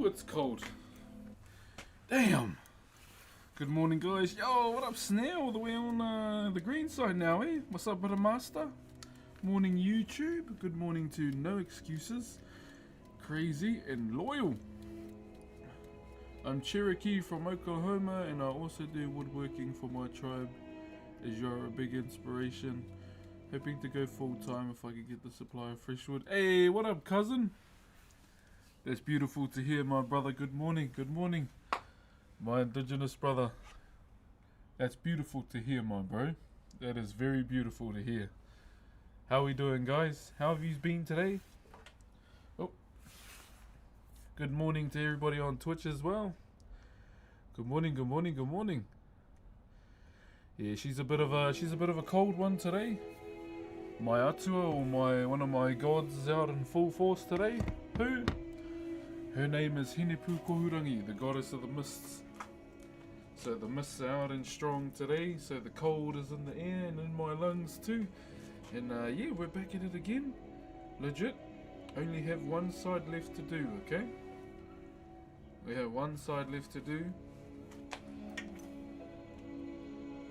Ooh, it's cold. Damn. Good morning, guys. Yo, what up, Snare? All the way on the green side now, eh? What's up, Brother Master? Morning, YouTube. Good morning to No Excuses, Crazy and Loyal. I'm Cherokee from Oklahoma, and I also do woodworking for my tribe, as you're a big inspiration. Hoping to go full time if I could get the supply of fresh wood. Hey, what up, cousin? That's beautiful to hear, my brother. Good morning, good morning. My indigenous brother. That's beautiful to hear, my bro. That is very beautiful to hear. How are we doing, guys? How have you been today? Oh. Good morning to everybody on Twitch as well. Good morning, good morning, good morning. Yeah, she's a bit of a cold one today. My atua, or one of my gods, is out in full force today. Who? Her name is Hinepu Kohurangi, the goddess of the mists. So the mists are out and strong today, so the cold is in the air and in my lungs too. And yeah, we're back at it again. Legit. Only have one side left to do, okay? We have one side left to do.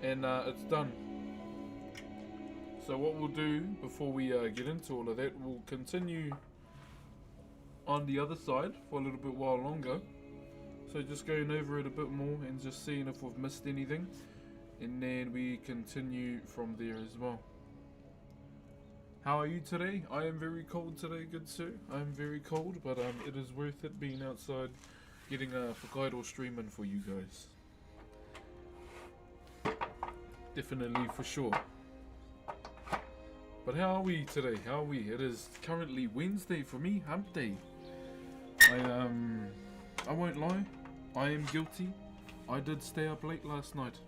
And it's done. So what we'll do, before we get into all of that, we'll continue on the other side for a little bit while longer. So just going over it a bit more and just seeing if we've missed anything. And then we continue from there as well. How are you today? I am very cold today, good sir. I am very cold, but it is worth it being outside, getting a Whakairo stream in for you guys. Definitely, for sure. But how are we today? How are we? It is currently Wednesday for me, hump day. I won't lie, I am guilty. I did stay up late last night.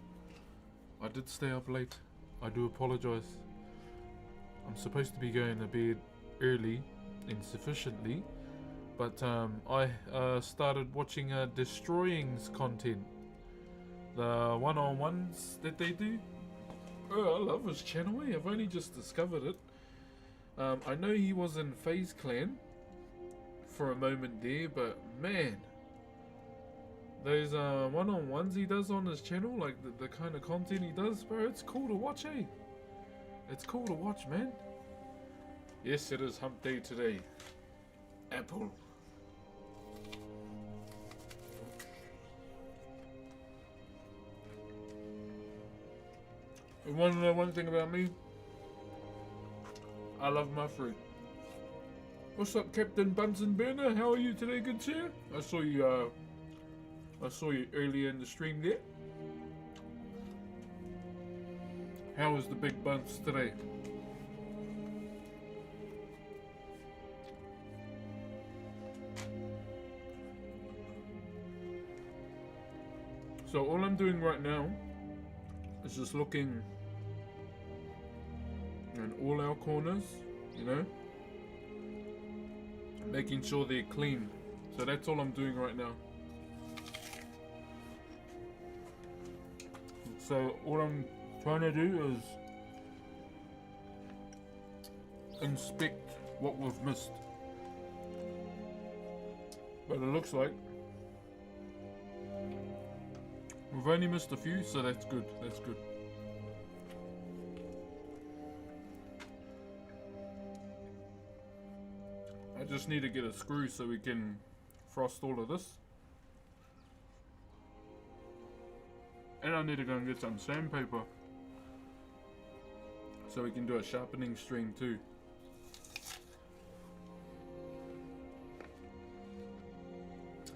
I did stay up late. I do apologize. I'm supposed to be going to bed early and sufficiently, but I started watching Destroying's content. The one-on-ones that they do. Oh, I love his channel, eh? I've only just discovered it. I know he was in FaZe Clan for a moment there, but man, those one-on-ones he does on his channel, like the kind of content he does, bro, it's cool to watch, eh? It's cool to watch, man. Yes, it is hump day today. Apple. You want to know one thing about me? I love my fruit. What's up, Captain Bunsen Burner? How are you today, good sir? I saw you earlier in the stream there. How was the big buns today? So all I'm doing right now is just looking in all our corners, you know, making sure they're clean. So that's all I'm doing right now. So all I'm trying to do is inspect what we've missed. But it looks like we've only missed a few, so that's good, that's good. I just need to get a screw so we can frost all of this. And I need to go and get some sandpaper so we can do a sharpening stream too.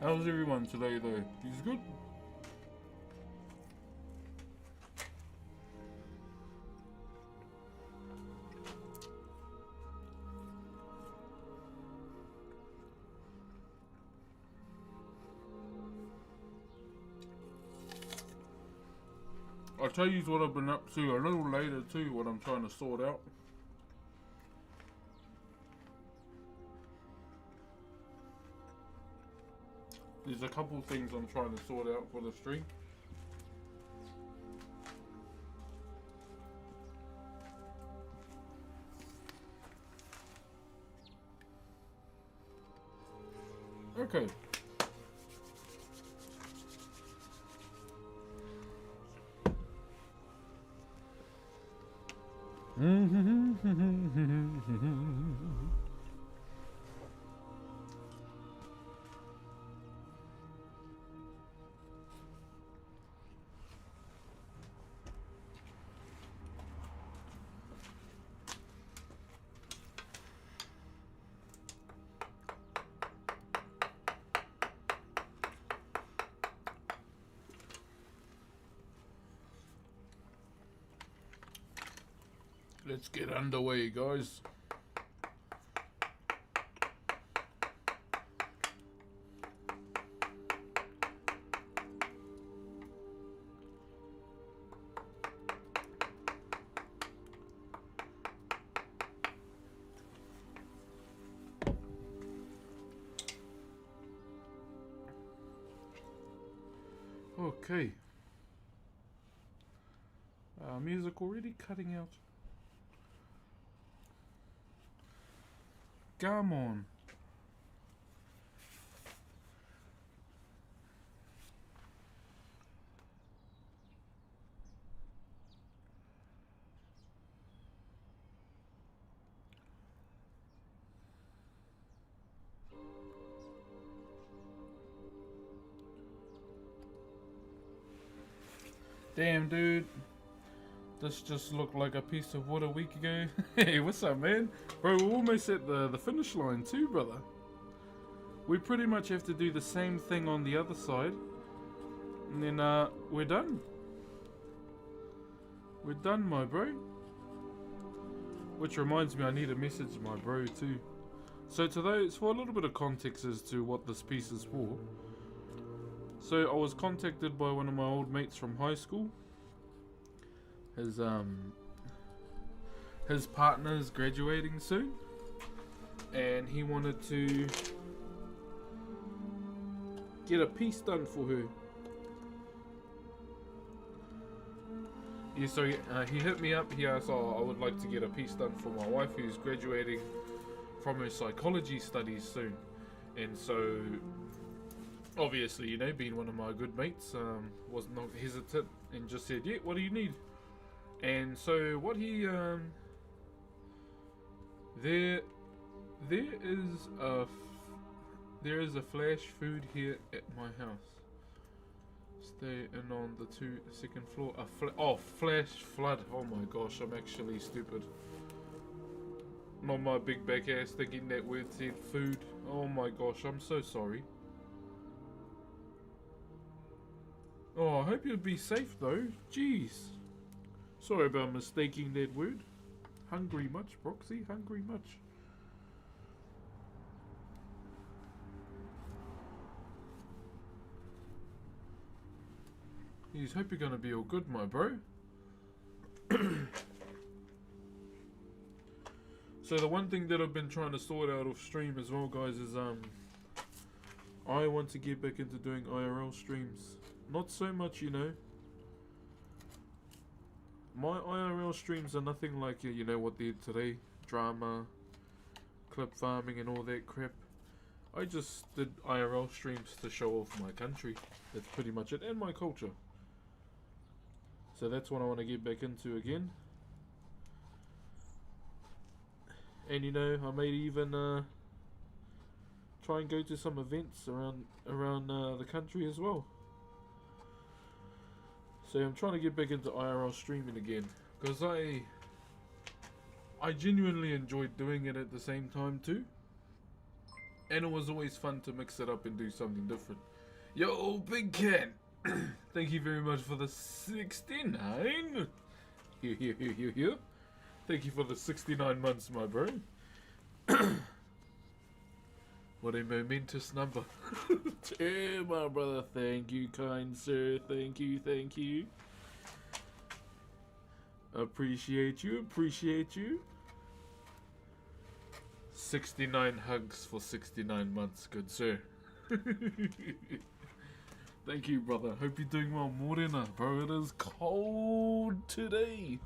How's everyone today though? He's good? I'll tell you what I've been up to a little later too, what I'm trying to sort out. There's a couple things I'm trying to sort out for the stream. Okay. Let's get underway, guys. Okay. Music already cutting out. Come on. Damn, dude. This just looked like a piece of wood a week ago. Hey, what's up, man? Bro, we're almost at the finish line too, brother. We pretty much have to do the same thing on the other side. And then, we're done. We're done, my bro. Which reminds me, I need to message my bro too. So today, it's for a little bit of context as to what this piece is for. So I was contacted by one of my old mates from high school. His partner is graduating soon, and he wanted to get a piece done for her. Yeah, so he hit me up. He asked, "Oh, I would like to get a piece done for my wife who's graduating from her psychology studies soon." And so, obviously, you know, being one of my good mates, was not hesitant and just said, "Yeah, what do you need?" And so what he there is a flash food here at my house. Stay in on the second floor. Flash flood. Oh my gosh, I'm actually stupid. Not my big back ass thinking that word said food. Oh my gosh, I'm so sorry. Oh, I hope you'll be safe though. Jeez. Sorry about mistaking that word. Hungry much, Proxy? Hungry much? Jeez, hope you're gonna be all good, my bro. So the one thing that I've been trying to sort out off stream as well, guys, is I want to get back into doing IRL streams. Not so much, you know. My IRL streams are nothing like, you know, what they did today. Drama, clip farming and all that crap. I just did IRL streams to show off my country. That's pretty much it. And my culture. So that's what I want to get back into again. And you know, I may even try and go to some events around the country as well. So I'm trying to get back into IRL streaming again, because I genuinely enjoyed doing it at the same time too. And it was always fun to mix it up and do something different. Yo, Big Cat! Thank you very much for the 69! Here. Thank you for the 69 months, my bro. What a momentous number. Yeah, my brother. Thank you, kind sir. Thank you. Appreciate you. 69 hugs for 69 months, good sir. Thank you, brother. Hope you're doing well. Morena, bro. It is cold today.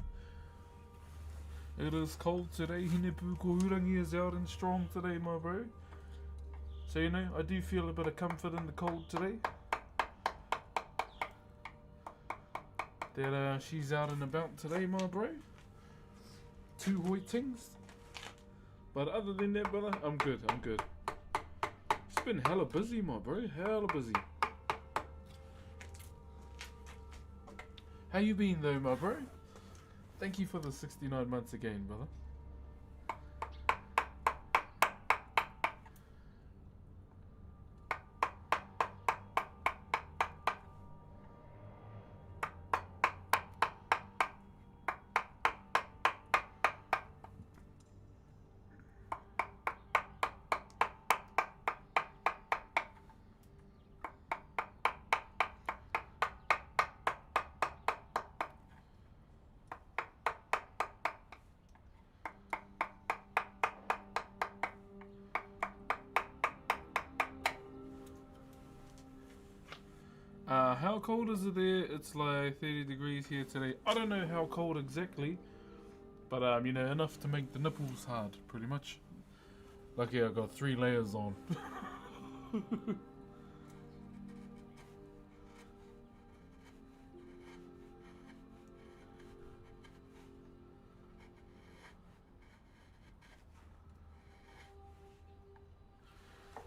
Hinepuko Hurangi is out and strong today, my bro. So, you know, I do feel a bit of comfort in the cold today. That she's out and about today, my bro. two hoitings. But other than that, brother, I'm good. I'm good. It's been hella busy, my bro. Hella busy. How you been though, my bro? Thank you for the 69 months again, brother. How cold is it there? It's like 30 degrees here today. I don't know how cold exactly, but you know, enough to make the nipples hard, pretty much. Lucky I got 3 layers on.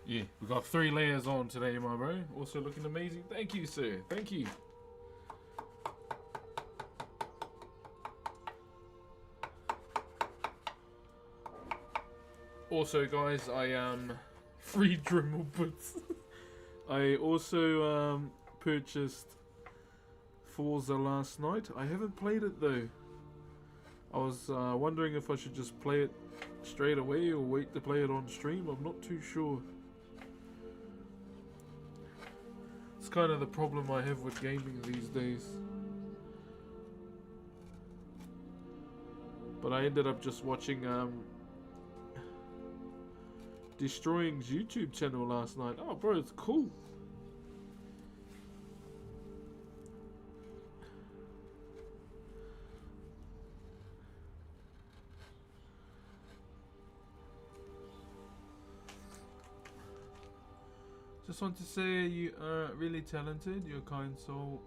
Yeah, we got 3 layers on today, my bro. Also looking amazing. Thank you, sir. Thank you. Also, guys, I free Dremel bits. I also purchased Forza last night. I haven't played it though. I was wondering if I should just play it straight away or wait to play it on stream. I'm not too sure. It's kind of the problem I have with gaming these days. But I ended up just watching Destroying's YouTube channel last night. Oh bro, it's cool. Just want to say you are really talented. Your kind soul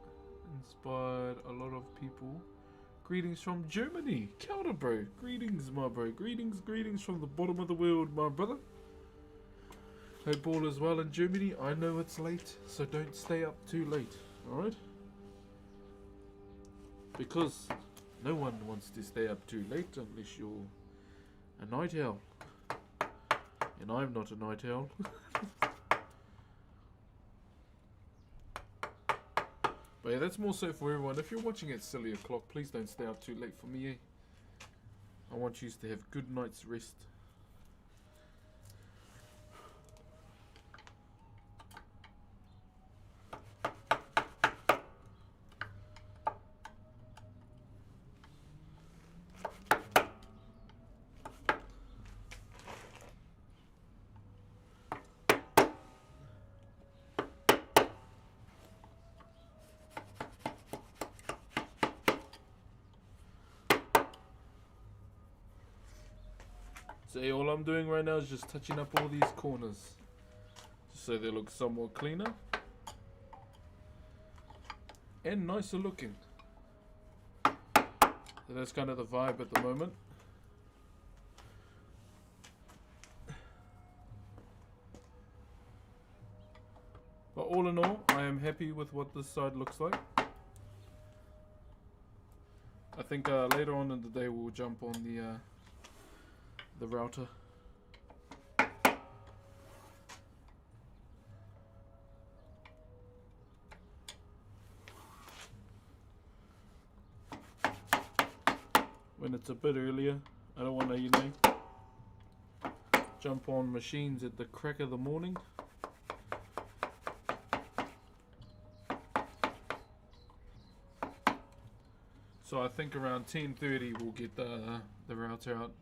inspired a lot of people. Greetings from Germany. Kia ora, bro. Greetings, my bro. Greetings from the bottom of the world, my brother. Hope all is well in Germany. I know it's late, so don't stay up too late, alright? Because no one wants to stay up too late unless you're a night owl. And I'm not a night owl. But yeah, that's more so for everyone. If you're watching at silly o'clock, please don't stay up too late for me, eh? I want you to have good night's rest. So yeah, all I'm doing right now is just touching up all these corners, just so they look somewhat cleaner and nicer looking. So that's kind of the vibe at the moment. But all in all, I am happy with what this side looks like. I think later on in the day we'll jump on the router. When it's a bit earlier, I don't want to, you know, jump on machines at the crack of the morning. So I think around 10:30 we'll get the router out.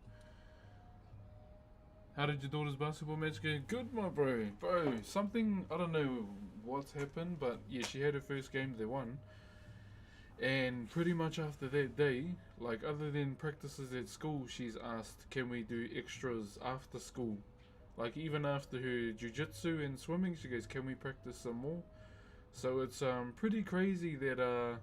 How did your daughter's basketball match go? Good, my bro. Bro, something, I don't know what's happened, but yeah, she had her first game, they won. And pretty much after that day, like other than practices at school, she's asked, can we do extras after school? Like even after her jiu-jitsu and swimming, she goes, can we practice some more? So it's pretty crazy that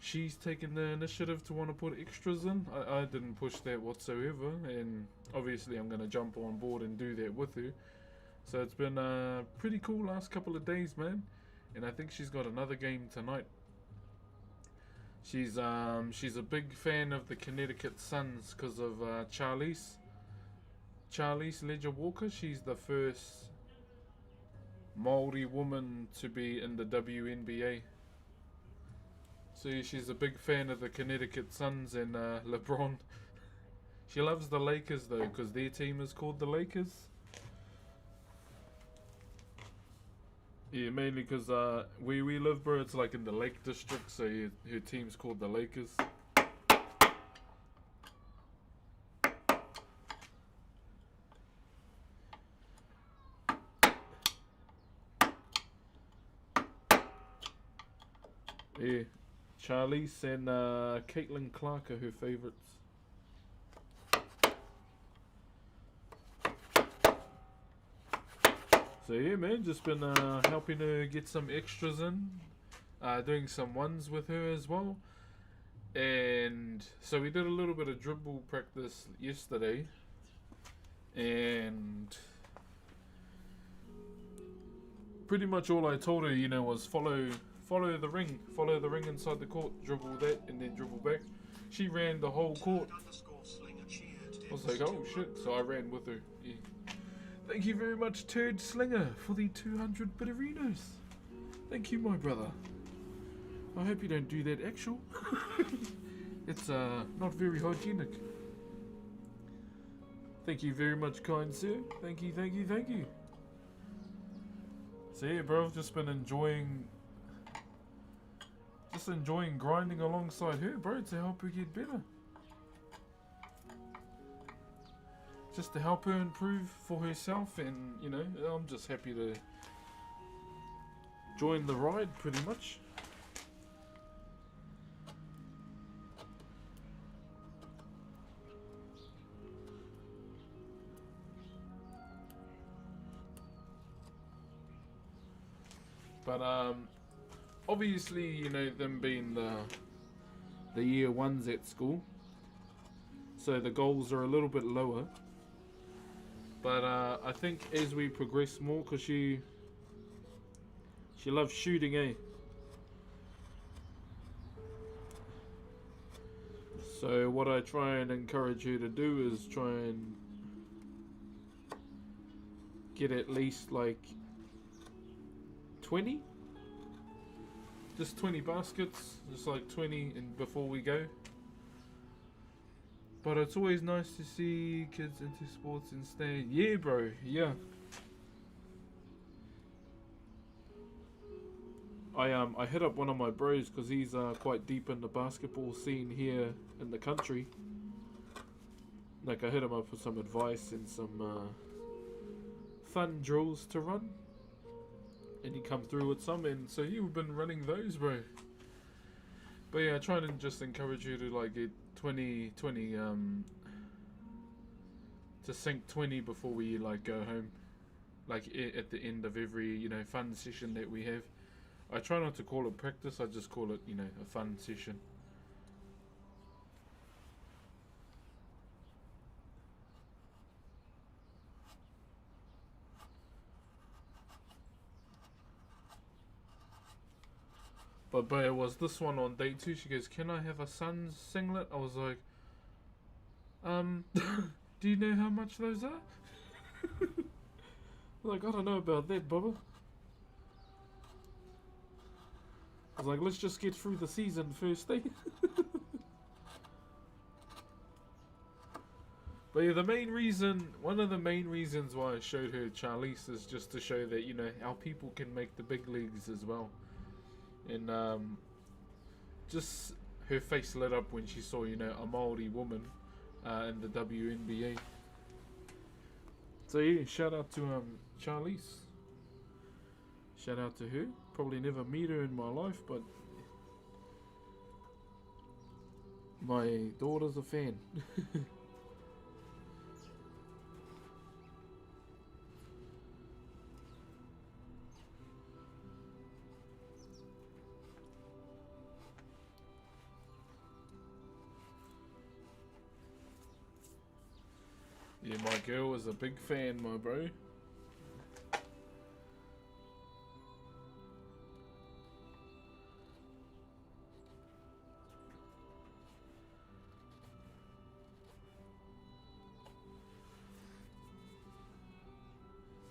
she's taken the initiative to want to put extras in. I didn't push that whatsoever, and obviously I'm going to jump on board and do that with her. So it's been pretty cool last couple of days, man. And I think she's got another game tonight. She's a big fan of the Connecticut Suns because of Charlize Ledger Walker. She's the first Maori woman to be in the WNBA. So she's a big fan of the Connecticut Suns and LeBron. She loves the Lakers though, because their team is called the Lakers. Yeah, mainly because where we live, bro, it's like in the Lake District, so her team's called the Lakers. Yeah, Charlize and Caitlin Clark are her favourites. So yeah, man, just been helping her get some extras in, doing some ones with her as well. And so we did a little bit of dribble practice yesterday, and pretty much all I told her, was follow the ring inside the court, dribble that, and then dribble back. She ran the whole court. I was like, oh shit, so I ran with her. Yeah. Thank you very much, Turd Slinger, for the 200 bitterinos. Thank you, my brother. I hope you don't do that, actual. It's not very hygienic. Thank you very much, kind sir. Thank you. So yeah, bro, I've just been enjoying grinding alongside her, bro, to help her get better. Just to help her improve for herself, and I'm just happy to join the ride pretty much. But obviously, them being the year ones at school, so the goals are a little bit lower. But I think as we progress more, because she loves shooting, eh? So what I try and encourage her to do is try and get at least like 20? Just 20 baskets, just like 20 before we go. But it's always nice to see kids into sports and staying. Yeah, bro. Yeah. I hit up one of my bros because he's quite deep in the basketball scene here in the country. Like, I hit him up for some advice and some fun drills to run. And he come through with some, and so you've been running those, bro. But yeah, I try to just encourage you to like get 20 to sink 20 before we like go home, like at the end of every fun session that we have. I try not to call it practice, I just call it a fun session. But it was this one on day 2. She goes, "Can I have a Suns singlet?" I was like, do you know how much those are? Like, I don't know about that, Bubba. I was like, let's just get through the season first, eh? But yeah, one of the main reasons why I showed her Charlize is just to show that, how people can make the big leagues as well. And just her face lit up when she saw, a Maori woman in the WNBA. So yeah, shout out to Charlize. Shout out to her. Probably never meet her in my life, but my daughter's a fan. Yeah, my girl is a big fan, my bro.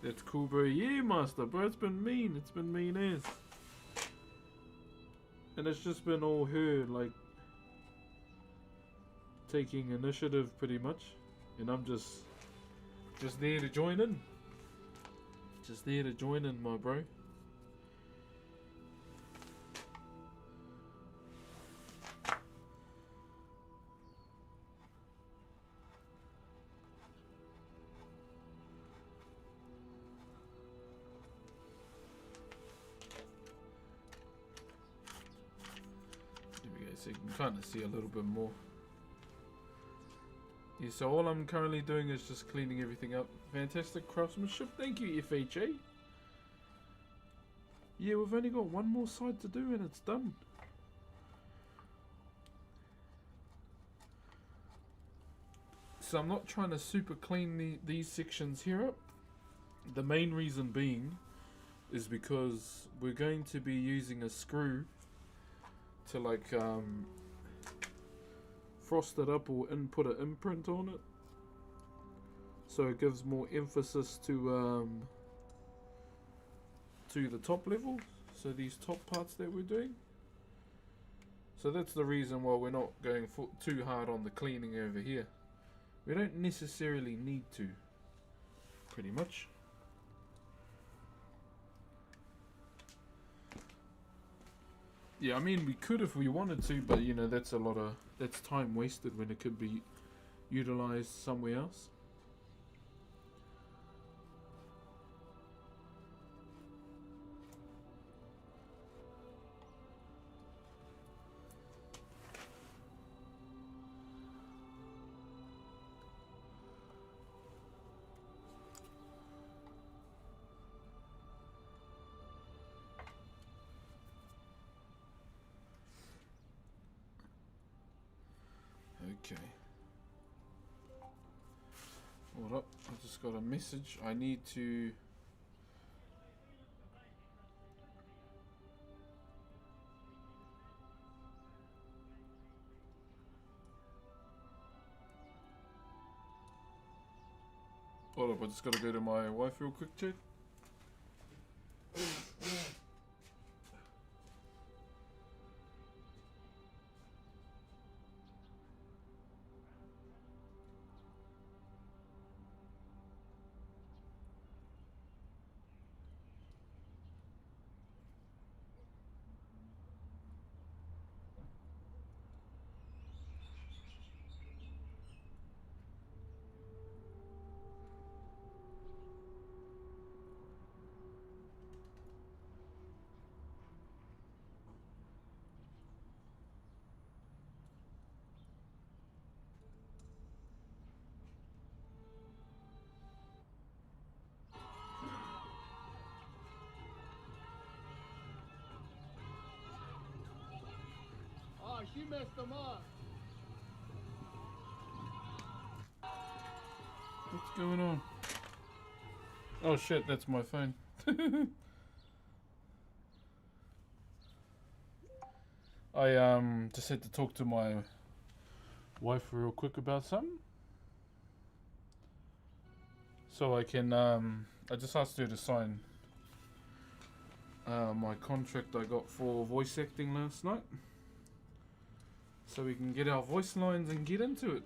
That's cool, bro. Yeah, master, bro. It's been mean. It's been mean as. And it's just been all her, like, taking initiative pretty much. And I'm just there to join in. Just there to join in, my bro. There we go, so you can kind of see a little bit more. Yeah, so all I'm currently doing is just cleaning everything up. Fantastic craftsmanship. Thank you, FHA. Yeah, we've only got one more side to do and it's done. So I'm not trying to super clean these sections here up. The main reason being is because we're going to be using a screw to like frost it up or put an imprint on it, so it gives more emphasis to the top level, so these top parts that we're doing. So that's the reason why we're not going too hard on the cleaning over here. We don't necessarily need to, pretty much. Yeah, I mean we could if we wanted to, but you know that's time wasted when it could be utilized somewhere else. Okay. Hold up, I just got a message. I need to... Hold up, I just gotta go to my wife real quick, chat. Oh, she messed them up. What's going on? Oh shit, that's my phone. I just had to talk to my wife real quick about something. So I can I just asked her to sign my contract I got for voice acting last night, so we can get our voice lines and get into it.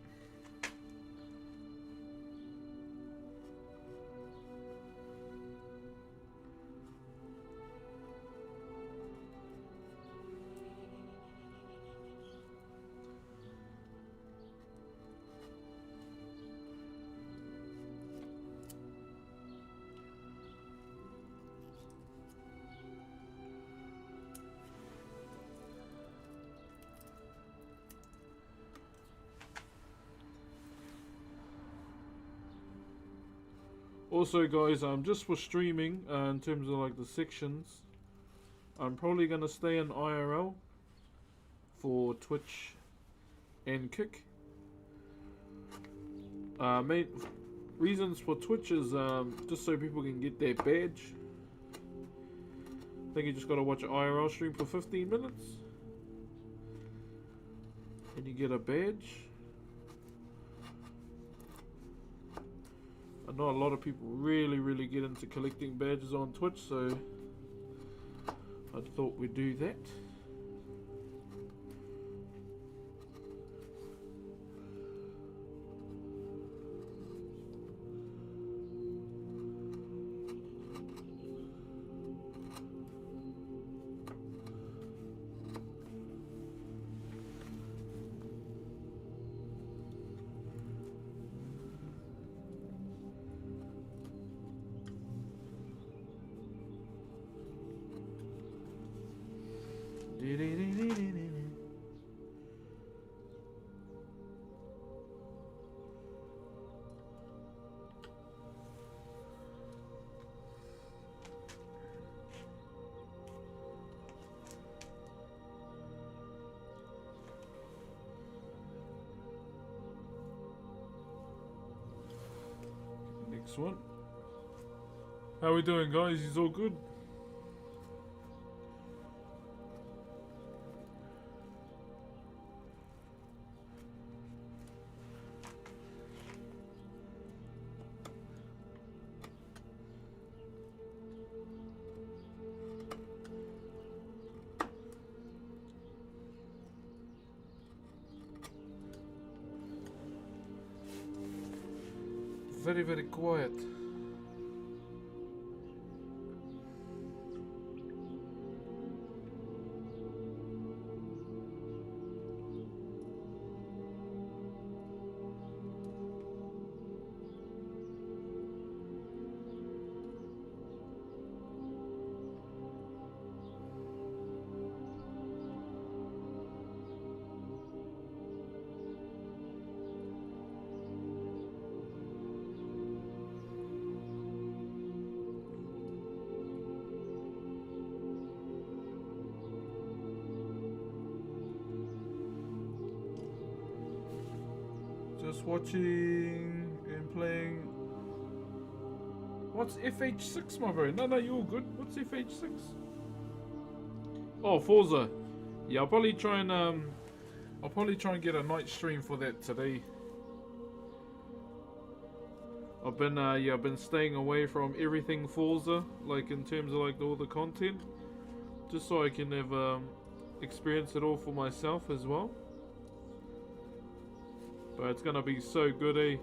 Also guys, just for streaming, in terms of like the sections, I'm probably going to stay in IRL for Twitch and Kick. reasons for Twitch is just so people can get their badge. I think you just gotta watch an IRL stream for 15 minutes. And you get a badge. I know a lot of people really get into collecting badges on Twitch, so I thought we'd do that. Next one. How we doing, guys? Is all good? Very quiet. Just watching and playing. What's FH6, my bro? No, you're all good. What's FH6? Oh, Forza. Yeah, I'll probably try and get a night stream for that today. I've been staying away from everything Forza, like in terms of like all the content, just so I can have experience it all for myself as well. But it's gonna be so good, eh?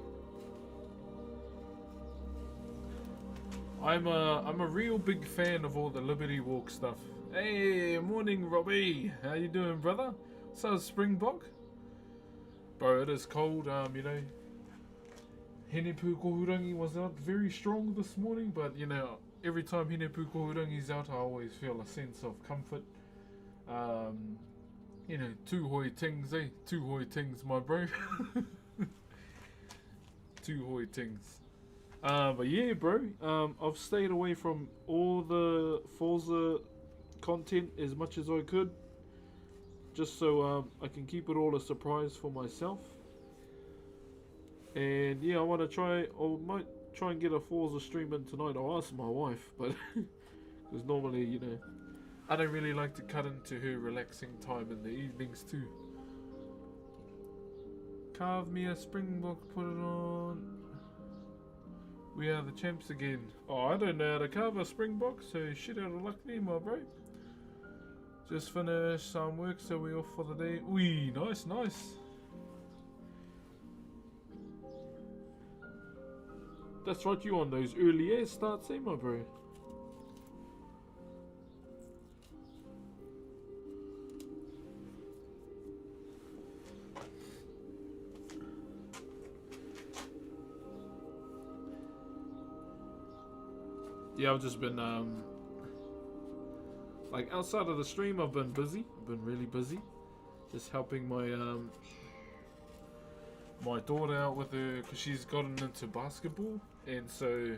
I'm a real big fan of all the Liberty Walk stuff. Hey, morning Robbie. How you doing, brother? So Springbok? Bro, it is cold, you know. Henepu Kohurangi was out very strong this morning, but you know, every time Henepu Kohurangi's out, I always feel a sense of comfort. You know, two hoi tings, eh? Two hoi tings, my bro. Two hoi tings. But yeah, bro, I've stayed away from all the Forza content as much as I could, just so I can keep it all a surprise for myself. And yeah, I might try and get a Forza stream in tonight. I'll ask my wife, but because normally, you know, I don't really like to cut into her relaxing time in the evenings too. Carve me a Springbok, put it on. We are the champs again. Oh, I don't know how to carve a Springbok, so shit out of luck there, my bro. Just finished some work, so we're off for the day. Wee, nice. That's right, you on those early air starts, eh, my bro? Yeah, I've just been, like, outside of the stream, I've been busy. I've been really busy. Just helping my, my daughter out with her, because she's gotten into basketball. And so,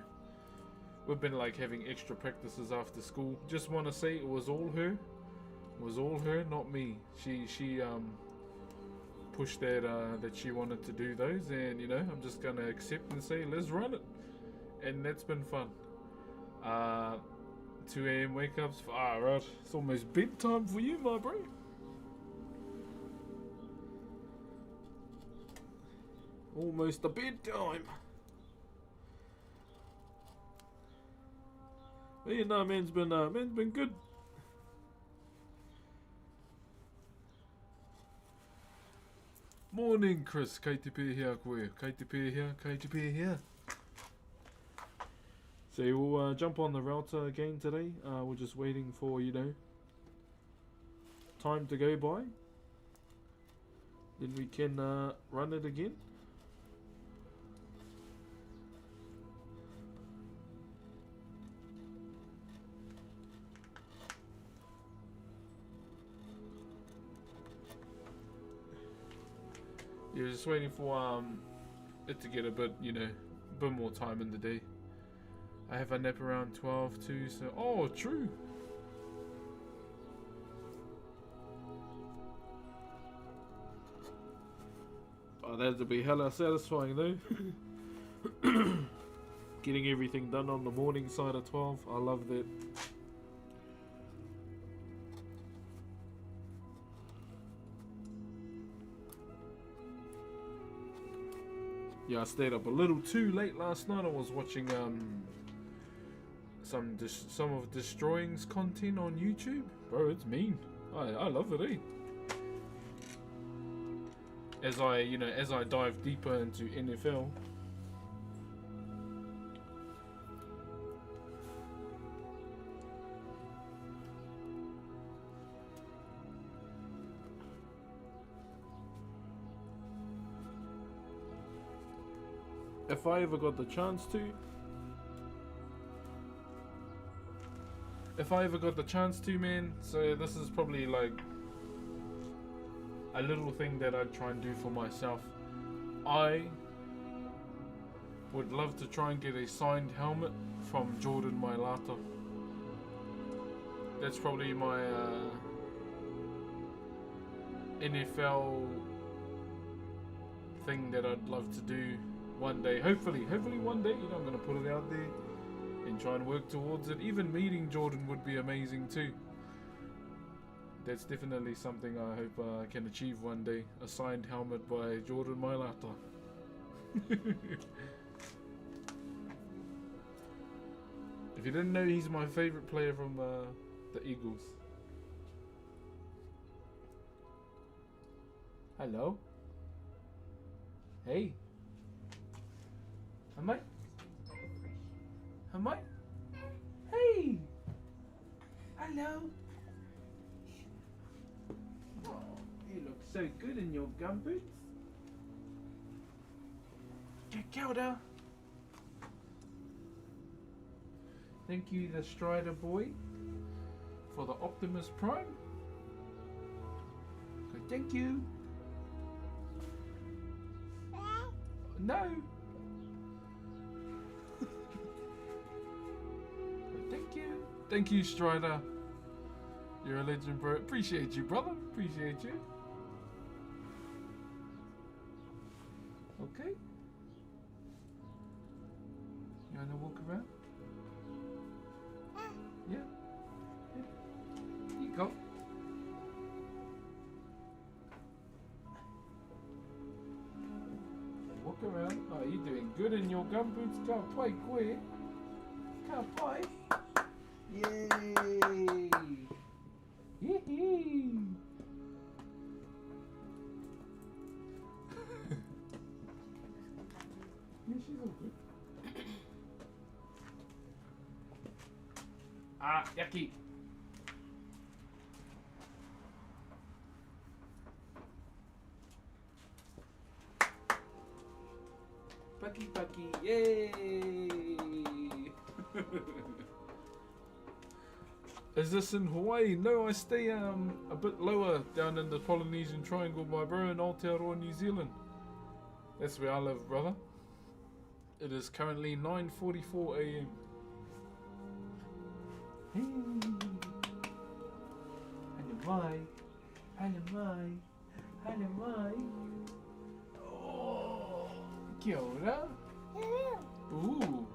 we've been, like, having extra practices after school. Just want to say it was all her. It was all her, not me. She push that that she wanted to do those, and you know, I'm just gonna accept and say let's run it, and that's been fun. 2 a.m. wake ups, right? It's almost bedtime for you, my bro. Almost a bedtime. But yeah, no, man's been good. Morning, Chris. Kei te pēhea koe. Kei te pēhea, kei te pēhea. So we'll jump on the router again today. We're just waiting for, you know, time to go by. Then we can run it again. Yeah, just waiting for it to get a bit, you know, a bit more time in the day. I have a nap around 12 too, so oh, true. Oh, that'd be hella satisfying though. Getting everything done on the morning side of 12, I love that. Yeah, I stayed up a little too late last night. I was watching some of Destroying's content on YouTube. Bro, it's mean. I love it, eh? As I dive deeper into NFL. If I ever got the chance to, man, so this is probably like a little thing that I'd try and do for myself. I would love to try and get a signed helmet from Jordan Mailata. That's probably my NFL thing that I'd love to do one day. Hopefully one day, you know, I'm going to put it out there and try and work towards it. Even meeting Jordan would be amazing too. That's definitely something I hope I can achieve one day. A signed helmet by Jordan Mailata. If you didn't know, he's my favorite player from the Eagles. Hello? Hey? Am I? Hey! Hello! Oh, you look so good in your gumboots. Kia ora. Thank you, the Strider boy, for the Optimus Prime. Good, thank you. No. Thank you. Thank you, Strider. You're a legend, bro. Appreciate you, brother. Appreciate you. Okay. You wanna walk around? Yeah. Here you go. Walk around. Oh, you're doing good in your gumboots. Can't play quick. Can't play. Yay! Yee-hee! Yeah, she's all good. Ah, yucky. Pucky, yay! Is this in Hawaii? No, I stay a bit lower down in the Polynesian Triangle, my bro, in Aotearoa, New Zealand. That's where I live, brother. It is currently 9:44 a.m. Hey. Hello, Mai. Oh, kia ora. Ooh.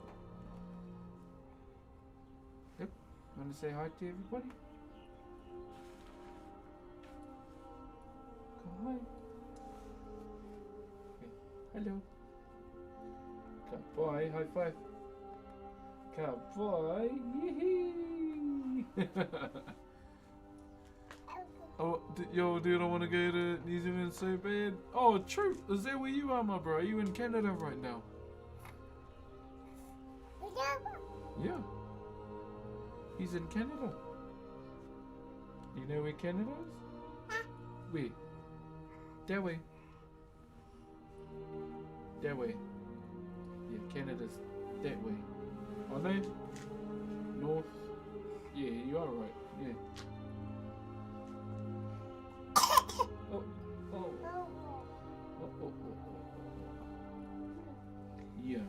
Yep. Want to say hi to everybody? Go hi. Okay. Hello. Bye. High five. Bye. Yee. Oh, yo, dude, I want to go to New Zealand so bad. Oh, true. Is that where you are, my bro? Are you in Canada right now? Yeah. He's in Canada. Do you know where Canada is? Where? That way. That way. Yeah, Canada's that way. Oh, no? North? Yeah, you are right. Yeah. Oh, oh. Oh. Yeah.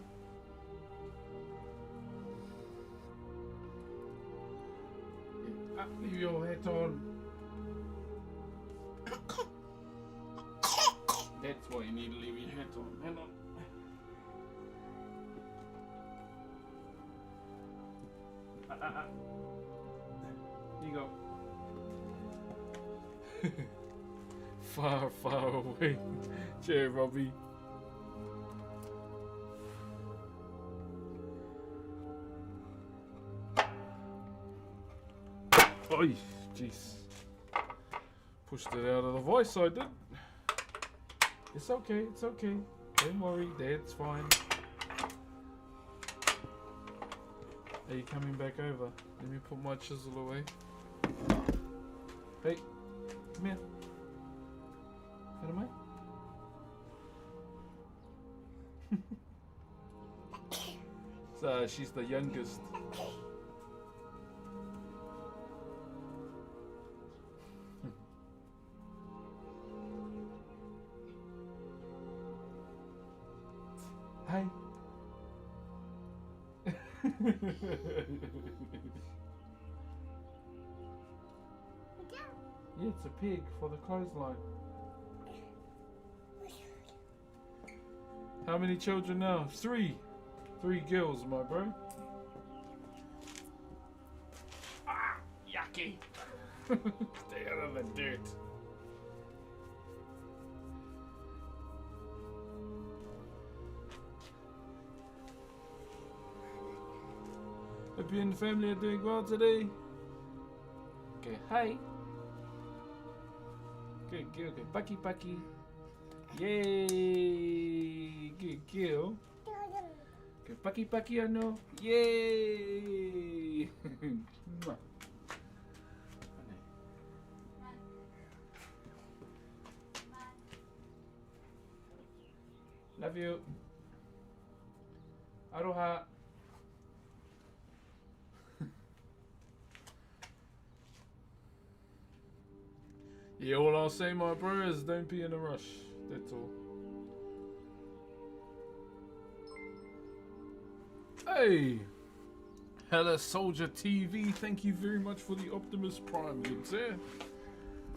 Leave your hat on. That's why you need to leave your hat on. Hang on. Here you go. Far, far away. Cheer, Robbie. Oi, jeez. Pushed it out of the voice, I did. It's okay, it's okay. Don't worry, Dad's fine. Are you coming back over? Let me put my chisel away. Hey, come here. Hello, mate. So she's the youngest. Hi. Yeah, it's a pig for the clothesline. How many children now? 3. 3 girls, my bro. Ah, yucky. Stay out of the dirt. Hope you and the family are doing well today. Okay, hi. Good girl, good. Bucky. Yay! Good girl. Good Bucky, I know. Yay! Love you. Aroha. Yeah, all I'll say, my bro, is don't be in a rush. That's all. Hey! Hello, Soldier TV. Thank you very much for the Optimus Prime, good sir.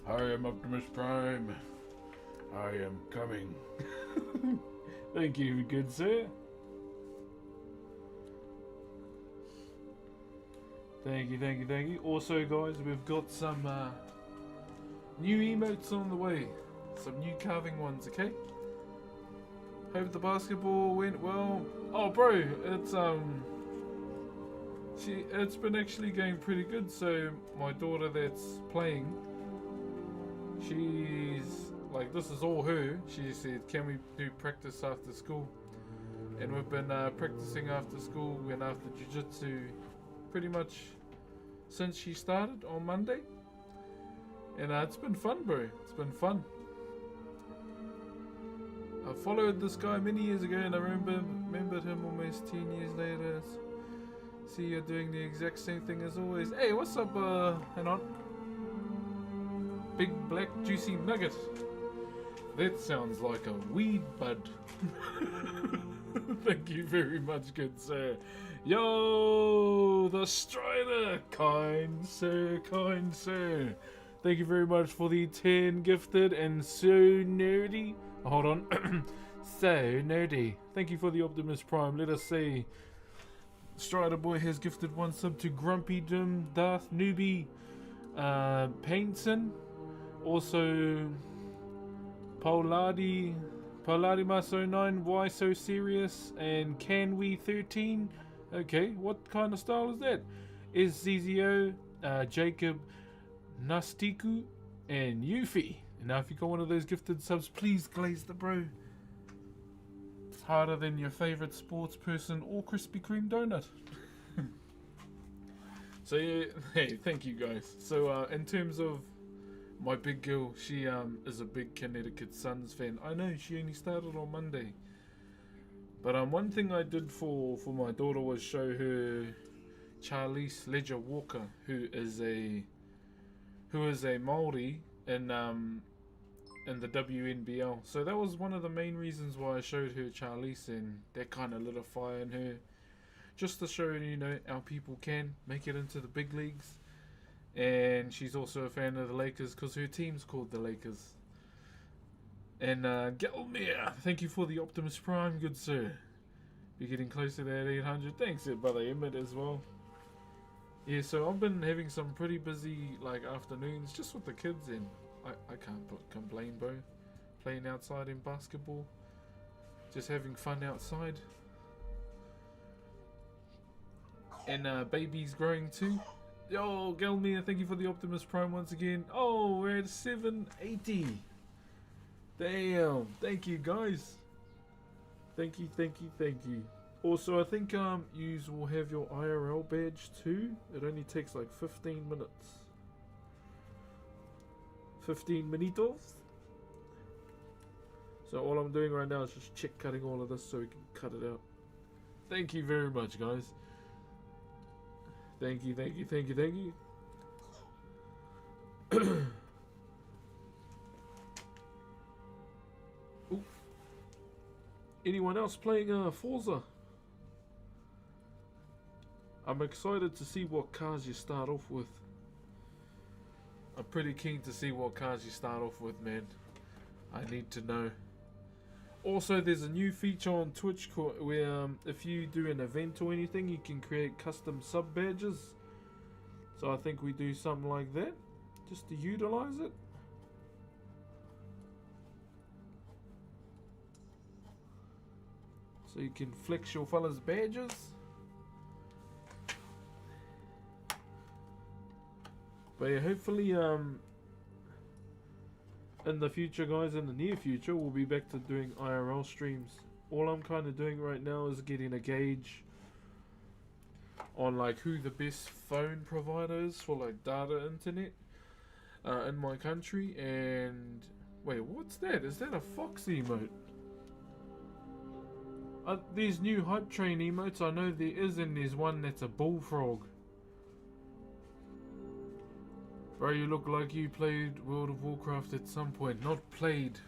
I am Optimus Prime. I am coming. Thank you, good sir. Thank you. Also, guys, we've got some new emotes on the way. Some new carving ones, okay? Hope the basketball went well. Oh, bro, it's been actually going pretty good. So my daughter that's playing, she's like, this is all her. She said, can we do practice after school? And we've been practicing after school and after jiu-jitsu pretty much since she started on Monday. And it's been fun, bro. It's been fun. I followed this guy many years ago and I remembered him almost 10 years later. See, you're doing the exact same thing as always. Hey, what's up, hang on. Big black juicy nugget. That sounds like a weed bud. Thank you very much, good sir. Yo, the Strider. Kind sir. Thank you very much for the 10 gifted and so nerdy. Hold on. So nerdy. Thank you for the Optimus Prime. Let us say Strider Boy has gifted 1 sub to Grumpy Dim, Darth Newbie, Painton. Also Pauladi Maso 9, Why So Serious, and Can We 13. Okay, what kind of style is that? Is ZZO, Jacob Nastiku, and Yuffie. And now if you got one of those gifted subs, please glaze the bro. It's harder than your favorite sports person or Krispy Kreme donut. So yeah, hey, thank you guys. So in terms of my big girl, she is a big Connecticut Suns fan. I know she only started on Monday. But one thing I did for my daughter was show her Charlize Ledger Walker, who is a Maori in the WNBL. So that was one of the main reasons why I showed her Charlize, and that kind of lit a fire in her, just to show her, you know, our people can make it into the big leagues. And she's also a fan of the Lakers because her team's called the Lakers. And Gelmir, thank you for the Optimus Prime, good sir. You're getting close to that 800. Thanks, brother Emmett, as well. Yeah, so I've been having some pretty busy like afternoons just with the kids, and I can't complain, bro. Playing outside in basketball, just having fun outside. And baby's growing too. Yo, Gelmir, thank you for the Optimus Prime once again. Oh, we're at 780. Damn, thank you guys. Thank you. Also, I think yous will have your IRL badge too. It only takes like 15 minutes. 15 minutos. So all I'm doing right now is just check cutting all of this so we can cut it out. Thank you very much, guys. Thank you. Anyone else playing Forza? I'm excited to see what cars you start off with. I'm pretty keen to see what cars you start off with, man. I need to know. Also, there's a new feature on Twitch where if you do an event or anything, you can create custom sub badges. So I think we do something like that, just to utilize it. So you can flex your fellas' badges. But yeah, hopefully in the future, guys, in the near future, we'll be back to doing IRL streams. All I'm kind of doing right now is getting a gauge on like who the best phone provider is for like data internet in my country. And wait, what's that? Is that a fox emote? These new hype train emotes, I know there is, and there's one that's a bullfrog. Bro, you look like you played World of Warcraft at some point. Not played.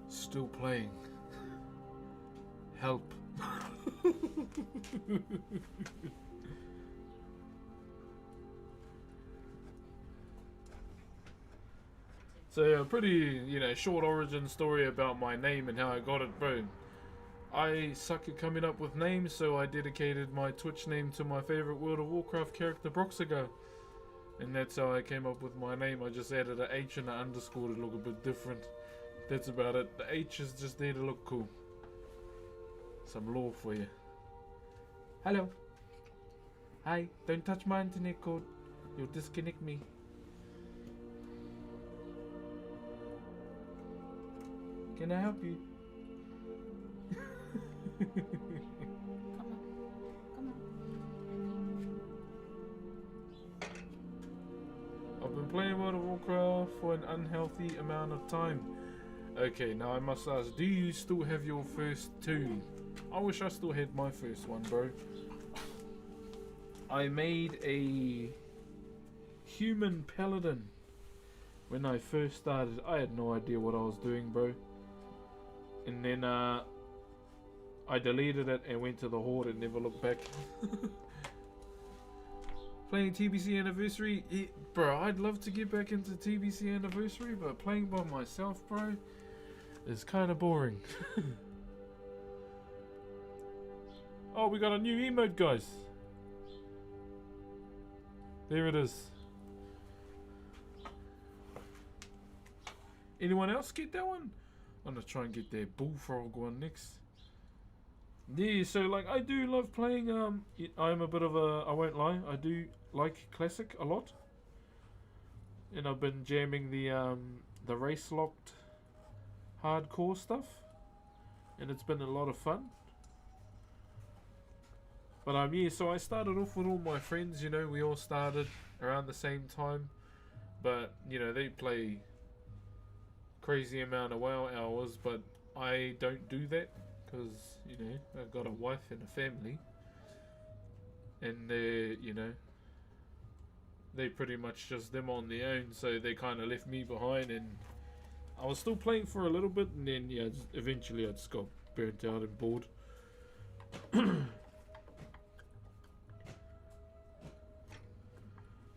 Still playing. Help. So yeah, pretty, short origin story about my name and how I got it, bro. I suck at coming up with names, so I dedicated my Twitch name to my favorite World of Warcraft character, Broxigo. And that's how I came up with my name. I just added an H and an underscore to look a bit different. That's about it. The H is just there to look cool. Some lore for you. Hello. Hi. Don't touch my internet code. You'll disconnect me. Can I help you? I've been playing World of Warcraft for an unhealthy amount of time. Okay, now I must ask, do you still have your first two? I wish I still had my first one, bro. I made a human paladin when I first started. I had no idea what I was doing, bro. And then I deleted it and went to the Horde and never looked back. Playing TBC Anniversary, bro, I'd love to get back into TBC Anniversary, but playing by myself, bro, is kind of boring. Oh, we got a new emote, guys. There it is. Anyone else get that one? I'm gonna try and get their bullfrog one next. Yeah, so like I do love playing. I'm a bit of a. I won't lie. I do like classic a lot, and I've been jamming the race locked hardcore stuff, and it's been a lot of fun. But yeah, so I started off with all my friends. You know, we all started around the same time, but you know they play crazy amount of WoW hours, but I don't do that because you know I've got a wife and a family, and you know they pretty much just them on their own, so they kind of left me behind, and I was still playing for a little bit, and then yeah, eventually I just got burnt out and bored.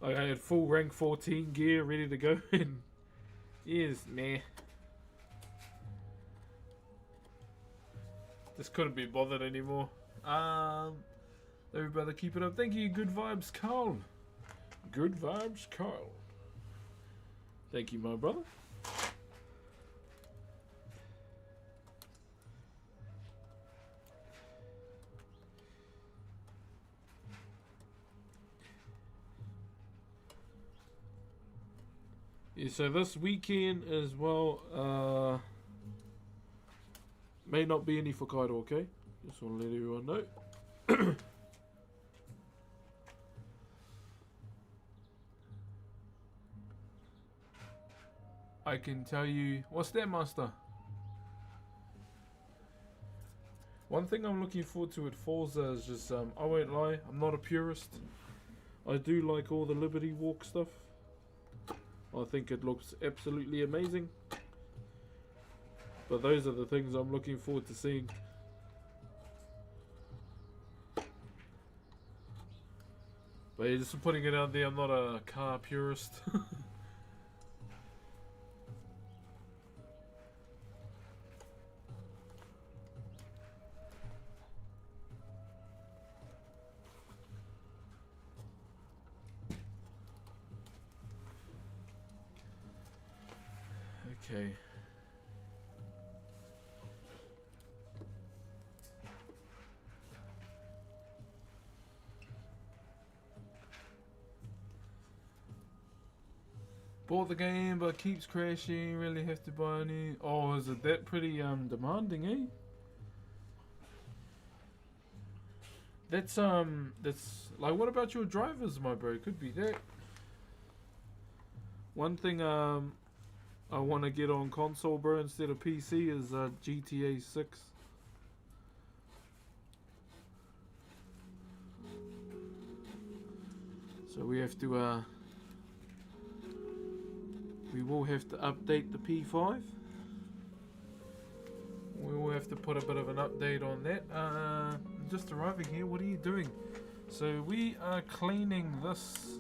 I had full rank 14 gear ready to go, and yes, meh. Just couldn't be bothered anymore. Everybody keep it up. Thank you, Good Vibes Carl. Good Vibes Carl. Thank you, my brother. Yeah, so this weekend as well, may not be any Whakairo, okay? Just want to let everyone know. I can tell you... What's that, Master? One thing I'm looking forward to at Forza is just... I won't lie, I'm not a purist. I do like all the Liberty Walk stuff. I think it looks absolutely amazing. But those are the things I'm looking forward to seeing. But yeah, just putting it out there, I'm not a car purist. Okay. Bought the game but keeps crashing, really have to buy a new... Oh, is it that pretty demanding, eh? That's like, what about your drivers, my bro? Could be that. One thing I want to get on console, bro, instead of PC is GTA 6. So we have to we will have to update the P5. We will have to put a bit of an update on that. Just arriving here, what are you doing? So we are cleaning this.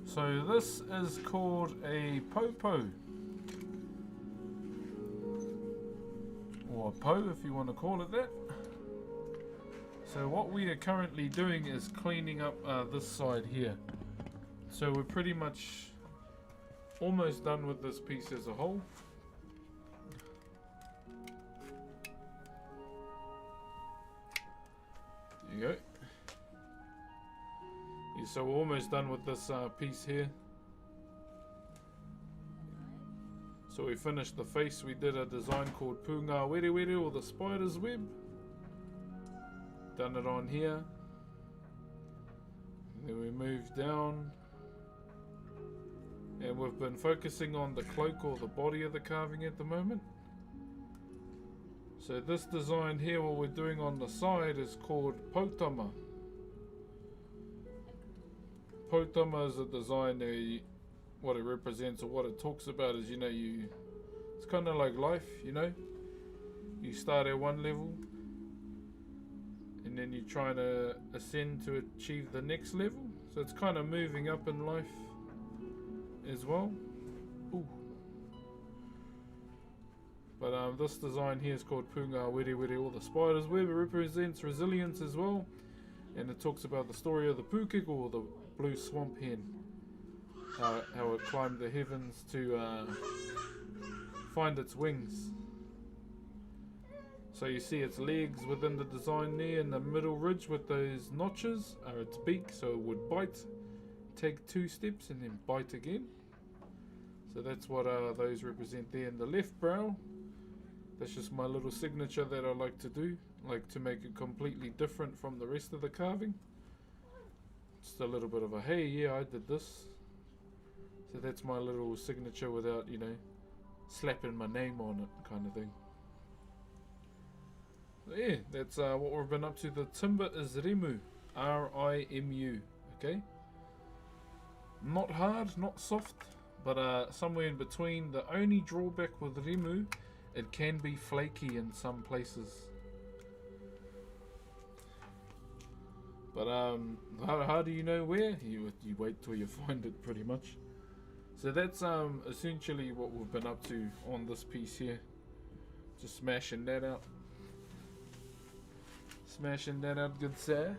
So this is called a popo. Or a po, if you want to call it that. So what we are currently doing is cleaning up this side here. So we're pretty much almost done with this piece as a whole. There you go. Yeah, so we're almost done with this piece here. So we finished the face. We did a design called Punga Were Were, or the spider's web. Done it on here. Then we moved down. And we've been focusing on the cloak or the body of the carving at the moment. So this design here, what we're doing on the side, is called Potama. Potama is a design that what it represents, or what it talks about is, you know, it's kind of like life, you know. You start at one level and then you're trying to ascend to achieve the next level. So it's kind of moving up in life as well. Ooh. But this design here is called Punga Were Were or the Spider's Web. It represents resilience as well. And it talks about the story of the pukeko, or the blue swamp hen. How it climbed the heavens to find its wings. So you see its legs within the design there, in the middle ridge with those notches are its beak, so it would bite, take 2 steps and then bite again. So that's what those represent there. In the left brow, that's just my little signature that I like to do, like to make it completely different from the rest of the carving. Just a little bit of a, hey, yeah, I did this. So that's my little signature without, you know, slapping my name on it kind of thing. So yeah, that's what we've been up to. The timber is Rimu, R-I-M-U, okay? Not hard, not soft, but somewhere in between. The only drawback with Rimu, it can be flaky in some places. But how do you know where? You wait till you find it, pretty much. So that's essentially what we've been up to on this piece here. Just smashing that out. Smashing that out, good sir.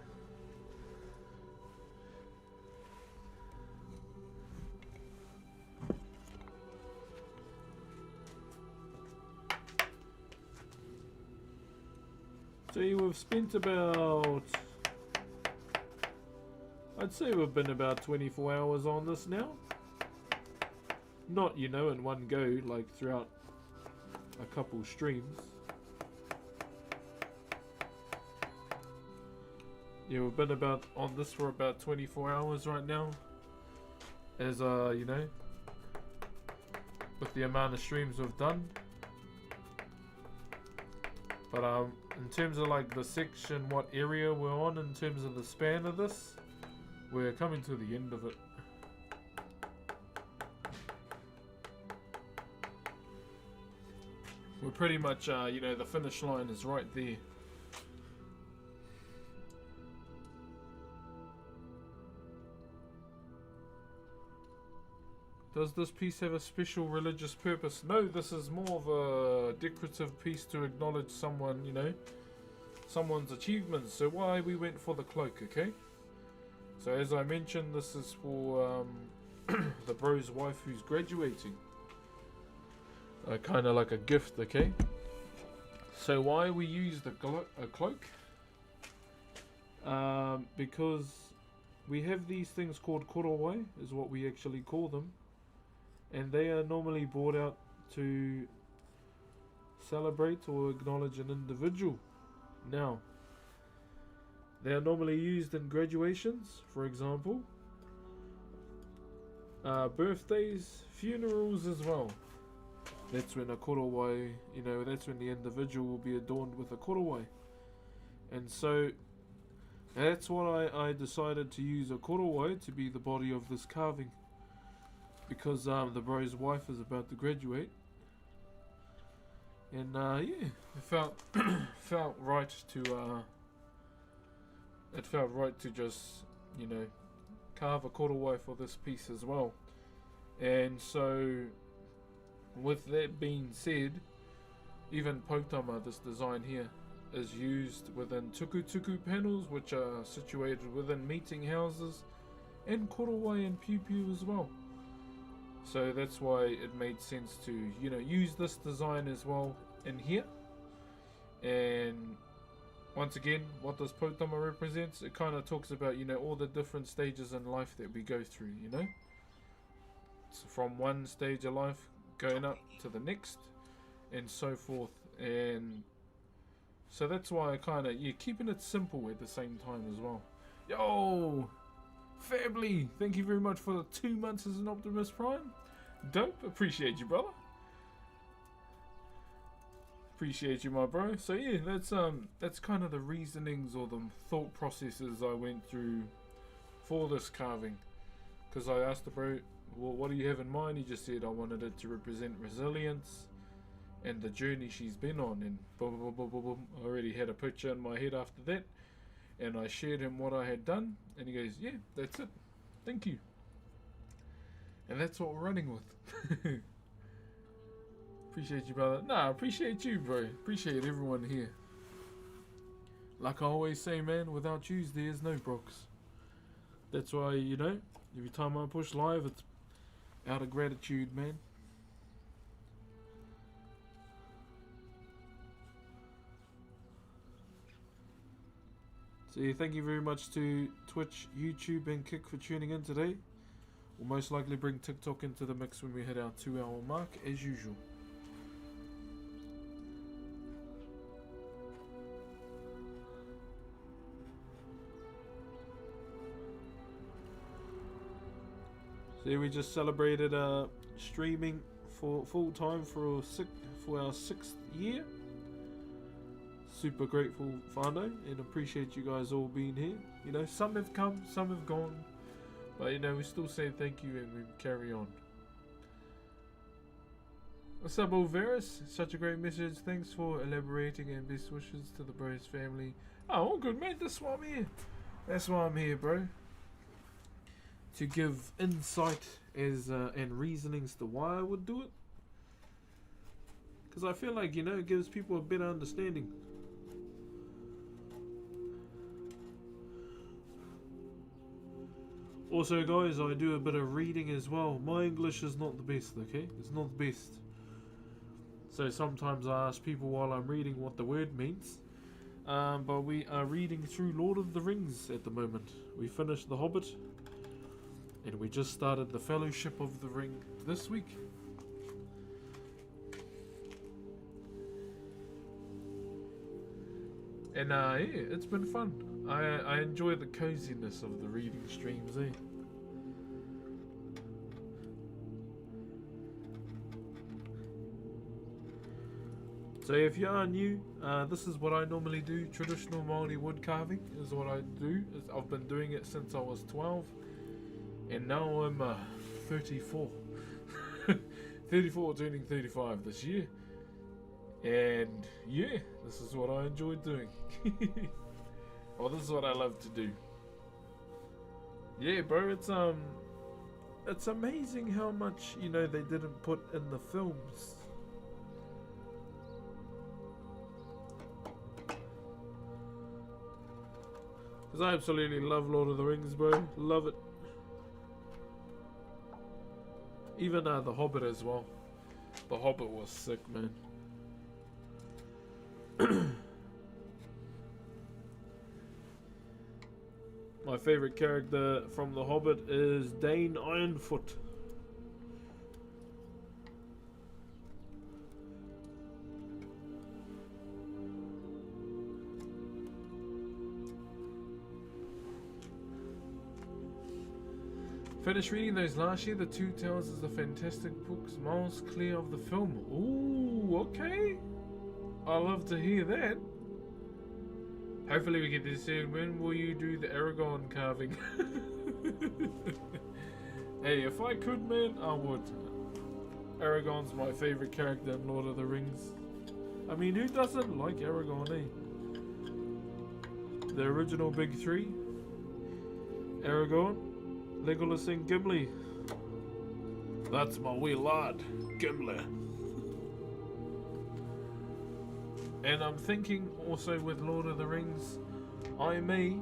So we've spent about, I'd say we've been about 24 hours on this now. Not, you know, in one go, like throughout a couple streams. Yeah, we've been about on this for about 24 hours right now. As you know, with the amount of streams we've done. But in terms of like the section, what area we're on in terms of the span of this, we're coming to the end of it. We're pretty much, you know, the finish line is right there. Does this piece have a special religious purpose? No, this is more of a decorative piece to acknowledge someone, you know, someone's achievements. So why we went for the cloak, okay? So as I mentioned, this is for the bro's wife who's graduating. Kind of like a gift, okay? So why we use the cloak? Because we have these things called korowai, is what we actually call them. And they are normally brought out to celebrate or acknowledge an individual. Now, they are normally used in graduations, for example. Birthdays, funerals as well. That's when a korowai, you know, that's when the individual will be adorned with a korowai. And so, that's what I decided to use a korowai to be the body of this carving. Because the bro's wife is about to graduate. And yeah, it felt felt right to it felt right to just, you know, carve a korowai for this piece as well. And so with that being said, even potama, this design here, is used within tuku panels, which are situated within meeting houses, and korowai and piu as well. So that's why it made sense to, you know, use this design as well in here. And once again, what does potama represents? It kind of talks about, you know, all the different stages in life that we go through, you know. So from one stage of life going up to the next and so forth. And so that's why I kind of, you're keeping it simple at the same time as well. Yo! Family, thank you very much for the 2 months as an Optimus Prime. Dope, appreciate you, brother. Appreciate you, my bro. So yeah, that's kind of the reasonings or the thought processes I went through for this carving. Because I asked the bro, well, what do you have in mind? He just said I wanted it to represent resilience and the journey she's been on. And boom, boom, boom, boom, boom. I already had a picture in my head after that. And I shared him what I had done, and he goes, yeah, that's it. Thank you. And that's what we're running with. Appreciate you, brother. Nah, appreciate you, bro. Appreciate everyone here. Like I always say, man, without yous, there's no Brooks. That's why, you know, every time I push live, it's out of gratitude, man. So yeah, thank you very much to Twitch, YouTube, and Kick for tuning in today. We'll most likely bring TikTok into the mix when we hit our 2-hour mark, as usual. So yeah, we just celebrated streaming for full time for our 6th year. Super grateful, whānau, and appreciate you guys all being here. You know, some have come, some have gone, but you know, we still say thank you and we carry on. What's up, Olveris? Such a great message. Thanks for elaborating, and best wishes to the Bros family. Oh, all good, mate. That's why I'm here. That's why I'm here, bro. To give insight as and reasonings to why I would do it. Because I feel like, you know, it gives people a better understanding. Also, guys, I do a bit of reading as well. My English is not the best, okay? It's not the best. So sometimes I ask people while I'm reading what the word means. But we are reading through Lord of the Rings at the moment. We finished The Hobbit. And we just started The Fellowship of the Ring this week. And yeah, it's been fun. I enjoy the coziness of the reading streams, eh? So if you are new, this is what I normally do. Traditional Maori wood carving is what I do. I've been doing it since I was 12. And now I'm 34. 34, turning 35 this year. And yeah, this is what I enjoy doing. Well, this is what I love to do. Yeah, bro, it's amazing how much, you know, they didn't put in the films. Because I absolutely love Lord of the Rings, bro. Love it. Even The Hobbit as well. The Hobbit was sick, man. My favorite character from The Hobbit is Dane Ironfoot. Finished reading those last year. The Two Towers is a fantastic book, miles clear of the film. Ooh, okay. I love to hear that. Hopefully we get this soon. When will you do the Aragorn carving? Hey, if I could, man, I would. Aragorn's my favorite character in Lord of the Rings. I mean, who doesn't like Aragorn, eh? The original big three. Aragorn, Legolas and Gimli. That's my wee lad, Gimli. And I'm thinking also with Lord of the Rings, I may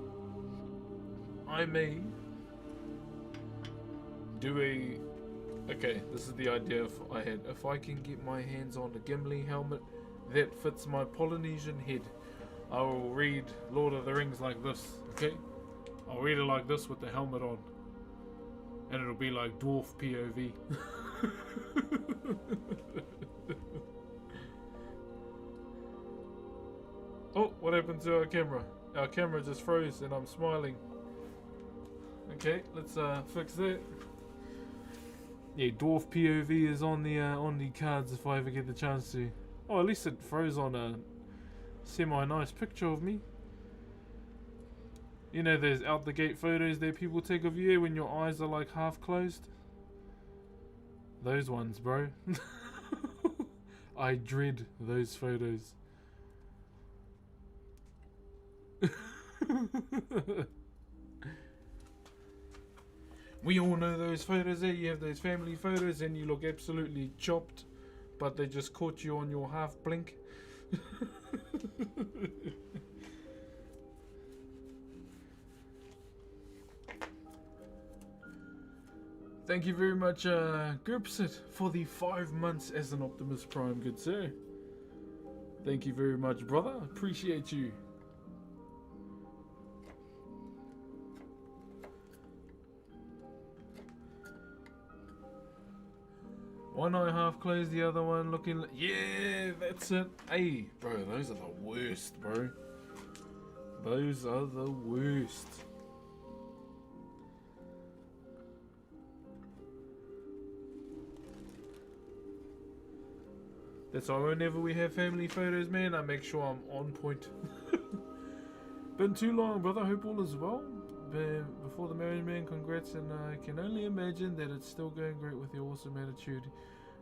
do a... Okay, this is the idea I had. If I can get my hands on a Gimli helmet that fits my Polynesian head, I will read Lord of the Rings like this, okay? I'll read it like this with the helmet on. And it'll be like dwarf POV. Oh, what happened to our camera? Our camera just froze and I'm smiling. Okay, let's fix that. Yeah, dwarf POV is on the cards if I ever get the chance to. Oh, at least it froze on a semi-nice picture of me. You know those out the gate photos that people take of you when your eyes are like half closed? Those ones, bro. I dread those photos. We all know those photos there. You have those family photos and you look absolutely chopped, but they just caught you on your half blink. Thank you very much, Groupsit, for the 5 months as an Optimus Prime, good sir. Thank you very much, brother. Appreciate you. One eye half closed, the other one looking. Yeah, that's it. Hey, bro, those are the worst, bro. Those are the worst. That's why whenever we have family photos, man, I make sure I'm on point. Been too long, brother. Hope all is well. Before the marriage, man, congrats, and I can only imagine that it's still going great with your awesome attitude.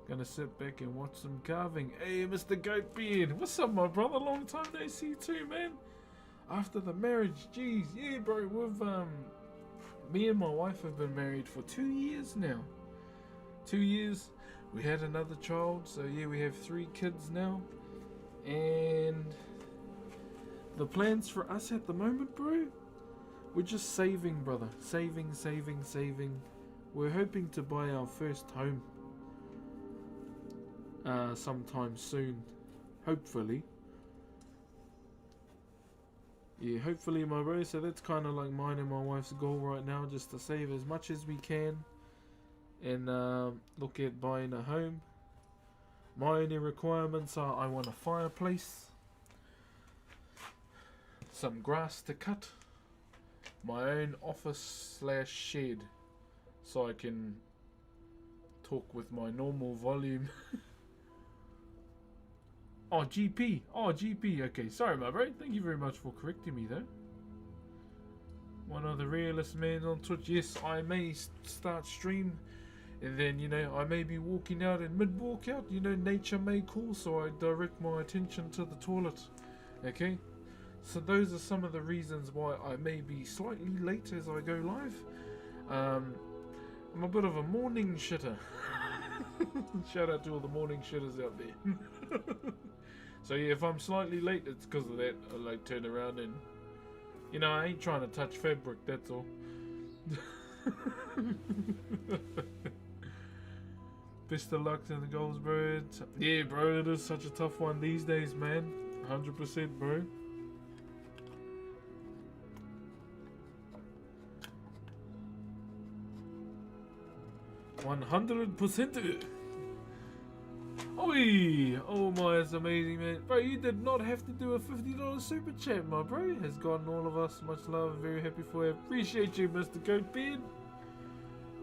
Gonna sit back and watch some carving. Hey, Mr. Goatbeard, what's up, my brother? Long time no see too, man. After the marriage, jeez, yeah, bro. We've me and my wife have been married for 2 years now. 2 years. We had another child, so yeah, we have 3 kids now. And the plans for us at the moment, bro, we're just saving, brother. Saving. We're hoping to buy our first home sometime soon. Hopefully. Yeah, hopefully, my bro. So that's kind of like mine and my wife's goal right now, just to save as much as we can. And look at buying a home. My only requirements are I want a fireplace, some grass to cut, my own office / shed, so I can talk with my normal volume. Oh, GP. Okay, sorry, my bro. Thank you very much for correcting me, though. One of the realest men on Twitch. Yes, I may start stream. And then, you know, I may be walking out, and mid-walkout, you know, nature may call, so I direct my attention to the toilet. Okay? So those are some of the reasons why I may be slightly late as I go live. I'm a bit of a morning shitter. Shout out to all the morning shitters out there. So yeah, if I'm slightly late, it's because of that. I like turn around and, you know, I ain't trying to touch fabric, that's all. Best of luck to the goals, bro. Yeah, bro, it is such a tough one these days, man. 100%, bro. $100%. Oi! Oh my, that's amazing, man. Bro, you did not have to do a $50 super chat, my bro. Has gotten all of us much love. Very happy for you. Appreciate you, Mr. Goatbeard.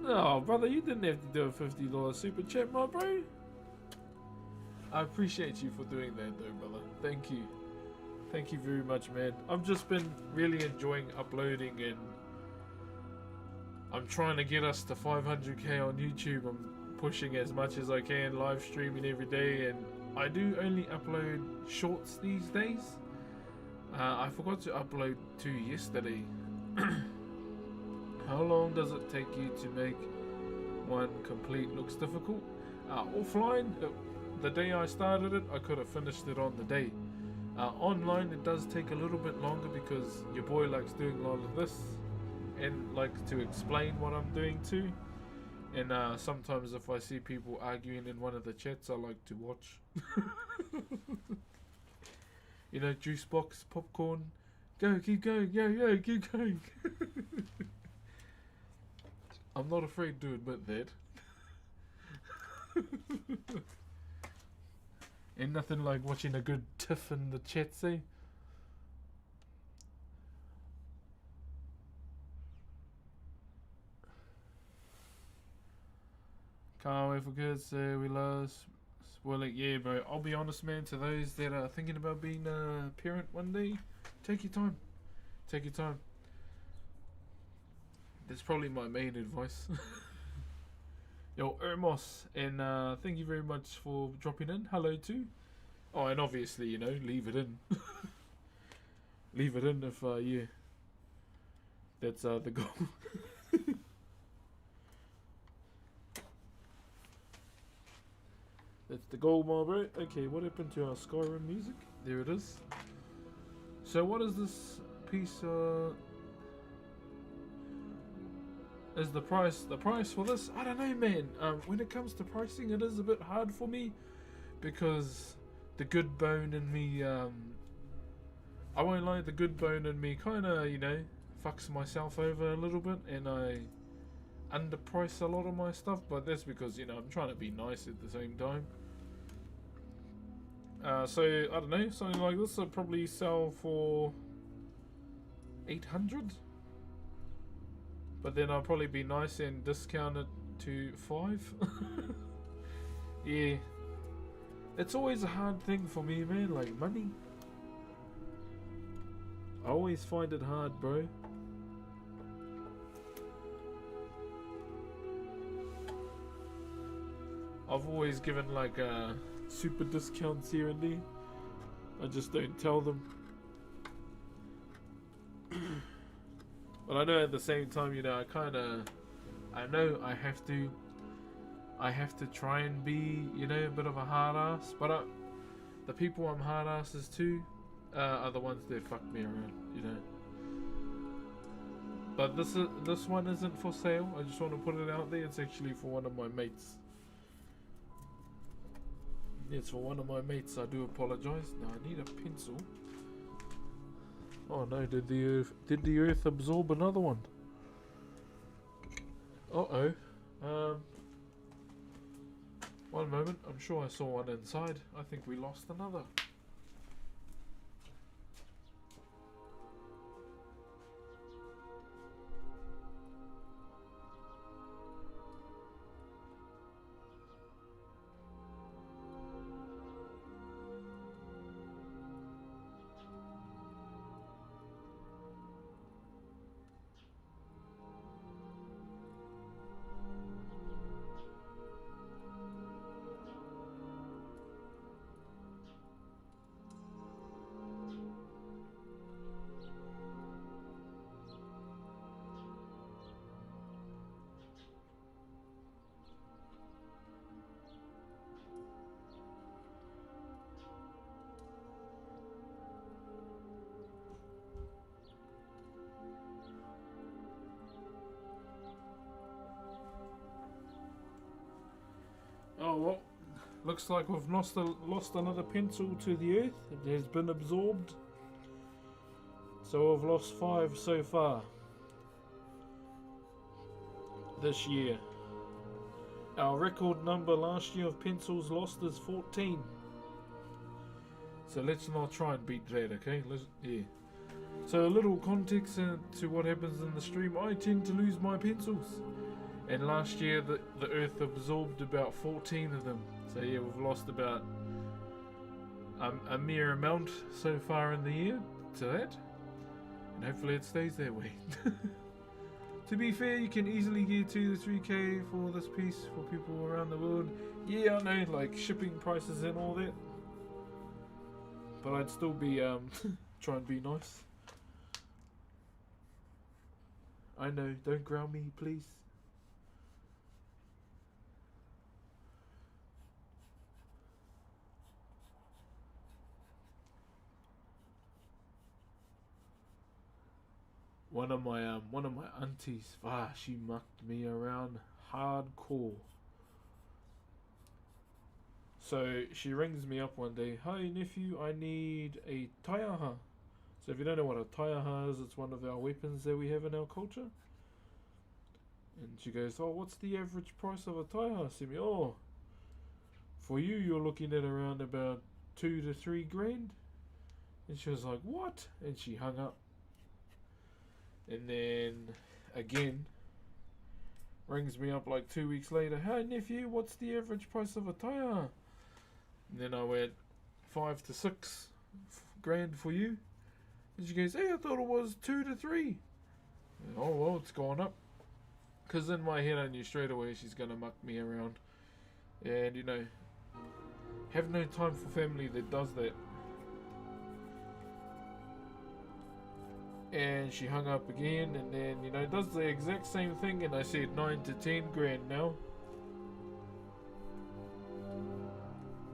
No, brother, you didn't have to do a $50 super chat, my bro. I appreciate you for doing that, though, brother. Thank you. Thank you very much, man. I've just been really enjoying uploading, and I'm trying to get us to 500k on YouTube. I'm pushing as much as I can, live streaming every day, and I do only upload shorts these days. I forgot to upload 2 yesterday. How long does it take you to make one complete? Looks difficult. Offline, the day I started it, I could have finished it on the day. Online, it does take a little bit longer because your boy likes doing a lot of this and likes to explain what I'm doing too. And sometimes if I see people arguing in one of the chats, I like to watch. You know, juice box, popcorn, go, keep going, yo, keep going. I'm not afraid to admit that. Ain't nothing like watching a good tiff in the chat, see? Can't wait for kids, we love spoiling. Yeah, bro, I'll be honest, man, to those that are thinking about being a parent one day, take your time. Take your time. That's probably my main advice. Yo, Ermos, and thank you very much for dropping in. Hello too. Oh, and obviously, you know, leave it in. Leave it in if, yeah. That's the goal. That's the goal, my bro. Okay, what happened to our Skyrim music? There it is. So what is this piece, is the price for this? I don't know, man. When it comes to pricing, it is a bit hard for me because the good bone in me, I won't lie, the good bone in me kind of, you know, fucks myself over a little bit, and I underprice a lot of my stuff, but that's because, you know, I'm trying to be nice at the same time. So I don't know, something like this I'll probably sell for 800, but then I'll probably be nice and discount it to 5. Yeah, it's always a hard thing for me, man, like money. I always find it hard, bro. I've always given like super discounts here and there. I just don't tell them. But I know at the same time, you know, I know I have to try and be, you know, a bit of a hard ass. But the people I'm hard asses to are the ones that fuck me around, you know. But this one isn't for sale. I just want to put it out there. It's actually for one of my mates. It's for one of my mates. I do apologize. Now I need a pencil. Oh no! Did the earth absorb another one? Uh oh. One moment. I'm sure I saw one inside. I think we lost another. Oh well, looks like we've lost another pencil to the earth. It has been absorbed. So we've lost 5 so far this year. Our record number last year of pencils lost is 14. So let's not try and beat that, okay? Yeah. So a little context to what happens in the stream. I tend to lose my pencils. And last year the earth absorbed about 14 of them. So yeah, we've lost about a mere amount so far in the year to that. And hopefully it stays that way. To be fair, you can easily get 2 to 3k for this piece for people around the world. Yeah, I know, like shipping prices and all that. But I'd still be try and be nice. I know, don't ground me, please. One of my aunties, she mucked me around hardcore. So she rings me up one day. Hi nephew, I need a taiaha. So if you don't know what a taiaha is, it's one of our weapons that we have in our culture. And she goes, oh, what's the average price of a taiaha, Simi? Oh, for you, you're looking at around about 2 to 3 grand. And she was like, what? And she hung up. And then again rings me up like 2 weeks later. Hey nephew, what's the average price of a taiaha? And then I went 5 to 6 grand for you. And she goes, hey, I thought it was 2 to 3. And, oh well, it's gone up. Because in my head I knew straight away she's gonna muck me around. And you know, have no time for family that does that. And she hung up again, and then, you know, does the exact same thing, and I said 9 to 10 grand now.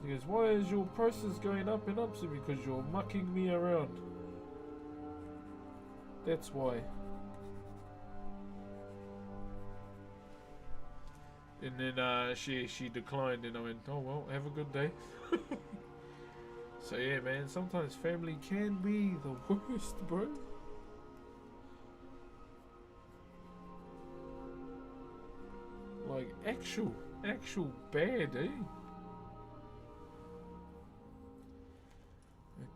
He goes, why is your process going up and up? So because you're mucking me around. That's why. And then she declined, and I went, oh well, have a good day. So yeah, man, sometimes family can be the worst, bro. Like actual bad, eh?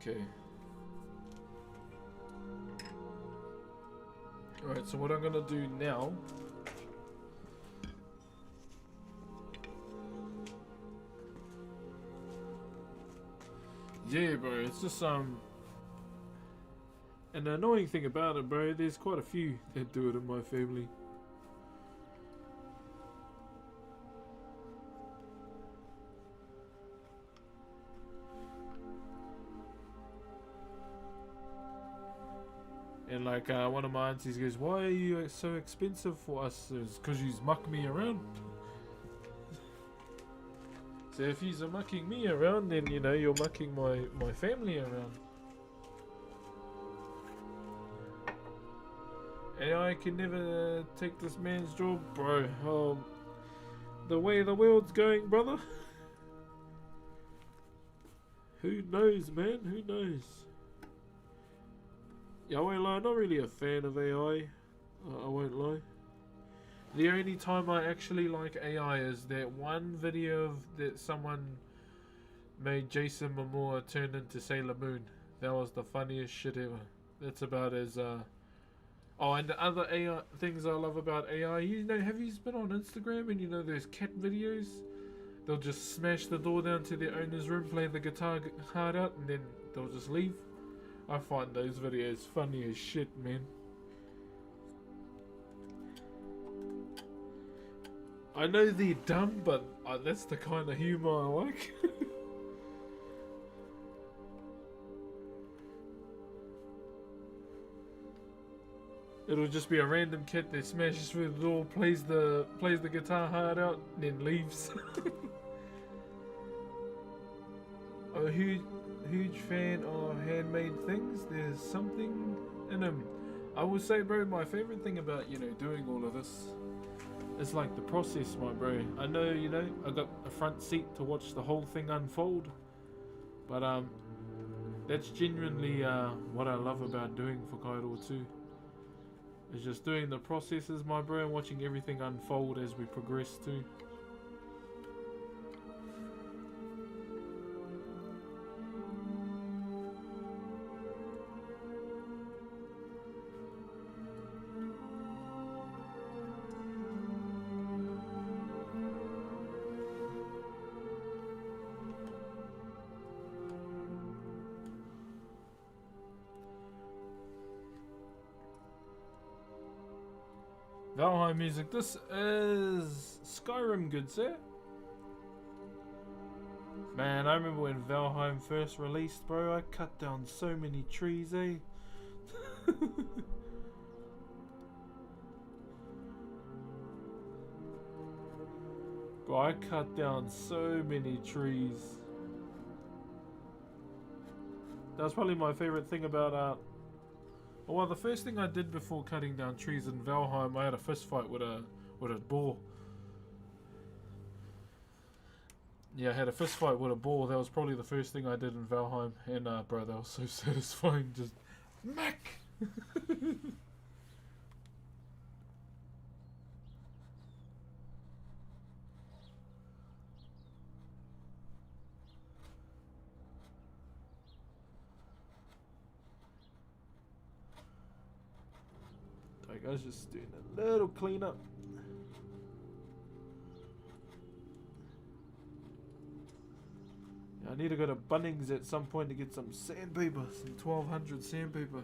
Okay. Alright, so what I'm gonna do now yeah, bro, it's just and the annoying thing about it, bro, there's quite a few that do it in my family. And like one of my aunties goes, why are you so expensive for us? It's because you muck me around. So if you're mucking me around, then you know you're mucking my family around. And I can never take this man's job, bro. The way the world's going, brother. Who knows, man? Who knows? Yeah, I won't lie, I'm not really a fan of AI. I won't lie. The only time I actually like AI is that one video of that someone made Jason Momoa turn into Sailor Moon. That was the funniest shit ever. That's about as Oh, and the other AI things I love about AI, you know, have you been on Instagram and you know those cat videos? They'll just smash the door down to their owner's room, play the guitar hard out, and then they'll just leave. I find those videos funny as shit, man. I know they're dumb, but that's the kind of humor I like. It'll just be a random kid that smashes through the door, plays the guitar hard out, and then leaves. I'm a huge fan of handmade things. There's something in them. I would say, bro, my favorite thing about, you know, doing all of this is like the process, my bro. I know, you know, I got a front seat to watch the whole thing unfold, but that's genuinely what I love about doing Whakairo too. It's just doing the processes, my bro, and watching everything unfold as we progress too. Valheim music. This is Skyrim, good sir. Man, I remember when Valheim first released, bro. I cut down so many trees, eh? Bro, I cut down so many trees. That's probably my favorite thing about well, the first thing I did before cutting down trees in Valheim, I had a fist fight with a boar. Yeah, I had a fist fight with a boar. That was probably the first thing I did in Valheim, and bro, that was so satisfying. Just mac. I was just doing a little cleanup. I need to go to Bunnings at some point to get some sandpaper, some 1200 sandpaper.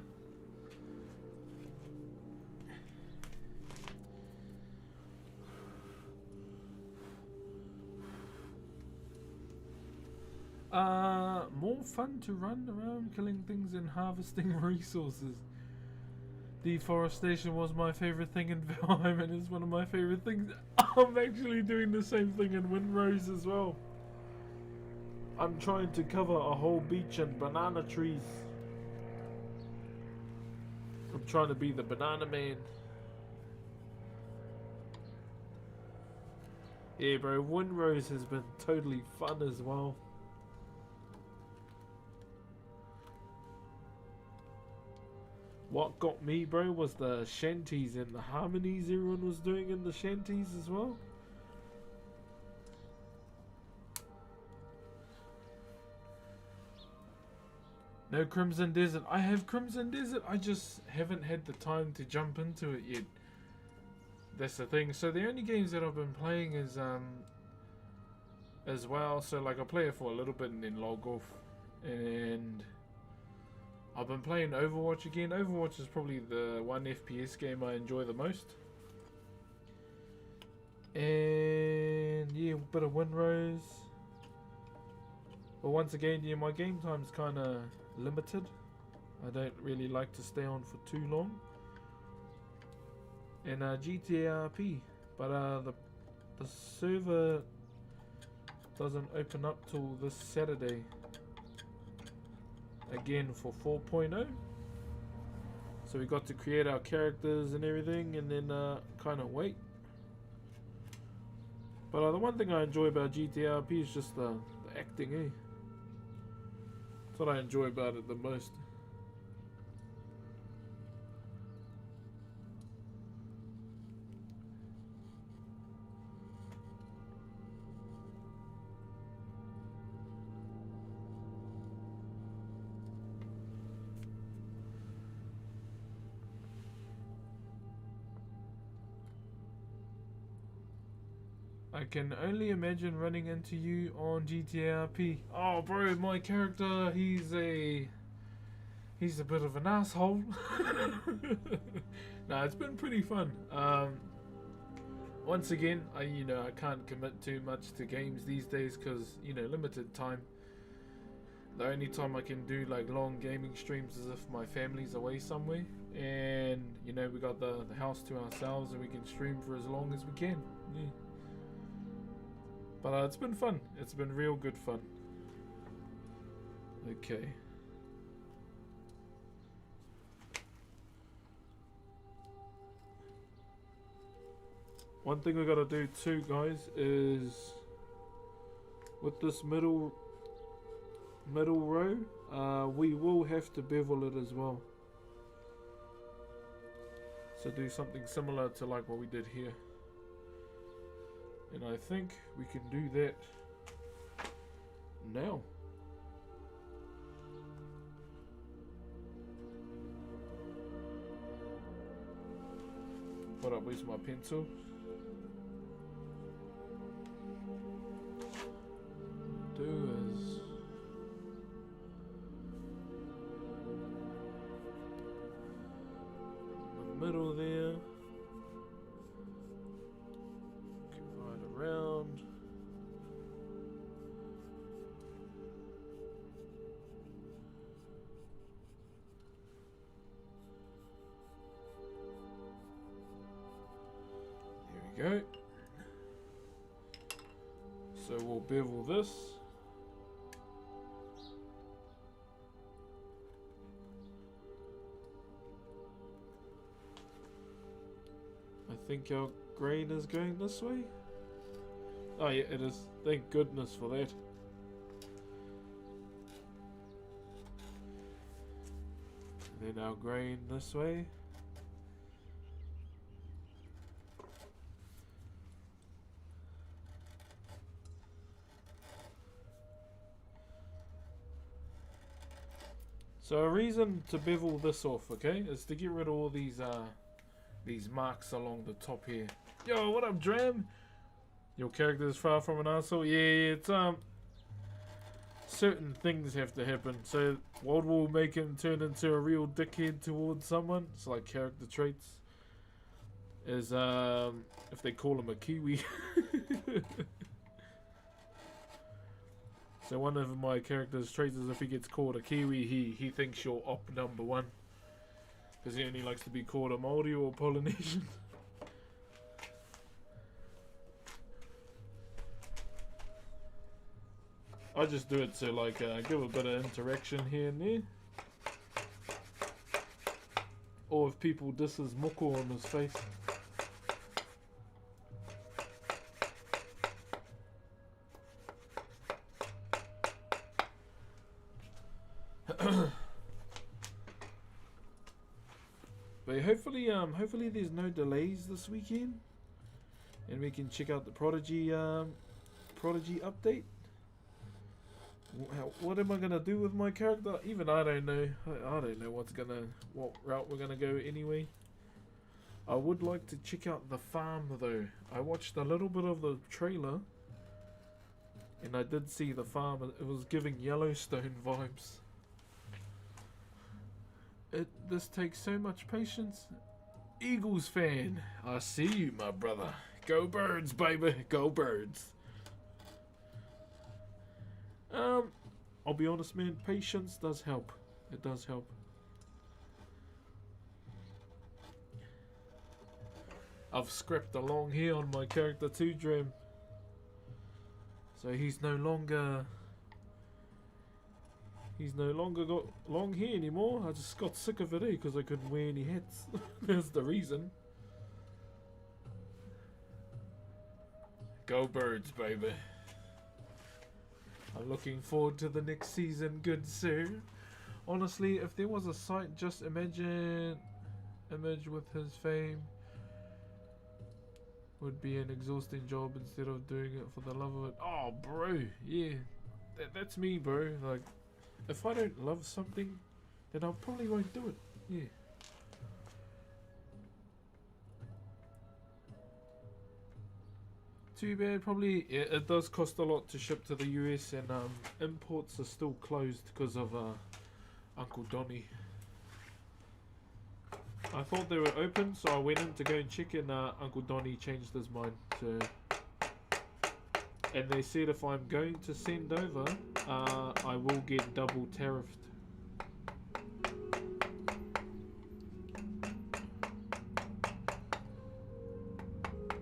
More fun to run around killing things and harvesting resources. Deforestation was my favorite thing in Valheim, and it's one of my favorite things. I'm actually doing the same thing in Windrose as well. I'm trying to cover a whole beach and banana trees. I'm trying to be the banana man. Yeah, bro, Windrose has been totally fun as well. What got me, bro, was the shanties and the harmonies everyone was doing in the shanties as well. No Crimson Desert. I have Crimson Desert. I just haven't had the time to jump into it yet. That's the thing. So the only games that I've been playing is as well. So like I play it for a little bit and then log off. And I've been playing Overwatch again. Overwatch is probably the one FPS game I enjoy the most. And yeah, a bit of Windrose. But once again, yeah, my game time's kind of limited. I don't really like to stay on for too long. And GTA RP, but the server doesn't open up till this Saturday. Again for 4.0. So we got to create our characters and everything, and then kind of wait. But the one thing I enjoy about GTA RP is just the acting, eh? That's what I enjoy about it the most. I can only imagine running into you on GTA RP. Oh, bro, my character, he's a bit of an asshole. Nah, it's been pretty fun. Once again, I can't commit too much to games these days because limited time. The only time I can do like long gaming streams is if my family's away somewhere, and we got the house to ourselves and we can stream for as long as we can. Yeah. But it's been fun. It's been real good fun. Okay. One thing we gotta do too, guys, is with this middle row, we will have to bevel it as well. So do something similar to like what we did here. And I think we can do that now. What up, where's my pencil? Do is the middle there. Around. There we go. So we'll bevel this. I think our grain is going this way. Oh yeah, it is. Thank goodness for that. And then our grain this way. So a reason to bevel this off, okay, is to get rid of all these marks along the top here. Yo, what up, Dram? Your character is far from an asshole. Yeah, it's certain things have to happen. So what will make him turn into a real dickhead towards someone? It's like character traits. Is if they call him a Kiwi. So one of my character's traits is if he gets called a Kiwi, he thinks you're op number one. Because he only likes to be called a Maori or Polynesian. I just do it to like give a bit of interaction here and there. Or if people diss his moko on his face. But hopefully there's no delays this weekend, and we can check out the Prodigy update. What am I gonna do with my character? Even I don't know. I don't know what route we're gonna go anyway. I would like to check out the farm though. I watched a little bit of the trailer, and I did see the farm. It was giving Yellowstone vibes. This takes so much patience. Eagles fan, I see you, my brother. Go Birds, baby, go Birds. I'll be honest, man. Patience does help. It does help. I've scrapped the long hair on my character too, Dream. So he's no longer got long hair anymore. I just got sick of it, because I couldn't wear any hats. That's the reason. Go Birds, baby. I'm looking forward to the next season, good sir. Honestly, if there was a site, just image with his fame would be an exhausting job instead of doing it for the love of it. Oh, bro, yeah, that's me, bro. Like, if I don't love something, then I probably won't do it. Yeah. Too bad, probably. Yeah, it does cost a lot to ship to the US, and imports are still closed because of Uncle Donny. I thought they were open, so I went in to go and check, and Uncle Donny changed his mind. So, and they said if I'm going to send over, I will get double tariffed.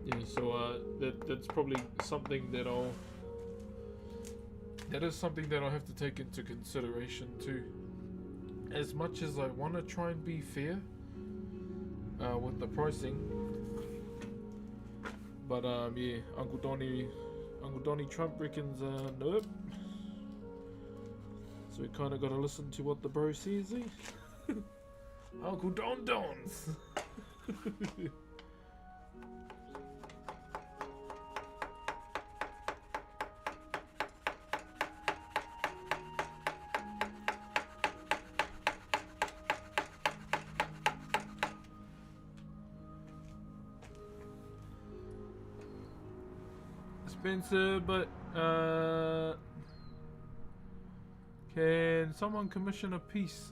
Yeah, so that's probably something that is something that I'll have to take into consideration too. As much as I want to try and be fair with the pricing, but yeah, Uncle Donny Trump reckons nope. So we kind of got to listen to what the bro says, eh? Uncle Don Dons. Spencer, but can someone commission a piece?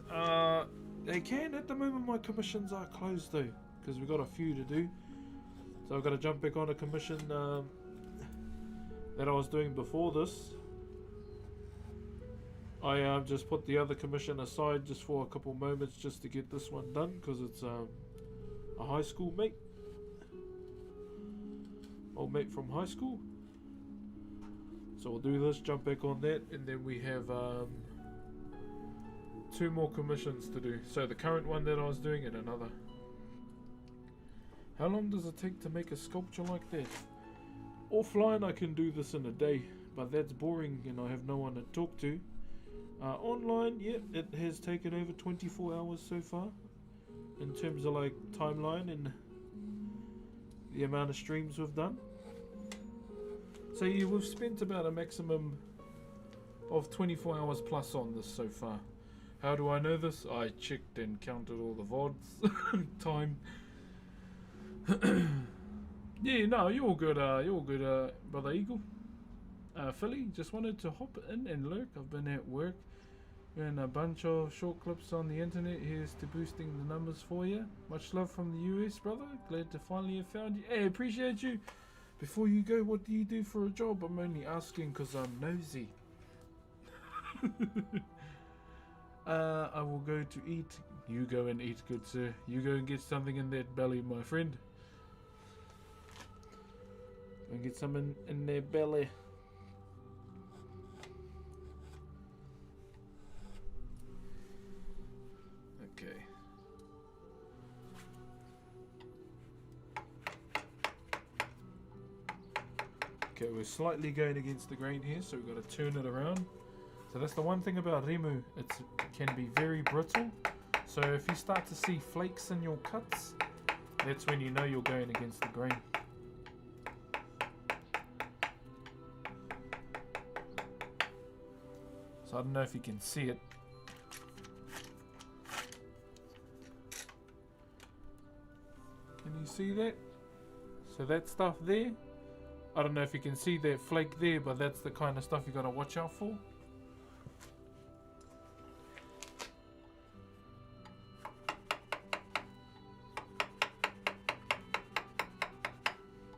They can. At the moment my commissions are closed though, because we've got a few to do. So I've got to jump back on a commission that I was doing before this. I just put the other commission aside just for a couple moments just to get this one done, because it's a high school mate. Old mate from high school. So we'll do this, jump back on that, and then we have 2 more commissions to do. So the current one that I was doing and another. How long does it take to make a sculpture like that? Offline I can do this in a day, but that's boring and I have no one to talk to. Online, yeah, it has taken over 24 hours so far, in terms of like timeline and the amount of streams we've done. So yeah, we've spent about a maximum of 24 hours plus on this so far. How do I know this? I checked and counted all the VODs. Time. Yeah, no, you're good, Brother Eagle. Philly, just wanted to hop in and lurk. I've been at work doing a bunch of short clips on the internet. Here's to boosting the numbers for you. Much love from the US, brother. Glad to finally have found you. Hey, appreciate you. Before you go, what do you do for a job? I'm only asking because I'm nosy. I will go to eat. You go and eat, good sir. You go and get something in that belly, my friend. Go and get something in their belly. Okay, we're slightly going against the grain here, so we've got to turn it around. So that's the one thing about rimu, it can be very brittle. So if you start to see flakes in your cuts, that's when you know you're going against the grain. So I don't know if you can see it. Can you see that? So that stuff there, I don't know if you can see that flake there, but that's the kind of stuff you got to watch out for.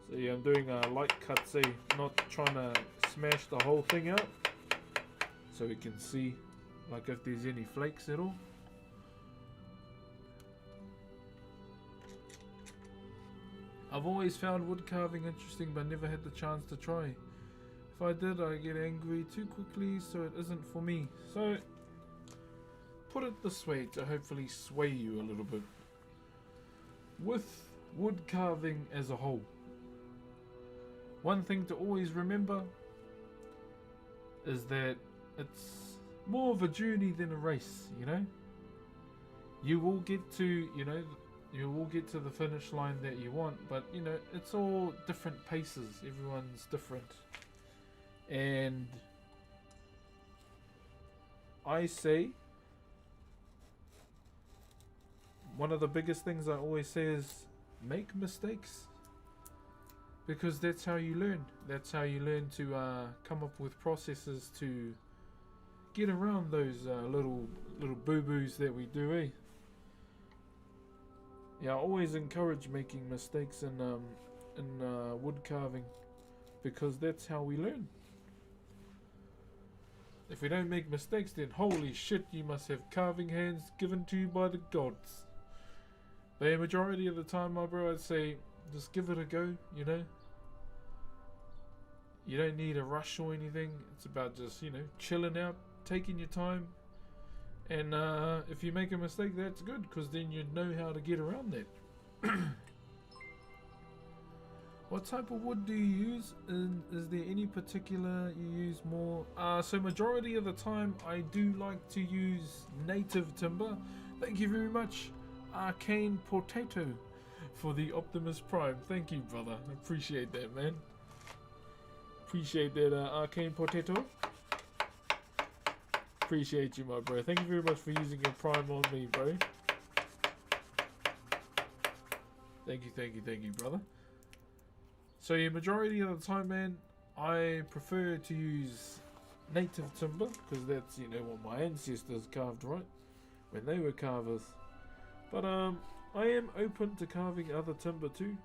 So yeah, I'm doing a light cut, see, not trying to smash the whole thing out. So we can see like if there's any flakes at all. I've always found wood carving interesting, but never had the chance to try. If I did, I get angry too quickly, so it isn't for me. So put it this way to hopefully sway you a little bit. With wood carving as a whole, one thing to always remember is that it's more of a journey than a race, you know? You will get to, you will get to the finish line that you want, but, it's all different paces. Everyone's different. And I say, one of the biggest things I always say is make mistakes. Because that's how you learn. That's how you learn to come up with processes to get around those little boo-boos that we do, eh? Yeah, I always encourage making mistakes in wood carving, because that's how we learn. If we don't make mistakes, then holy shit, you must have carving hands given to you by the gods. The majority of the time, my bro, I'd say just give it a go, You don't need a rush or anything. It's about just, chilling out, taking your time. And if you make a mistake, that's good, because then you know how to get around that. What type of wood do you use? And is there any particular you use more? So majority of the time, I do like to use native timber. Thank you very much, Arcane Potato, for the Optimus Prime. Thank you, brother. I appreciate that, man. Appreciate that, Arcane Potato. Appreciate you, my bro. Thank you very much for using your Prime on me, bro. Thank you, brother. So yeah, majority of the time, man, I prefer to use native timber, because that's, what my ancestors carved, right? When they were carvers. But I am open to carving other timber too.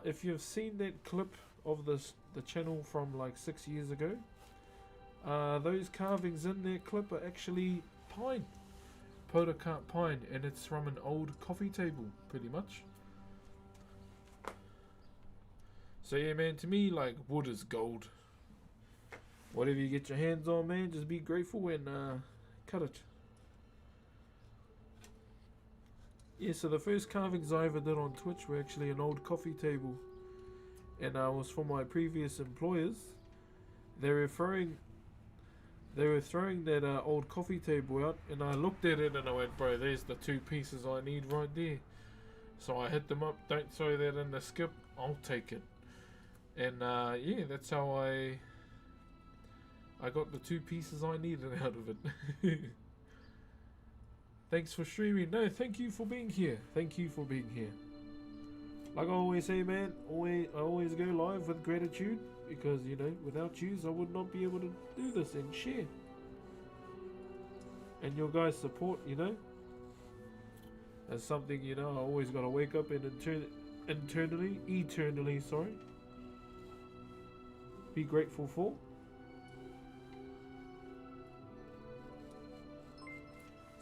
If you've seen that clip of the channel from like 6 years ago, those carvings in that clip are actually pine, podocarp pine, and it's from an old coffee table, pretty much. So yeah, man, to me, like, wood is gold. Whatever you get your hands on, man, just be grateful and cut it. Yeah, so the first carvings I ever did on Twitch were actually an old coffee table, and was for my previous employers. They were throwing that old coffee table out, and I looked at it and I went, bro, there's the two pieces I need right there. So I hit them up, don't throw that in the skip, I'll take it. And yeah, that's how I got the two pieces I needed out of it. Thanks for streaming. No, thank you for being here. Thank you for being here. Like I always say, man, I always go live with gratitude, because, without yous, I would not be able to do this and share. And your guys' support, that's something, I always got to wake up and eternally, sorry, be grateful for.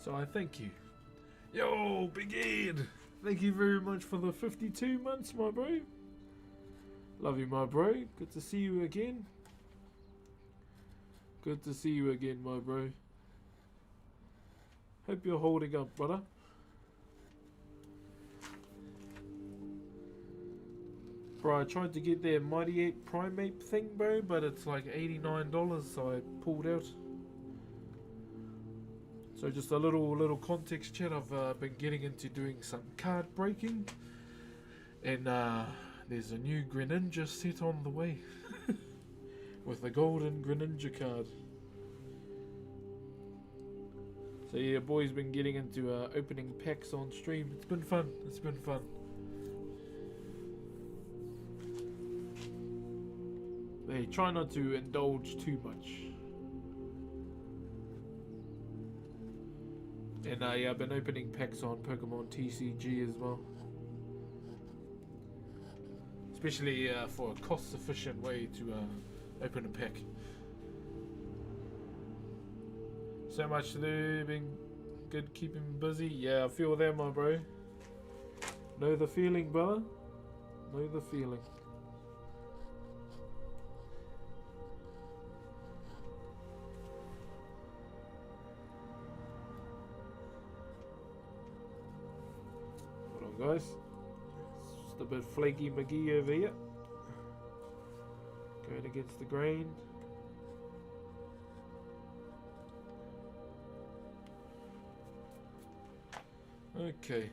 So I thank you. Yo, Big Ed! Thank you very much for the 52 months, my bro. Love you, my bro. Good to see you again. Good to see you again, my bro. Hope you're holding up, brother. Bro, I tried to get their Mighty Ape Primate thing, bro, but it's like $89, so I pulled out. So just a little context chat. I've been getting into doing some card breaking, and there's a new Greninja set on the way with the golden Greninja card. So yeah, boys, been getting into opening packs on stream. It's been fun. It's been fun. They try not to indulge too much. And yeah, I've been opening packs on Pokemon TCG as well. Especially for a cost-efficient way to open a pack. So much to do, been good keeping busy. Yeah, I feel that, my bro. Know the feeling, brother. Know the feeling. Hold on, guys. Just a bit flaky McGee over here. Going against the grain. Okay.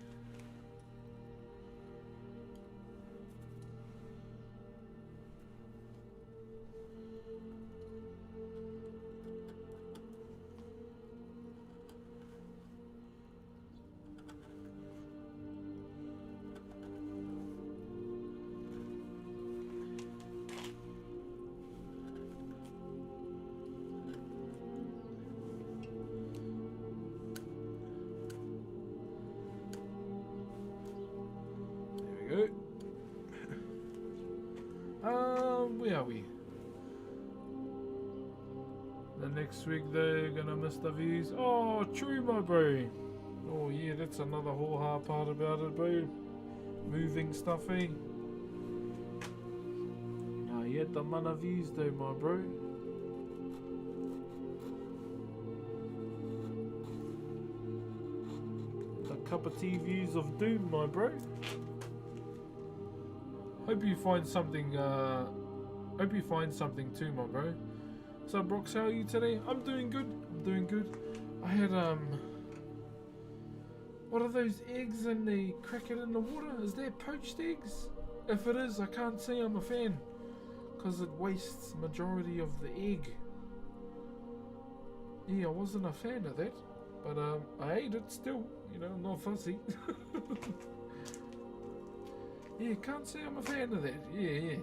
Where are we? The next week they're gonna miss the views. Oh, true, my bro. Oh yeah, that's another whole hard part about it, bro. Moving stuff, eh? Nah, you had the mana views though, my bro. The cup of tea views of doom, my bro. Hope you find something. Hope you find something too, my bro. So, Brox, how are you today? I'm doing good. I'm doing good. I had what are those eggs and they crack it in the water? Is that poached eggs? If it is, I can't say I'm a fan, cause it wastes majority of the egg. Yeah, I wasn't a fan of that, but I ate it still. You know, I'm not fussy. Yeah, can't say I'm a fan of that. Yeah.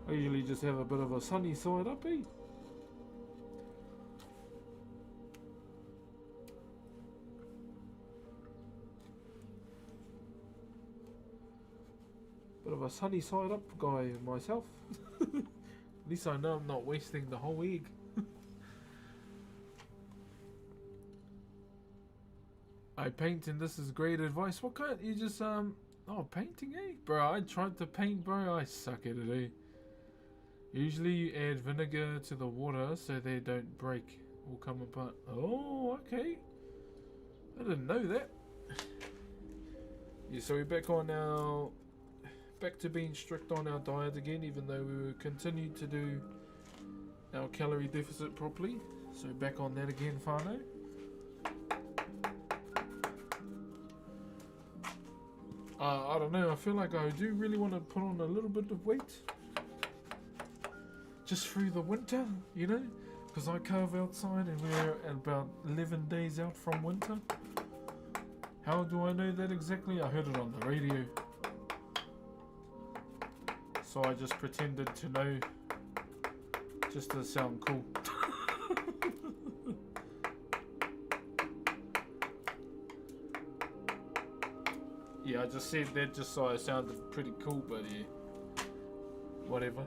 I usually just have a bit of a sunny side up, eh? Bit of a sunny side up guy myself. At least I know I'm not wasting the whole egg. I paint and this is great advice. What kind? You just oh, painting, eh? Bro, I tried to paint, bro. I suck at it, eh? Usually you add vinegar to the water so they don't break or come apart. Oh, okay. I didn't know that. Yeah, so we're back on our... Back to being strict on our diet again, even though we will continue to do our calorie deficit properly. So back on that again, whānau. I don't know, I feel like I do really want to put on a little bit of weight. Just through the winter, you know? Because I carve outside and we're about 11 days out from winter. How do I know that exactly? I heard it on the radio. So I just pretended to know. Just to sound cool. Yeah, I just said that just so I sounded pretty cool, but yeah. Whatever.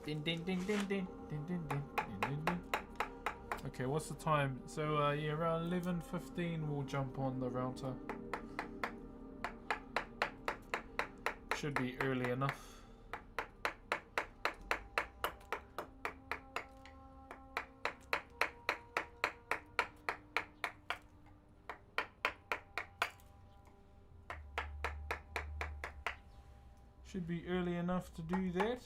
Ding ding ding ding ding ding ding ding ding ding. Okay, what's the time? So yeah, around 11:15 we'll jump on the router. Should be early enough. Should be early enough to do that.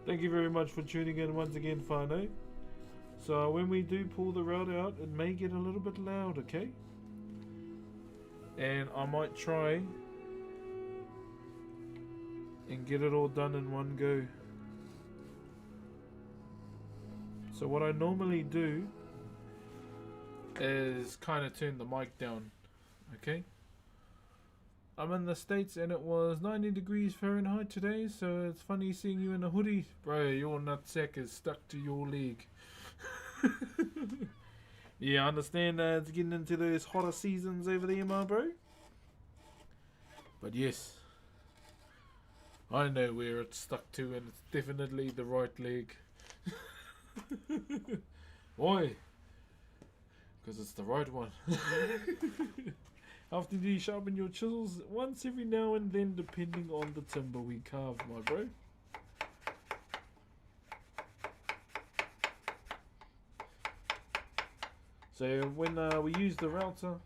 Thank you very much for tuning in once again, whānau. So when we do pull the router out, it may get a little bit loud, okay? And I might try and get it all done in one go. So what I normally do is kind of turn the mic down, okay? I'm in the States and it was 90 degrees Fahrenheit today, so it's funny seeing you in a hoodie. Bro, your nutsack is stuck to your leg. Yeah, I understand it's getting into those hotter seasons over there, my bro. But yes, I know where it's stuck to and it's definitely the right leg. Why? Because it's the right one. How often do you sharpen your chisels? Once every now and then, depending on the timber we carve, my bro. So when we use the router,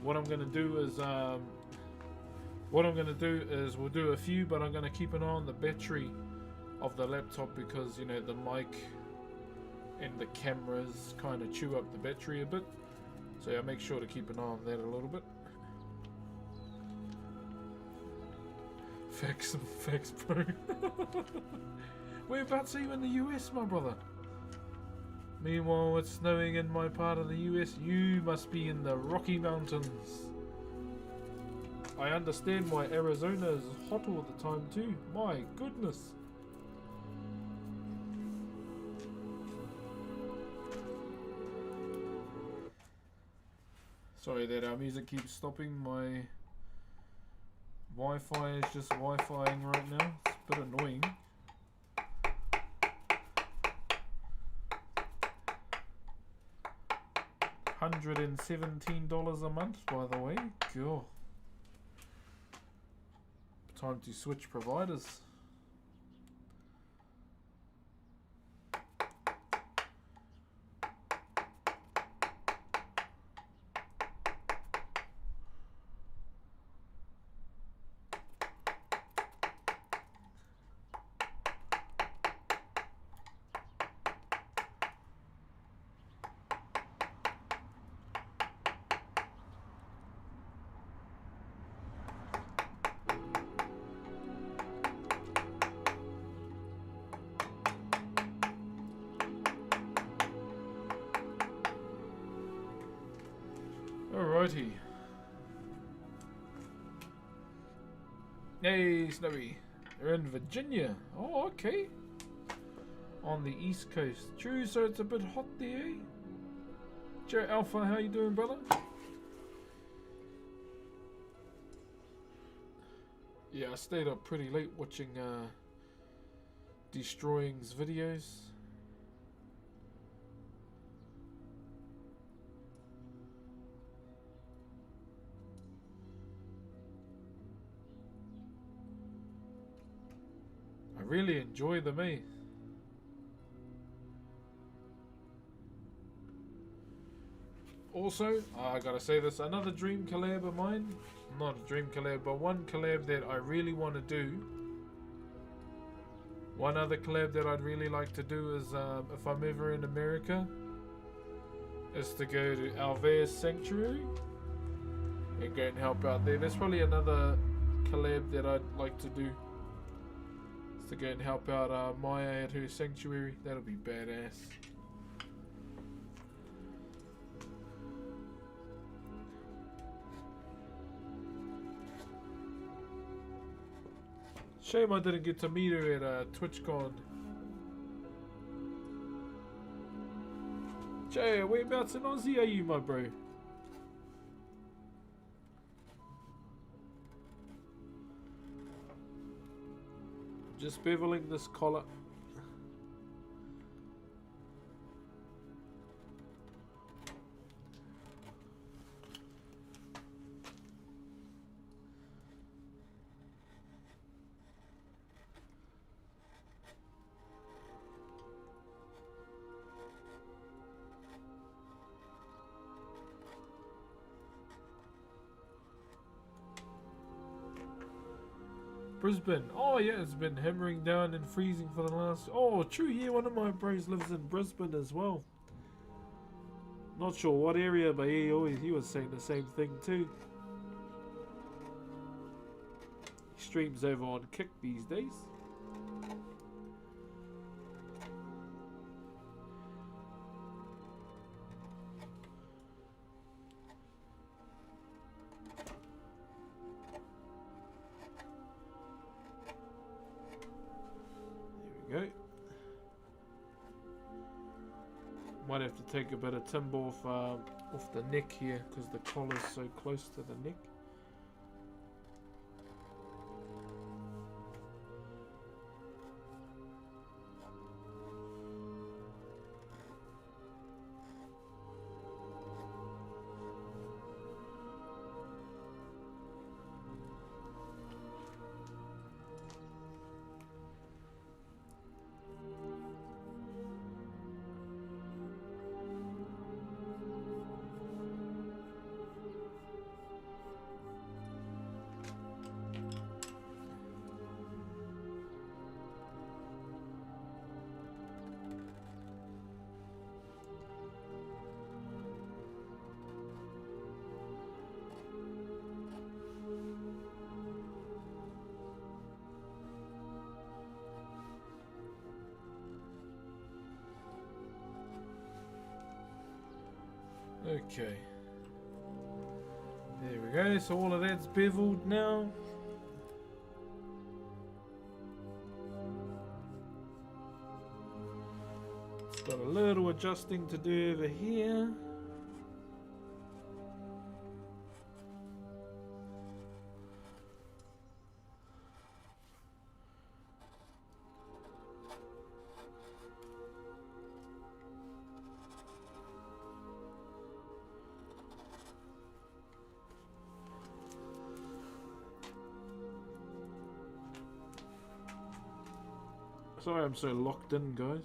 what I'm going to do is we'll do a few, but I'm going to keep an eye on the battery of the laptop because, you know, the mic and the cameras kind of chew up the battery a bit. So I'll make sure to keep an eye on that a little bit. Facts, bro. Whereabouts are you in the US, my brother? Meanwhile, it's snowing in my part of the US. You must be in the Rocky Mountains. I understand why Arizona is hot all the time too. My goodness. Sorry that our music keeps stopping. My Wi-Fi is just Wi-Fiing right now. It's a bit annoying. $117 a month, by the way. Cool. Time to switch providers. Alrighty. Hey, Snowy. You're in Virginia. Oh, okay. On the East Coast. True, so it's a bit hot there, eh? Joe Alpha, how you doing, brother? Yeah, I stayed up pretty late watching Destroying's videos. I really enjoy them, eh? Also, I gotta say this, another dream collab of mine, not a dream collab, but one collab that I really want to do One other collab that I'd really like to do is, if I'm ever in America, is to go to Alveus Sanctuary and go and help out there. That's probably another collab that I'd like to do, is to go and help out Maya at her sanctuary. That'll be badass. Shame I didn't get to meet her at TwitchCon. Jay, whereabouts in Aussie are you, my bro? Just beveling this collar. Brisbane. Oh yeah, it's been hammering down and freezing for the last... Oh, true, yeah, one of my bros lives in Brisbane as well. Not sure what area, but he was saying the same thing too. He streams over on Kick these days. Go. Might have to take a bit of timber off the neck here because the collar's so close to the neck. Okay. There we go. So all of that's beveled now. It's got a little adjusting to do over here. Sorry I'm so locked in, guys.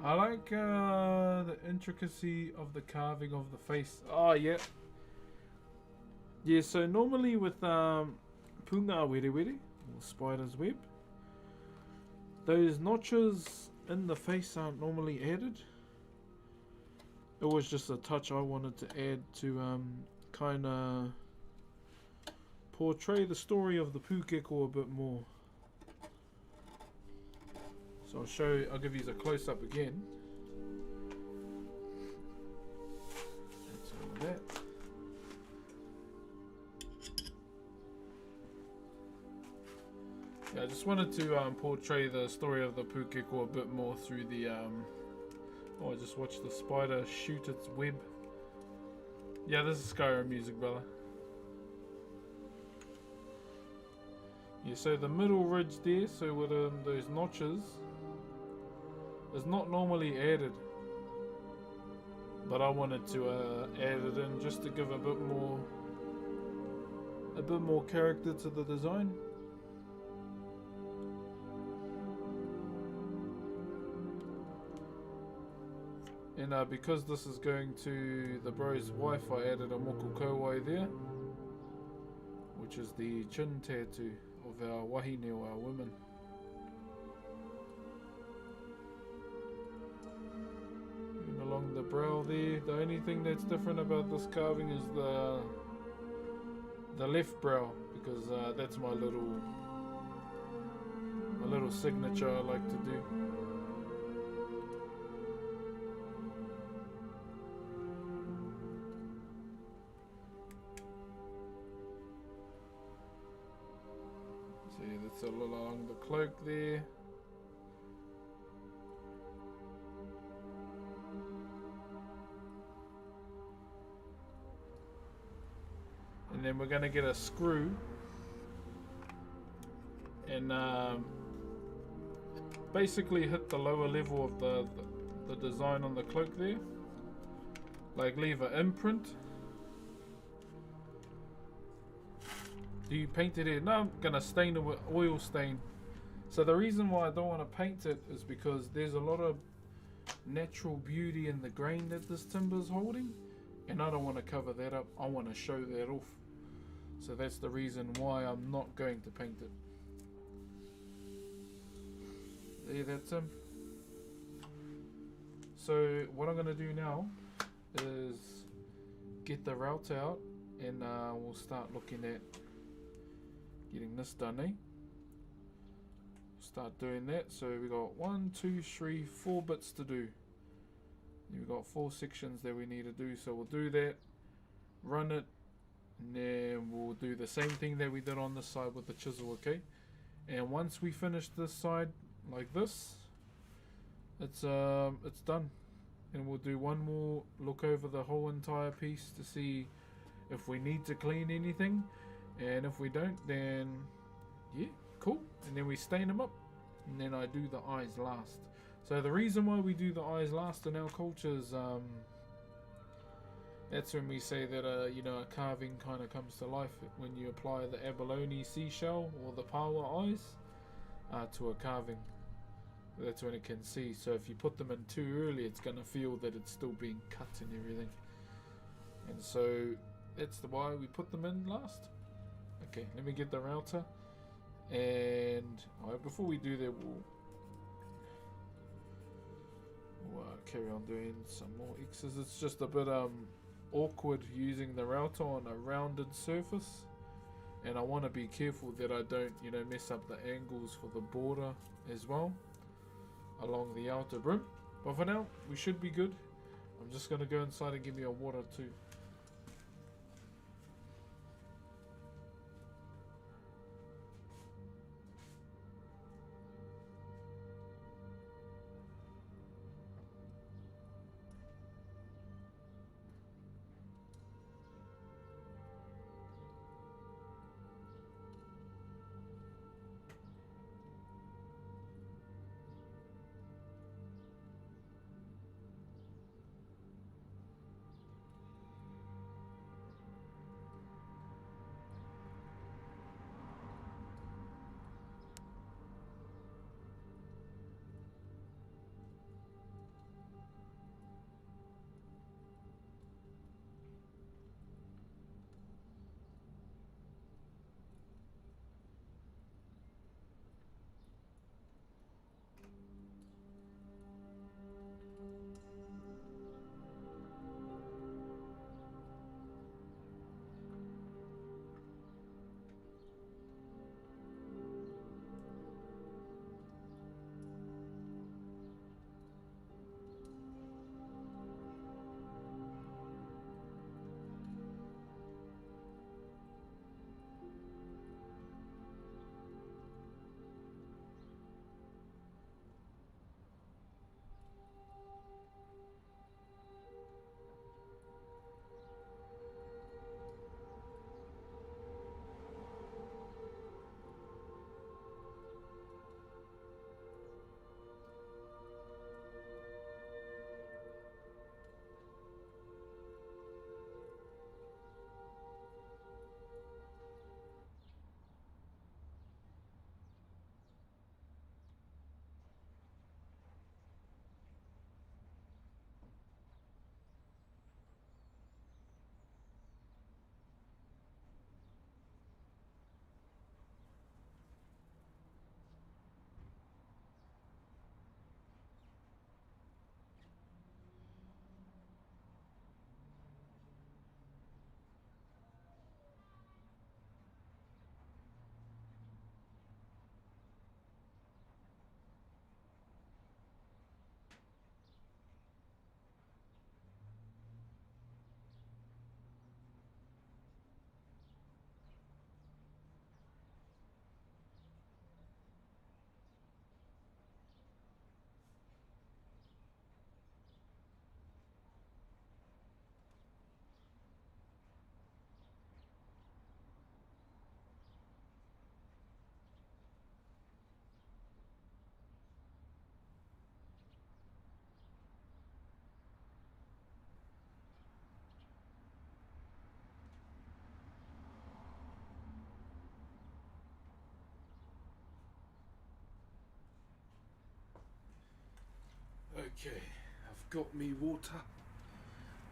I like the intricacy of the carving of the face. Oh, yeah. Yeah, so normally with punga were were, or spider's web, those notches in the face aren't normally added. It was just a touch I wanted to add to kind of portray the story of the pukeko a bit more. So I'll give you a close up again. that. Yeah, I just wanted to portray the story of the Pukeko a bit more through the oh, I just watched the spider shoot its web. Yeah, this is Skyrim music, brother. Yeah, so the middle ridge there, so with those notches, is not normally added, but I wanted to add it in just to give a bit more character to the design. And because this is going to the bro's wife, I added a moko kowai there, which is the chin tattoo of our wahine or our women. And along the brow there, the only thing that's different about this carving is the left brow, because that's my little signature I like to do. That's a little along the cloak there. And then we're going to get a screw and basically hit the lower level of the design on the cloak there. Like leave an imprint. Do you paint it in? No, I'm going to stain it with oil stain. So the reason why I don't want to paint it is because there's a lot of natural beauty in the grain that this timber is holding. And I don't want to cover that up. I want to show that off. So that's the reason why I'm not going to paint it. There, that's him. So what I'm going to do now is get the route out and we'll start looking at getting this done, eh? Start doing that. So we got 1, 2, 3, 4 bits to do. We've got 4 sections that we need to do. So we'll do that, run it, and then we'll do the same thing that we did on this side with the chisel, okay? And once we finish this side like this, it's done. And we'll do one more look over the whole entire piece to see if we need to clean anything. And if we don't, then yeah, cool. And then we stain them up. And then I do the eyes last. So the reason why we do the eyes last in our culture is that's when we say that you know, a carving kind of comes to life when you apply the abalone seashell or the pawa eyes to a carving. That's when it can see. So if you put them in too early, it's gonna feel that it's still being cut and everything. And so that's why we put them in last. Okay, let me get the router, and before we do that, we'll carry on doing some more X's. It's just a bit awkward using the router on a rounded surface, and I want to be careful that I don't, you know, mess up the angles for the border as well along the outer brim. But for now, we should be good. I'm just going to go inside and give me a water too. Okay, I've got me water.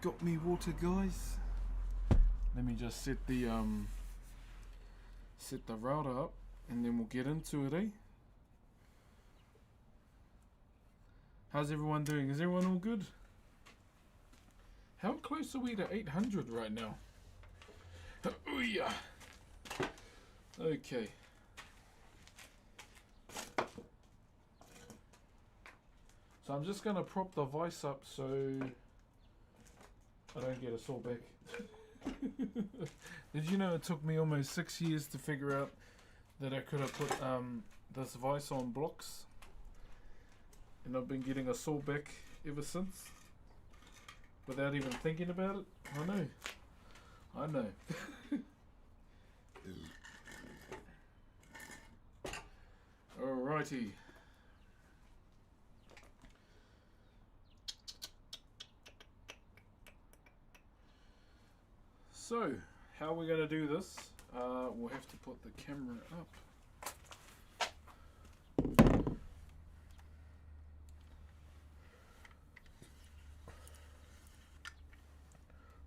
Got me water, guys. Let me just set the router up, and then we'll get into it, eh? How's everyone doing? Is everyone all good? How close are we to 800 right now? Oh yeah. Okay. So I'm just gonna prop the vice up so I don't get a sore back. Did you know it took me almost 6 years to figure out that I could have put this vice on blocks, and I've been getting a sore back ever since without even thinking about it. I know. Alrighty. So, how are we going to do this? We'll have to put the camera up.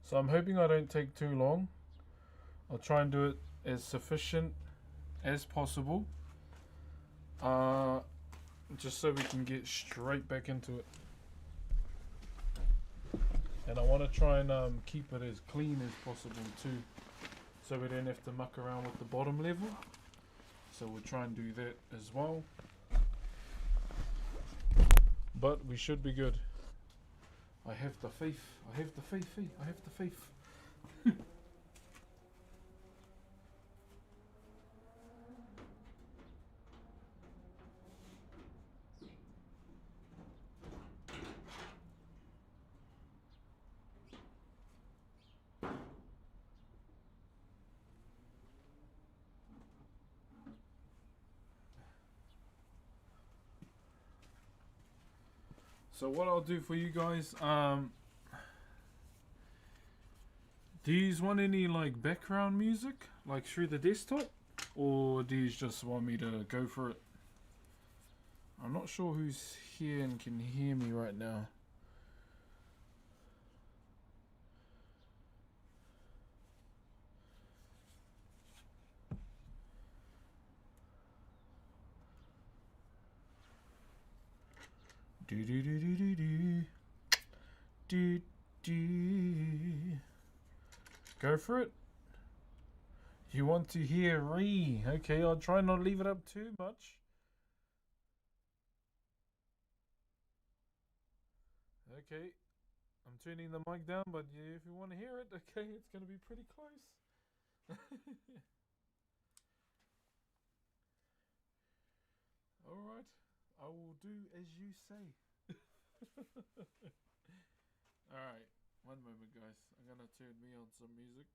So I'm hoping I don't take too long. I'll try and do it as sufficient as possible. Just so we can get straight back into it. And I want to try and keep it as clean as possible too, so we don't have to muck around with the bottom level. So we'll try and do that as well. But we should be good. I have the faith. I have the faith. I have the faith. So what I'll do for you guys, do you want any like background music, like through the desktop, or do you just want me to go for it? I'm not sure who's here and can hear me right now. Do do do do do do. Do do. Go for it. You want to hear re? Okay, I'll try not to leave it up too much. Okay, I'm turning the mic down, but if you want to hear it, okay, it's going to be pretty close. Alright, I will do as you say. Alright, one moment, guys. I'm going to turn me on some music.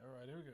Alright, here we go.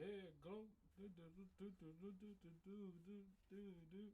There go. Do, do, do, do, do, do, do, do, do, do.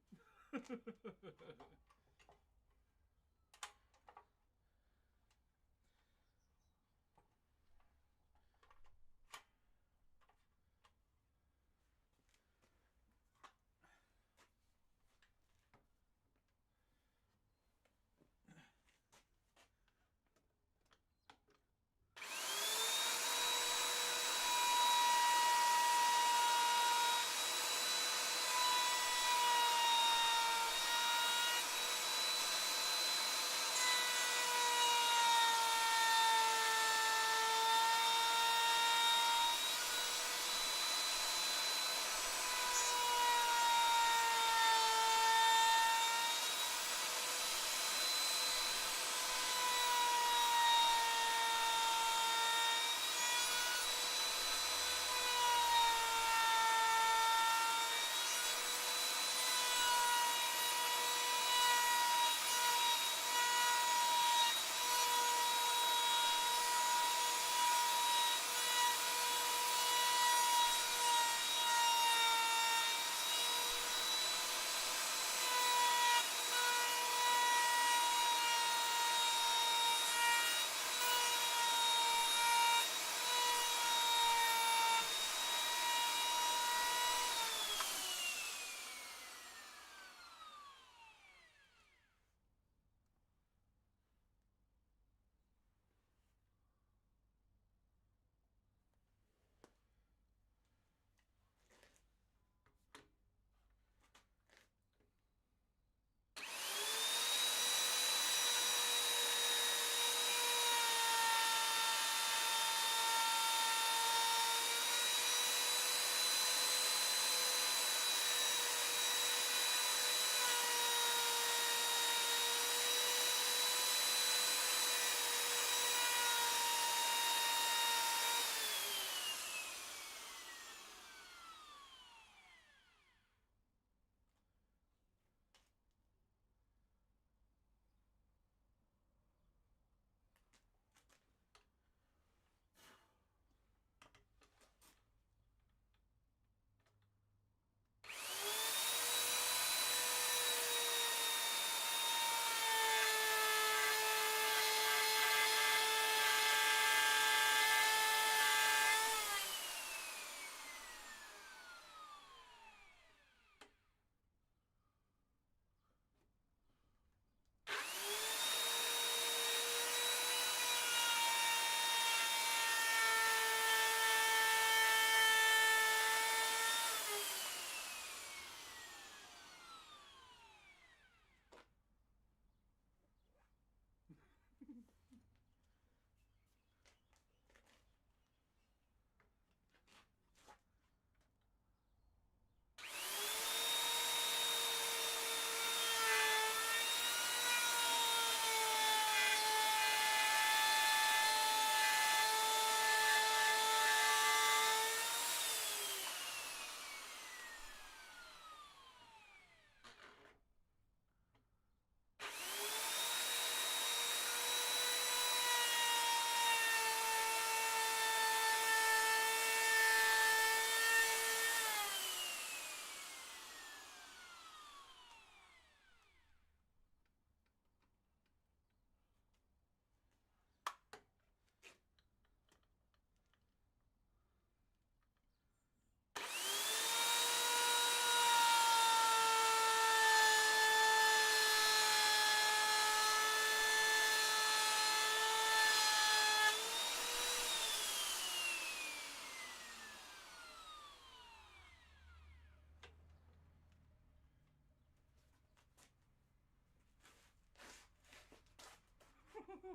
One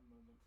moment.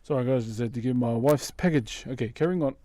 Sorry guys, just had to get my wife's package. Okay, carrying on.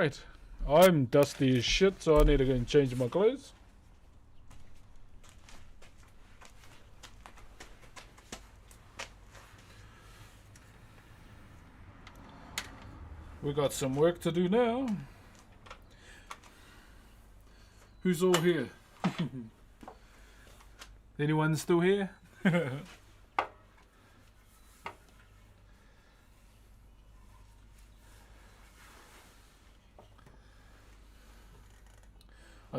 Alright. I'm dusty as shit, so I need to go and change my clothes. We got some work to do now. Who's all here? Anyone still here? I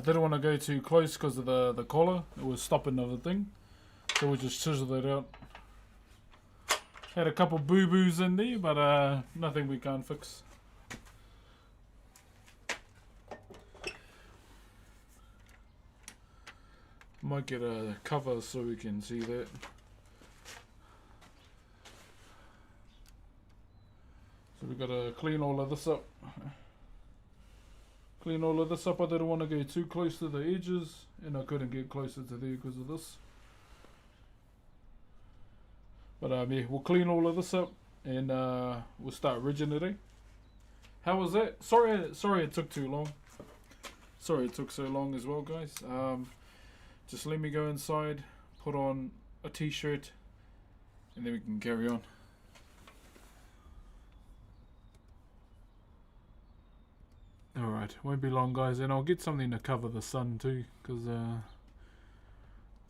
didn't want to go too close because of the collar. It was stopping the thing. So we just chiseled it out. Had a couple boo-boos in there, but nothing we can't fix. Might get a cover so we can see that. So we gotta clean all of this up. Clean all of this up. I didn't want to go too close to the edges, and I couldn't get closer to there because of this. But yeah, we'll clean all of this up, and we'll start ridging it. How was that? Sorry it took too long. Sorry it took so long as well, guys. Just let me go inside, put on a t-shirt, and then we can carry on. Alright, won't be long, guys, and I'll get something to cover the sun too, because the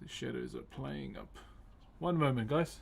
shadows are playing up. One moment, guys.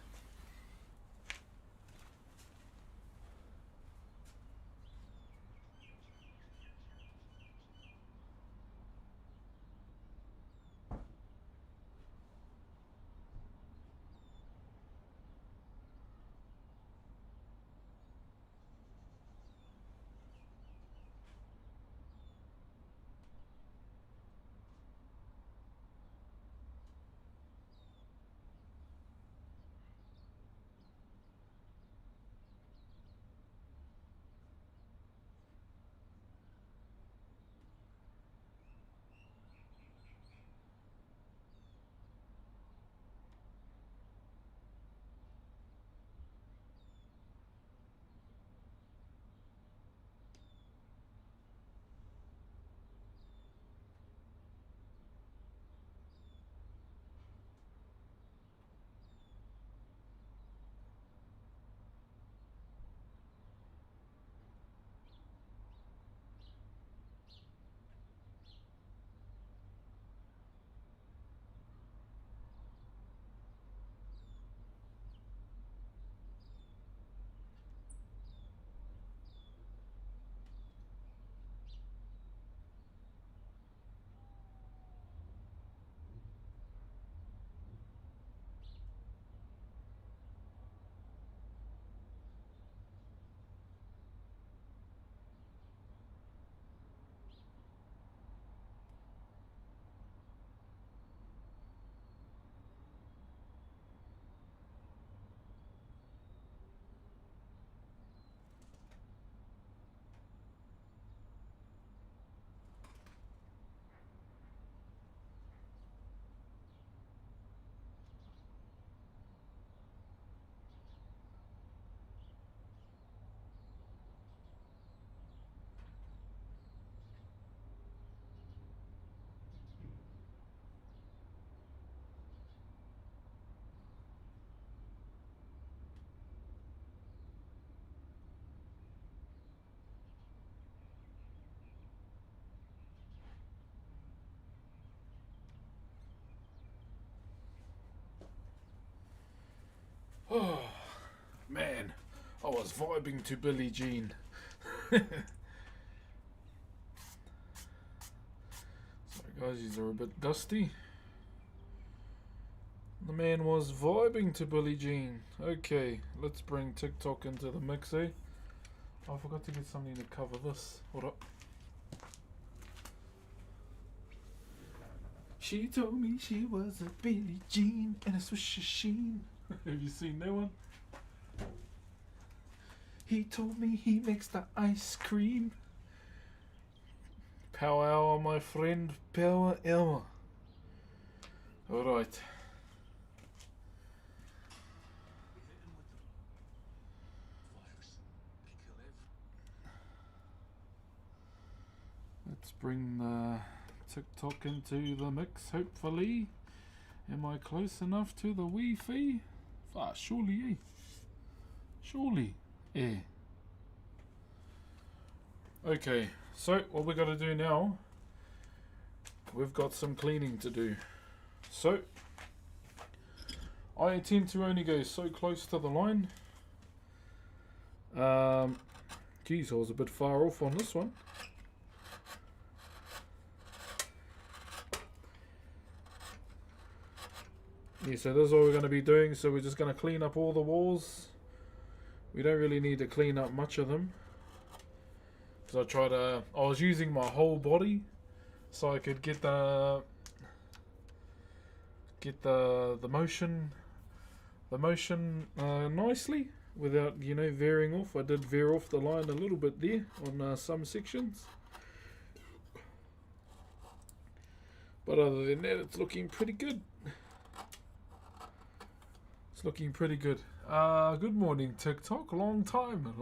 Oh, man, I was vibing to Billie Jean. Sorry guys, these are a bit dusty. The man was vibing to Billie Jean. Okay, let's bring TikTok into the mix, eh? Oh, I forgot to get something to cover this. Hold up. She told me she was a Billie Jean and a Swisher Sheen. Have you seen that one? He told me he makes the ice cream. Power hour, my friend. Power hour. Alright. Let's bring the TikTok into the mix, hopefully. Am I close enough to the Wi-Fi? Ah, surely, eh? Surely, eh? Okay, so what we got to do now, we've got some cleaning to do. So, I tend to only go so close to the line. Geez, I was a bit far off on this one. Yeah, so this is what we're going to be doing. So we're just going to clean up all the walls. We don't really need to clean up much of them. Because I was using my whole body so I could get the motion nicely without, you know, veering off. I did veer off the line a little bit there on some sections. But other than that, it's looking pretty good. It's looking pretty good. Good morning, TikTok. Long time.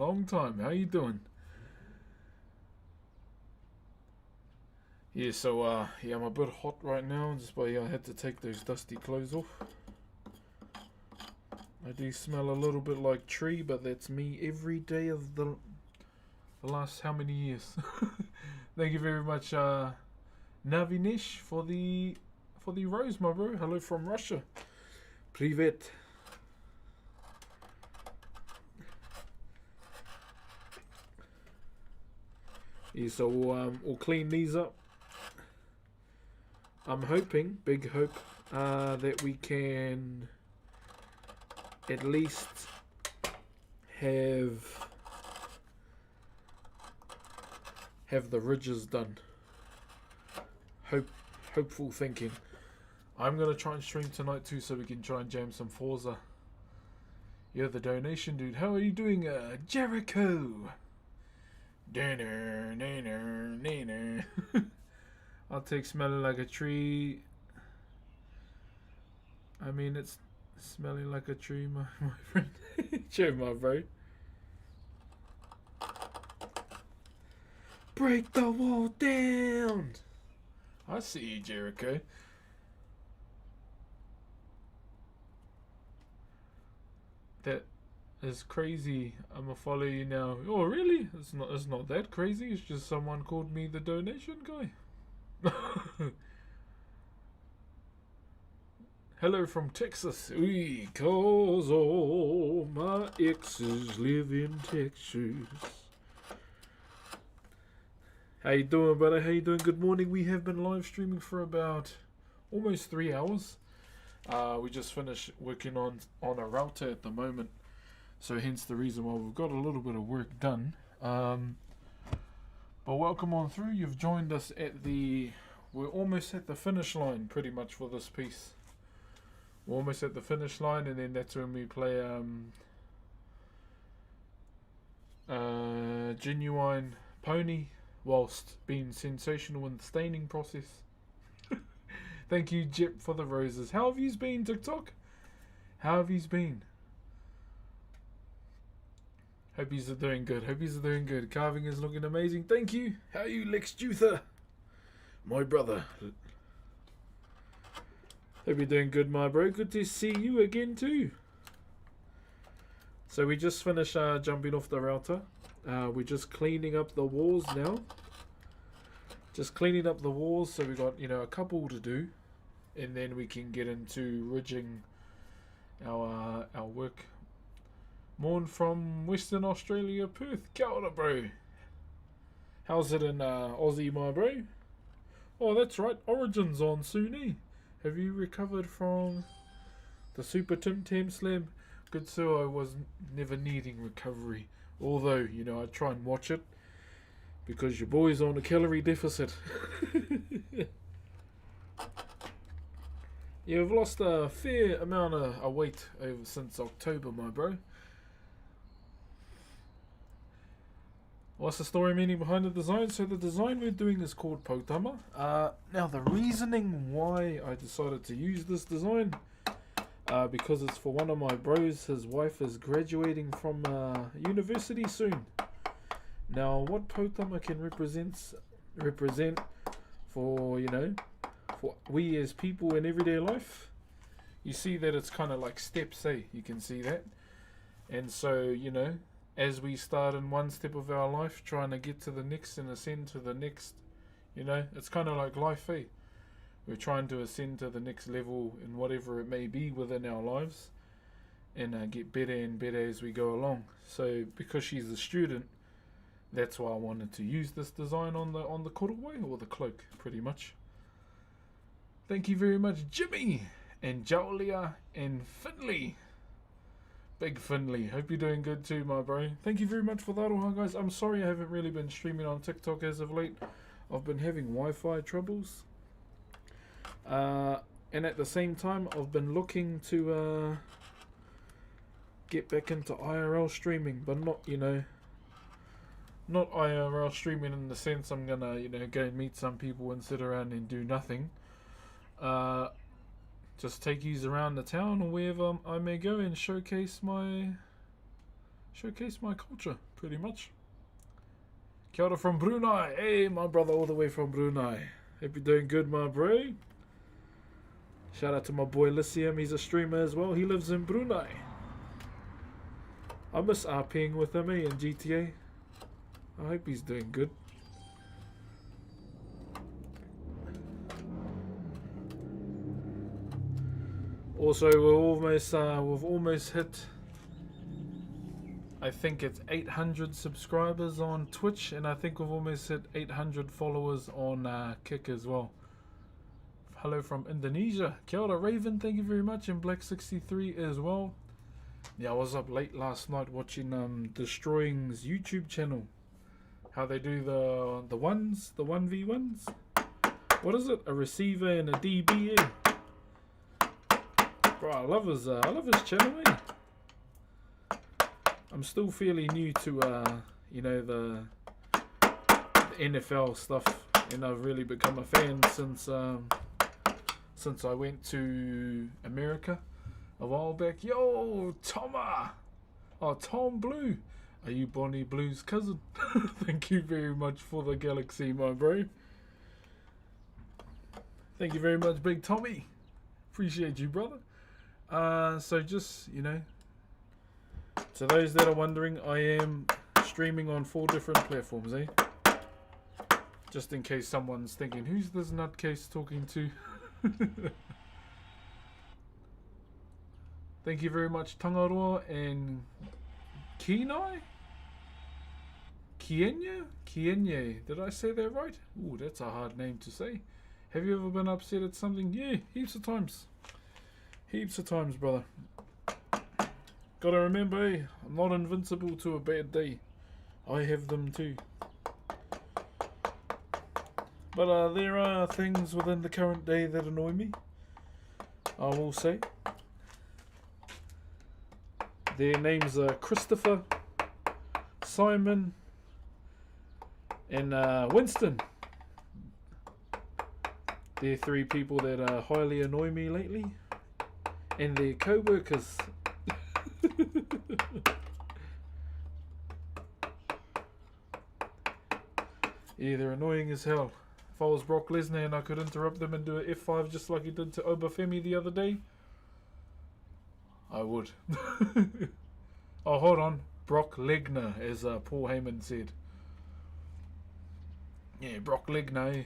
How you doing? Yeah, so, yeah, I'm a bit hot right now. Just by I had to take those dusty clothes off. I do smell a little bit like tree, but that's me every day of the last how many years? Thank you very much, Navinesh, for the rose, my bro. Hello from Russia. Privet. Yeah, so we'll clean these up. I'm hoping, big hope, that we can at least have the ridges done. Hopeful thinking. I'm gonna try and stream tonight too, so we can try and jam some Forza. You're the donation dude. How are you doing, Jericho? Dinner. I'll take smelling like a tree. I mean, it's smelling like a tree, my friend. Chill, my bro. Break the wall down. I see you, Jericho. That is crazy. I'm gonna follow you now. Oh, really? It's not that crazy. It's just someone called me the donation guy. Hello from Texas. Because all my exes live in Texas. How you doing, brother? How you doing? Good morning. We have been live streaming for about almost 3 hours. We just finished working on a router at the moment, so hence the reason why we've got a little bit of work done. But welcome on through. You've joined us we're almost at the finish line pretty much for this piece. We're almost at the finish line, and then that's when we play Genuine Pony whilst being sensational in the staining process. Thank you, Jip, for the roses. How have you been, TikTok? How have you been? Hope yous are doing good. Carving is looking amazing. Thank you. How are you, Lex Juther? My brother. Hope you're doing good, my bro. Good to see you again, too. So we just finished jumping off the router. We're just cleaning up the walls now. Just cleaning up the walls, so we got, a couple to do. And then we can get into ridging our work. Morn from Western Australia, Perth. Kia ora, bro. How's it in Aussie, my bro? Oh, that's right. Origins on soon, eh? Have you recovered from the Super Tim Tam Slam? Good sir, I was never needing recovery. Although, I try and watch it because your boy's on a calorie deficit. You've lost a fair amount of weight since October, my bro. What's the story meaning behind the design? So the design we're doing is called Potama. Now the reasoning why I decided to use this design, because it's for one of my bros. His wife is graduating from university soon. Now what Potama can represent represent for, you know, for we as people in everyday life. You see that it's kind of like steps, eh? You can see that. And so, you know, as we start in one step of our life, trying to get to the next and ascend to the next, you know, it's kind of like life, eh? We're trying to ascend to the next level in whatever it may be within our lives, and get better and better as we go along. So because she's a student, that's why I wanted to use this design on the korowai, or the cloak, pretty much. Thank you very much, Jimmy and Jaulia and Finley. Big Finley, hope you're doing good too, my bro. Thank you very much for that, all guys. I'm sorry I haven't really been streaming on TikTok as of late. I've been having Wi-Fi troubles. And at the same time, I've been looking to get back into IRL streaming, but not, you know, not IRL streaming in the sense I'm gonna, you know, go and meet some people and sit around and do nothing. Just take yous around the town or wherever I may go and showcase my culture, pretty much. Kia ora from Brunei. Hey, my brother all the way from Brunei. Hope you're doing good, my bro. Shout out to my boy Lysium, he's a streamer as well. He lives in Brunei. I miss RPing with him, in GTA. I hope he's doing good. Also, we've almost hit, I think it's 800 subscribers on Twitch, and I think we've almost hit 800 followers on Kick as well. Hello from Indonesia. Kia ora Raven, thank you very much, and Black63 as well. Yeah, I was up late last night watching Destroying's YouTube channel. How they do the 1v1s. What is it? A receiver and a DB, eh? Bro, I love his channel, eh? I'm still fairly new to you know, the NFL stuff, and I've really become a fan since I went to America a while back. Yo, Toma! Oh, Tom Blue. Are you Bonnie Blue's cousin? Thank you very much for the galaxy, my bro. Thank you very much, Big Tommy. Appreciate you, brother. So just, you know, to those that are wondering, I am streaming on 4 different platforms, eh? Just in case someone's thinking, who's this nutcase talking to? Thank you very much, Tangaroa and Kienye? Kienye. Did I say that right? Ooh, that's a hard name to say. Have you ever been upset at something? Yeah, heaps of times. Heaps of times, brother. Gotta remember, eh? I'm not invincible to a bad day. I have them too. But there are things within the current day that annoy me, I will say. Their names are Christopher, Simon, and Winston. They're 3 people that highly annoy me lately. And their co-workers. Yeah, they're annoying as hell. If I was Brock Lesnar and I could interrupt them and do an F5 just like he did to Obafemi the other day, I would. Oh, hold on. Brock Lesnar, as Paul Heyman said. Yeah, Brock Lesnar, eh?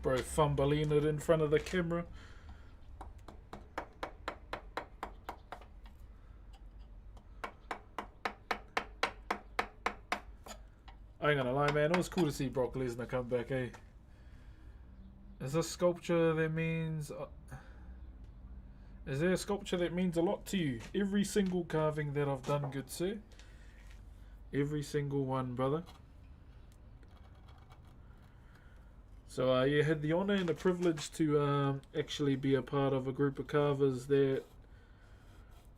Bro, fumbling it in front of the camera. I ain't gonna lie, man. It was cool to see Brock Lesnar come back, eh? Is there a sculpture that means... is there a sculpture that means a lot to you? Every single carving that I've done, good sir. Every single one, brother. So, yeah, had the honour and the privilege to actually be a part of a group of carvers that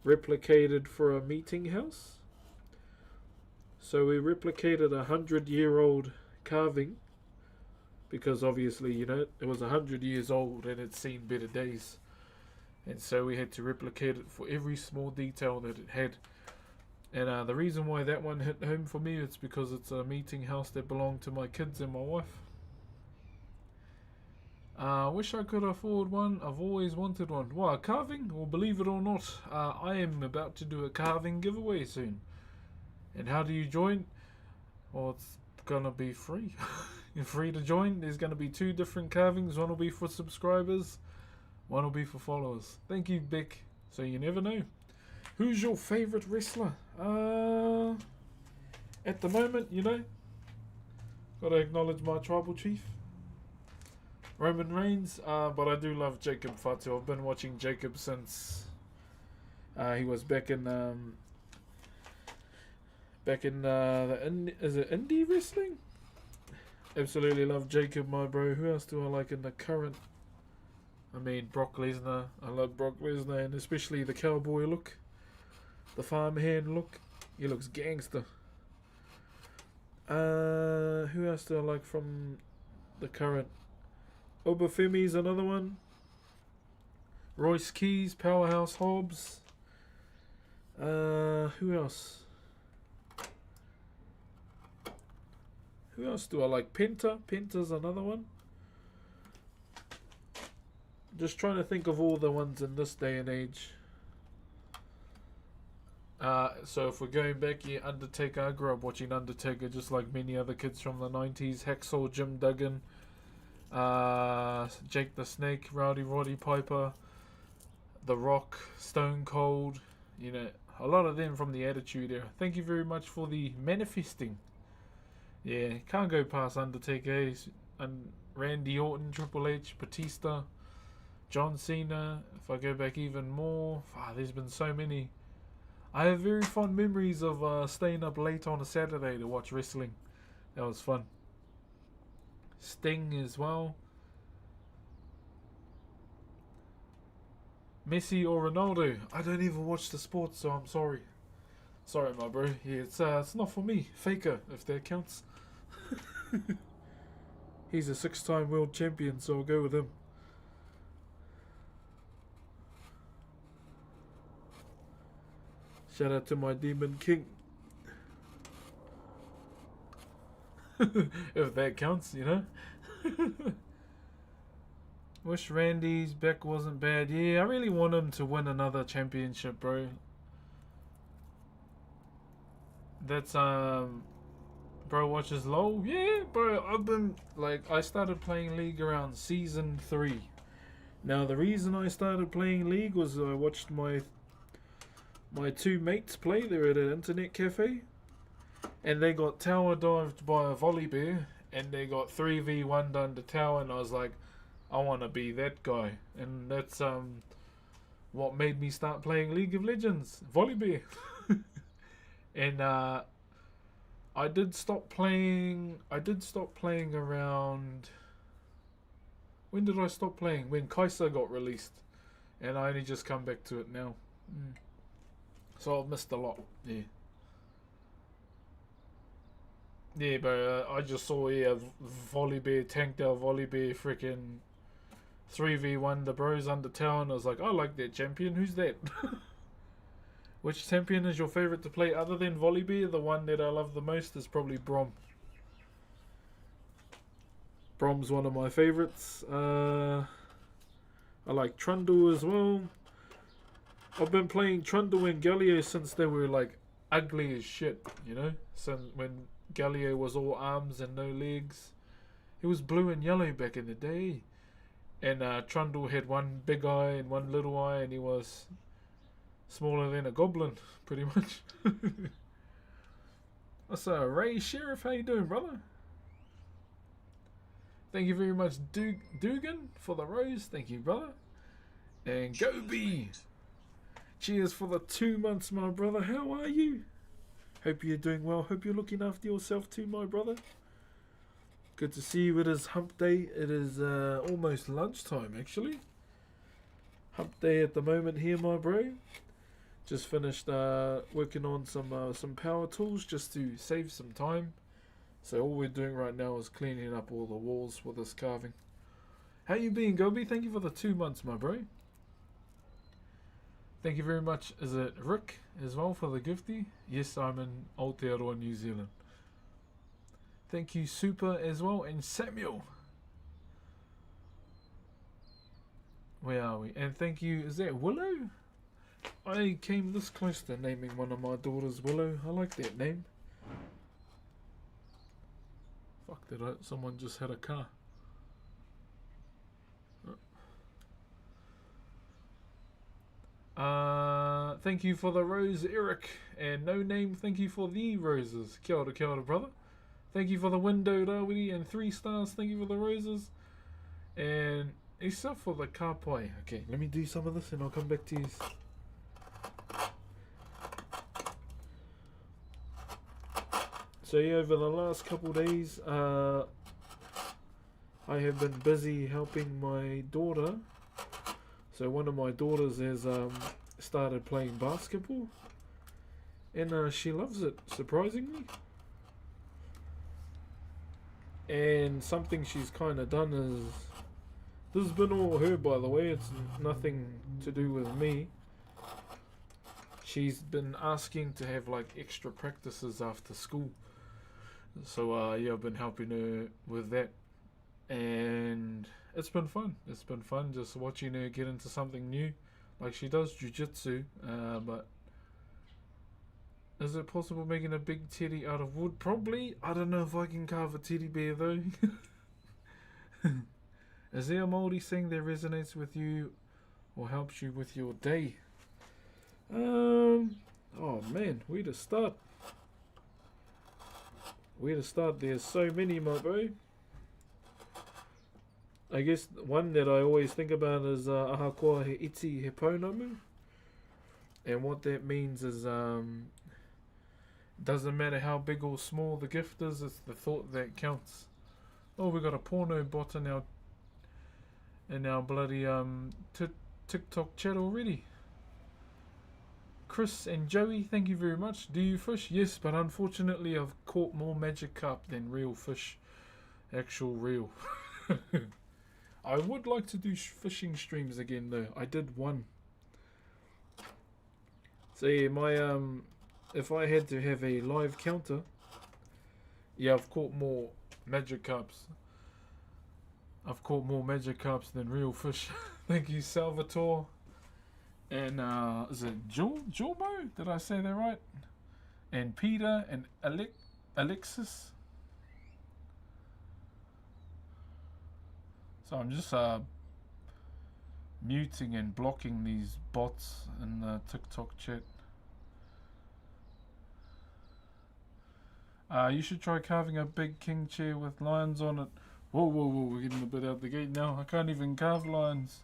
replicated for a meeting house. So we replicated 100-year-old carving because obviously, you know, it was 100 years old and it's seen better days. And so we had to replicate it for every small detail that it had. And the reason why that one hit home for me is because it's a meeting house that belonged to my kids and my wife. Wish I could afford one. I've always wanted one. What, carving? Well, believe it or not, I am about to do a carving giveaway soon. And how do you join? Well, it's gonna be free. You're free to join. There's gonna be 2 different carvings. One will be for subscribers. One will be for followers. Thank you, Beck. So you never know. Who's your favourite wrestler? At the moment, you know, gotta acknowledge my tribal chief, Roman Reigns. But I do love Jacob Fatu. I've been watching Jacob since he was back in the is it indie wrestling? Absolutely love Jacob, my bro. Who else do I like in the current? I mean, Brock Lesnar. I love Brock Lesnar, and especially the cowboy look, the farmhand look. He looks gangster. Who else do I like from the current? Obafemi's another one. Royce Keys, Powerhouse Hobbs. Who else? Who else do I like? Penta. Penta's another one. Just trying to think of all the ones in this day and age. So if we're going back, yeah, Undertaker. I grew up watching Undertaker just like many other kids from the 90s. Hacksaw Jim Duggan. Jake the Snake. Rowdy Roddy Piper. The Rock. Stone Cold. You know, a lot of them from the Attitude Era. Thank you very much for the manifesting. Yeah, can't go past Undertaker. And Randy Orton, Triple H, Batista, John Cena. If I go back even more, there's been so many. I have very fond memories of staying up late on a Saturday to watch wrestling. That was fun. Sting as well. Messi or Ronaldo? I don't even watch the sports, so I'm sorry. Sorry, my bro. Yeah, it's not for me. Faker, if that counts. He's a 6-time world champion, so I'll go with him. Shout out to my Demon King. If that counts, you know. Wish Randy's back wasn't bad. Yeah, I really want him to win another championship, bro. That's bro watches LOL. Yeah, bro, I've been like, I started playing League around season 3. Now the reason I started playing League was I watched my 2 mates play. They're at an internet cafe, and they got tower dived by a volley bear, and they got 3v1 down the tower, and I was like, I want to be that guy. And that's what made me start playing League of Legends, volley bear. And I did stop playing around, when did I stop playing? When Kaiser got released, and I only just come back to it now. So I've missed a lot. Yeah, but I just saw Volibear tanked our Volibear freaking 3v1 the bros under town. I was like, I like that champion. Who's that? Which champion is your favourite to play other than Volibear? The one that I love the most is probably Brom. Brom's one of my favourites. I like Trundle as well. I've been playing Trundle and Galio since they were like ugly as shit, you know? Since when Galio was all arms and no legs. He was blue and yellow back in the day. And Trundle had one big eye and one little eye, and he was smaller than a goblin, pretty much. What's Ray Sheriff? How you doing, brother? Thank you very much, Dugan, for the rose. Thank you, brother. And Gobi. Cheers for the 2 months, my brother. How are you? Hope you're doing well. Hope you're looking after yourself too, my brother. Good to see you. It is hump day. It is almost lunchtime, actually. Hump day at the moment here, my bro. Just finished working on some power tools just to save some time. So all we're doing right now is cleaning up all the walls for this carving. How you been, Gobi? Thank you for the 2 months, my bro. Thank you very much. Is it Rick as well for the gifty? Yes, I'm in Aotearoa, New Zealand. Thank you, Super, as well, and Samuel. Where are we? And thank you. Is that Willow? I came this close to naming one of my daughters Willow. I like that name. Fuck, someone just had a car. Thank you for the rose, Eric. And No Name, thank you for the roses. Kia ora, brother. Thank you for the window, Rawiri, and 3 stars. Thank you for the roses. And except for the kapai. Okay, let me do some of this and I'll come back to you. So yeah, over the last couple days, I have been busy helping my daughter. So one of my daughters has started playing basketball, and she loves it, surprisingly. And something she's kind of done is, this has been all her, by the way, it's nothing to do with me. She's been asking to have like extra practices after school. So yeah, I've been helping her with that, and it's been fun. It's been fun just watching her get into something new. Like she does jiu-jitsu, but is it possible making a big teddy out of wood? Probably. I don't know if I can carve a teddy bear though. Is there a Maori saying that resonates with you or helps you with your day? Oh man, where to start? There's so many, my bro. I guess one that I always think about is ahakoa he iti he pounamu. And what that means is doesn't matter how big or small the gift is, it's the thought that counts. Oh, we got a porno bot in our bloody TikTok chat already. Chris and Joey, thank you very much. Do you fish? Yes, but unfortunately I've caught more magic carp than real fish. Actual real. I would like to do fishing streams again though. I did one. So yeah, my if I had to have a live counter, yeah, I've caught more magic carps. I've caught more magic carps than real fish. Thank you, Salvatore. And is it Julbo? Did I say that right? And Peter and Alexis. So I'm just muting and blocking these bots in the TikTok chat. You should try carving a big king chair with lions on it. Whoa, we're getting a bit out the gate now. I can't even carve lions.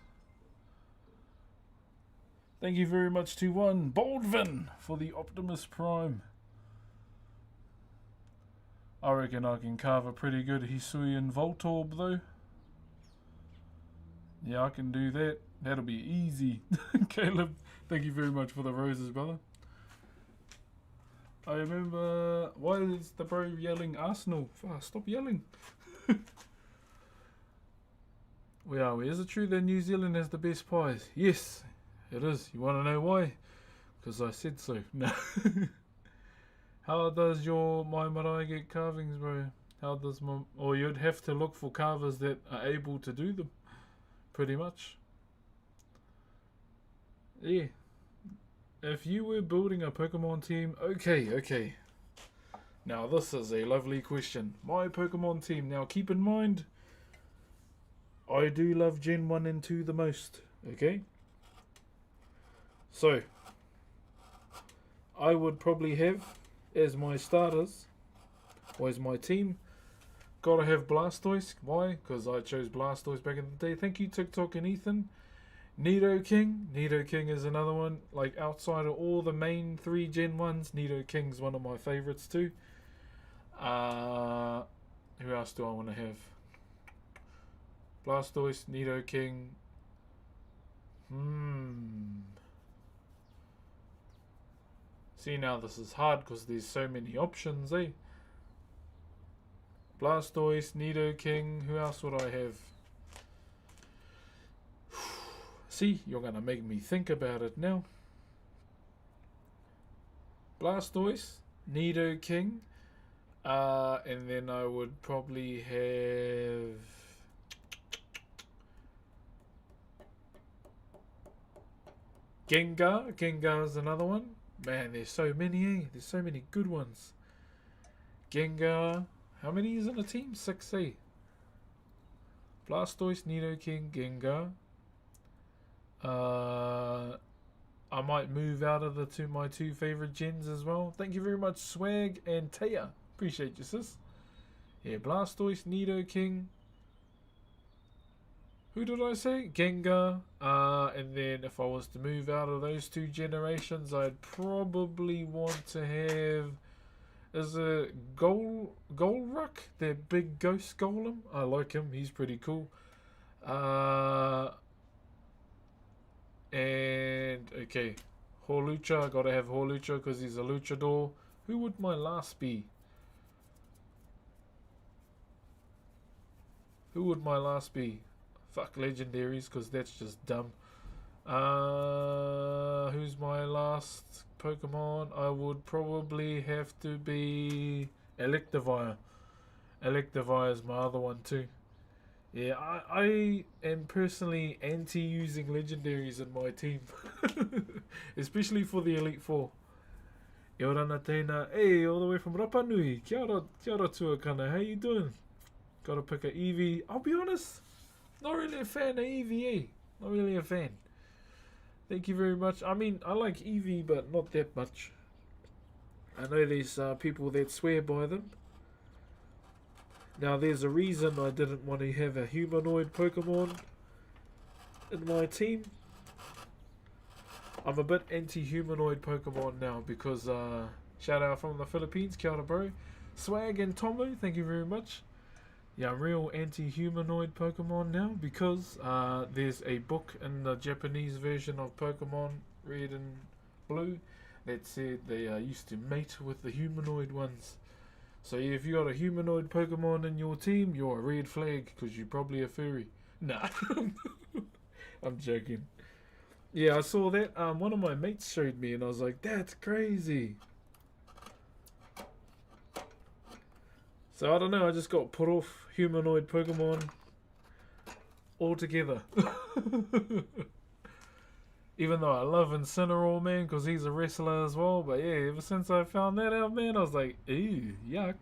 Thank you very much to one Baldwin for the Optimus Prime. I reckon I can carve a pretty good Hisuian Voltorb though. Yeah, I can do that. That'll be easy. Caleb, thank you very much for the roses, brother. I remember, why is the bro yelling Arsenal? Stop yelling. Where are we? Is it true that New Zealand has the best pies? Yes, it is. You want to know why? Because I said so. No. How does my marae get carvings, bro? How does or you'd have to look for carvers that are able to do them. Pretty much. Yeah. If you were building a Pokemon team, okay. Now this is a lovely question. My Pokemon team. Now keep in mind, I do love Gen 1 and 2 the most. Okay. So, I would probably have as my starters, or as my team, gotta have Blastoise. Why? Because I chose Blastoise back in the day. Thank you, TikTok and Ethan. Nidoking. Nidoking is another one. Like, outside of all the main 3 Gen 1s, Nidoking's one of my favourites too. Who else do I want to have? Blastoise, Nidoking. See, now this is hard because there's so many options, eh? Blastoise, Nidoking. Who else would I have? See, you're going to make me think about it now. Blastoise, Nidoking. And then I would probably have... Gengar. Gengar's another one. Man, there's so many, eh? There's so many good ones. Gengar. How many is in a team? 6, eh? Blastoise, Nidoking, Gengar. I might move out of my two favorite gens as well. Thank you very much, Swag and Taya. Appreciate you, sis. Yeah, Blastoise, Nidoking. Who did I say? Gengar. And then if I was to move out of those two generations, I'd probably want to have... Is a Golruck, that big ghost golem. I like him. He's pretty cool. And okay, Hawlucha. I gotta have Hawlucha because he's a luchador. Who would my last be? Who would my last be? Fuck legendaries because that's just dumb. Who's my last Pokemon? I would probably have to be Electivire. Electivire is my other one too. Yeah, I am personally anti-using legendaries in my team. Especially for the Elite Four. E orana tēnā. Hey, all the way from Rapa Nui. Kia ora tuakana. How you doing? Gotta pick a Eevee. I'll be honest, not really a fan of Eevee, eh? Not really a fan. Thank you very much. I mean, I like Eevee, but not that much. I know there's people that swear by them. Now, there's a reason I didn't want to have a humanoid Pokemon in my team. I'm a bit anti-humanoid Pokemon now because, shout out from the Philippines, kia ora bro. Swag and Tomu, thank you very much. Yeah, I'm real anti-humanoid Pokemon now because there's a book in the Japanese version of Pokemon Red and Blue that said they used to mate with the humanoid ones. So if you got a humanoid Pokemon in your team, you're a red flag because you're probably a furry. Nah, I'm joking. Yeah, I saw that. One of my mates showed me and I was like, that's crazy. So I don't know, I just got put off humanoid Pokemon altogether. Even though I love Incineroar, man, because he's a wrestler as well. But yeah, ever since I found that out, man, I was like, ew, yuck.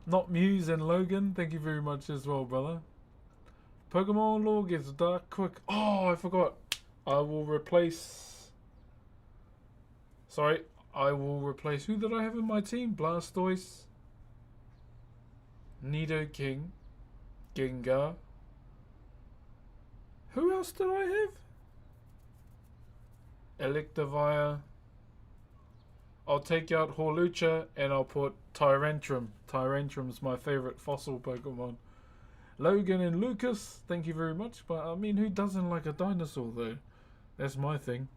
Not Muse and Logan, thank you very much as well, brother. Pokemon lore gets dark quick. Oh, I forgot. I will replace... Sorry, I will replace... Who did I have in my team? Blastoise, Nidoking, Gengar. Who else did I have? Electivire. I'll take out Hawlucha and I'll put Tyrantrum. Tyrantrum's my favorite fossil Pokemon. Logan and Lucas, thank you very much. But I mean, who doesn't like a dinosaur though? That's my thing.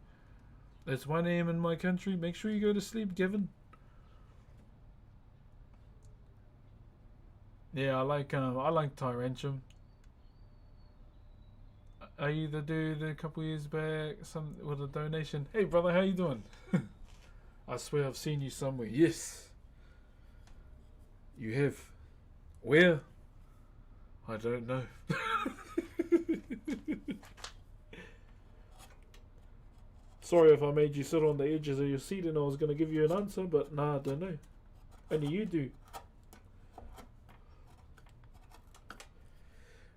It's 1 AM in my country. Make sure you go to sleep, Gavin. Yeah, I like Tyrantrum. I either did a couple years back some with a donation. Hey brother, how you doing? I swear I've seen you somewhere. Yes, you have. Where? I don't know. Sorry if I made you sit on the edges of your seat and I was going to give you an answer, but nah, I don't know. Only you do.